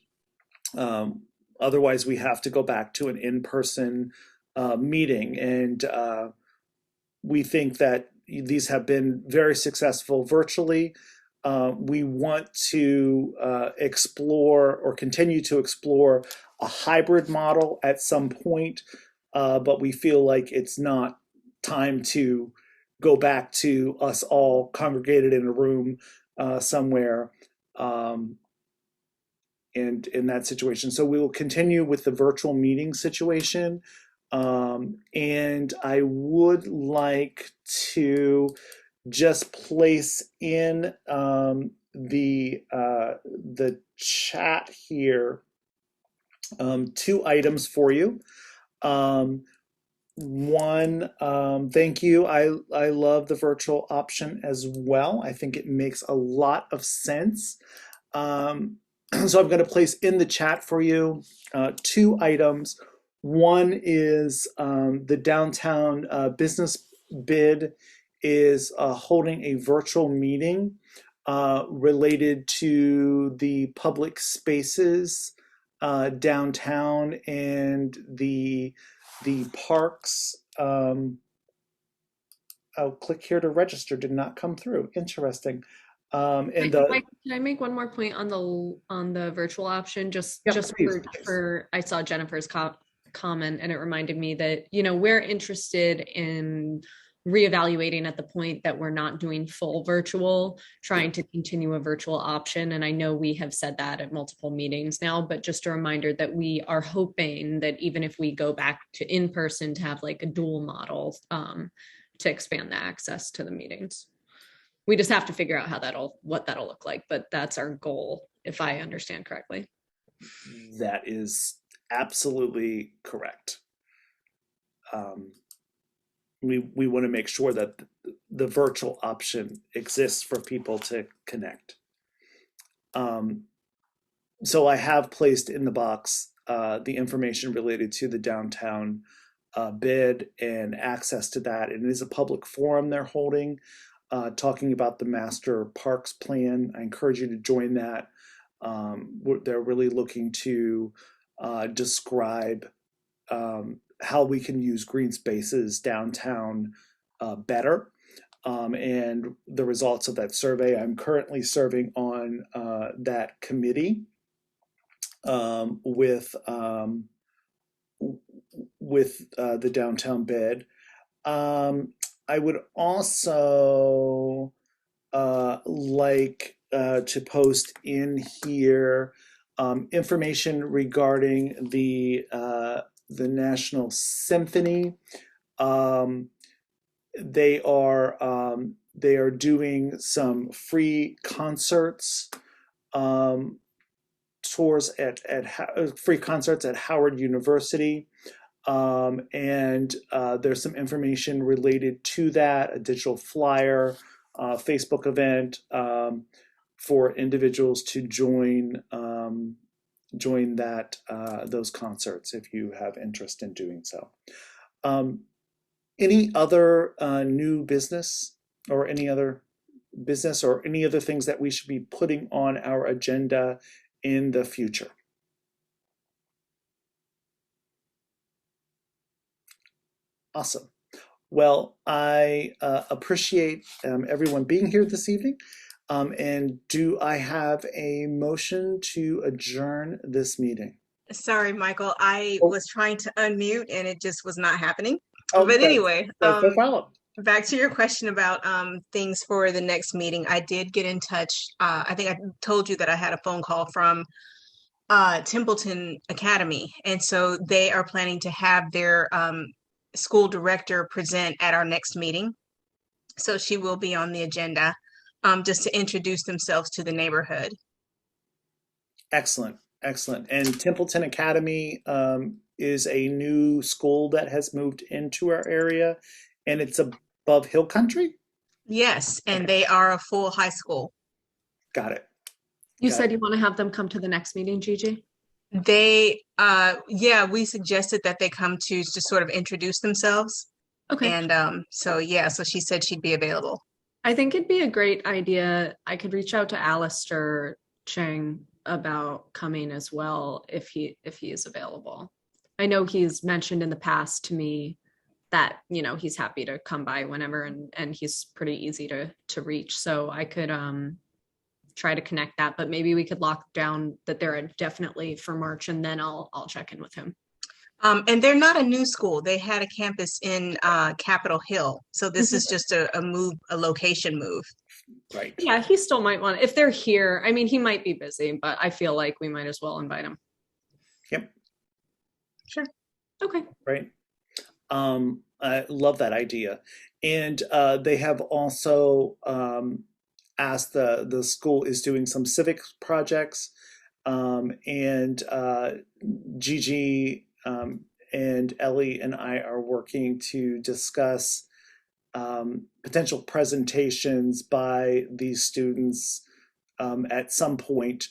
Otherwise, we have to go back to an in-person meeting, and we think that these have been very successful virtually. we want to explore or continue to explore a hybrid model at some point, but we feel like it's not time to go back to us all congregated in a room somewhere and in that situation. So we will continue with the virtual meeting situation. And I would like to just place in the chat here 2 items for you. One, thank you. I love the virtual option as well. I think it makes a lot of sense. So I'm going to place in the chat for you 2 items. One is the downtown business bid is holding a virtual meeting related to the public spaces downtown and the parks. I'll click here to register, did not come through. Interesting. And can I make one more point on the virtual option? Just please. for I saw Jennifer's comment, and it reminded me that we're interested in reevaluating at the point that we're not doing full virtual, trying to continue a virtual option. And I know we have said that at multiple meetings now, but just a reminder that we are hoping that even if we go back to in person, to have like a dual model to expand the access to the meetings. We just have to figure out what that'll look like, but that's our goal, if I understand correctly. That is absolutely correct. We want to make sure that the virtual option exists for people to connect. So I have placed in the box the information related to the downtown bid and access to that. And it is a public forum they're holding, talking about the master parks plan. I encourage you to join that. They're really looking to describe how we can use green spaces downtown better, and the results of that survey. I'm currently serving on that committee with the downtown bid. I would also like to post in here information regarding the National Symphony. They are doing some free concerts, tours free concerts at Howard University, and there's some information related to that, a digital flyer, Facebook event for individuals to join that those concerts if you have interest in doing so. Any other new business or any other things that we should be putting on our agenda in the future? Awesome. Well, I appreciate everyone being here this evening. And do I have a motion to adjourn this meeting? Sorry, Michael, I was trying to unmute and it just was not happening. Oh, but anyway, no problem. Back to your question about things for the next meeting. I did get in touch. I think I told you that I had a phone call from Templeton Academy. And so they are planning to have their school director present at our next meeting. So she will be on the agenda just to introduce themselves to the neighborhood. Excellent, excellent. And Templeton Academy is a new school that has moved into our area, and it's above Hill Country? Yes, and they are a full high school. Got it. You said you want to have them come to the next meeting, Gigi? They, we suggested that they come to just sort of introduce themselves. Okay. And so she said she'd be available. I think it'd be a great idea. I could reach out to Alistair Chang about coming as well if he is available. I know he's mentioned in the past to me that he's happy to come by whenever, and he's pretty easy to reach. So I could try to connect that, but maybe we could lock down that they're definitely for March, and then I'll check in with him. And they're not a new school. They had a campus in Capitol Hill. So this is just a location move. Right. Yeah, he still might want, if they're here, I mean, he might be busy, but I feel like we might as well invite him. Yep. Sure. Okay. Right. I love that idea. And they have also asked, the school is doing some civic projects, and Gigi and Ellie and I are working to discuss potential presentations by these students at some point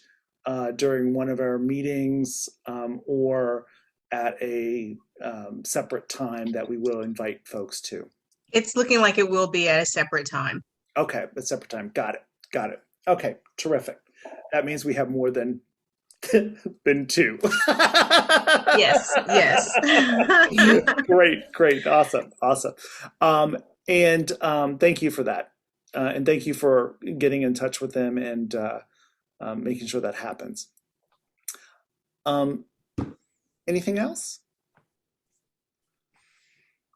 during one of our meetings, or at a separate time that we will invite folks to. It's looking like it will be at a separate time. Okay, a separate time. Got it. Okay, terrific. That means we have more than two. Yes. Great, awesome. And thank you for that, and thank you for getting in touch with them and making sure that happens. Anything else?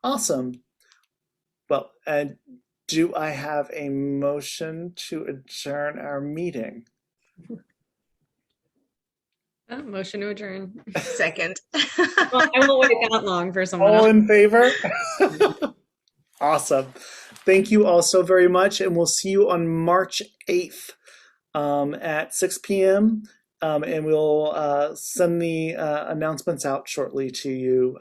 Awesome. Well, do I have a motion to adjourn our meeting? Motion to adjourn. Second. Well, I won't wait that long for someone All else. in favor? Awesome. Thank you all so very much, and we'll see you on March 8th at 6 p.m. And we'll send the announcements out shortly to you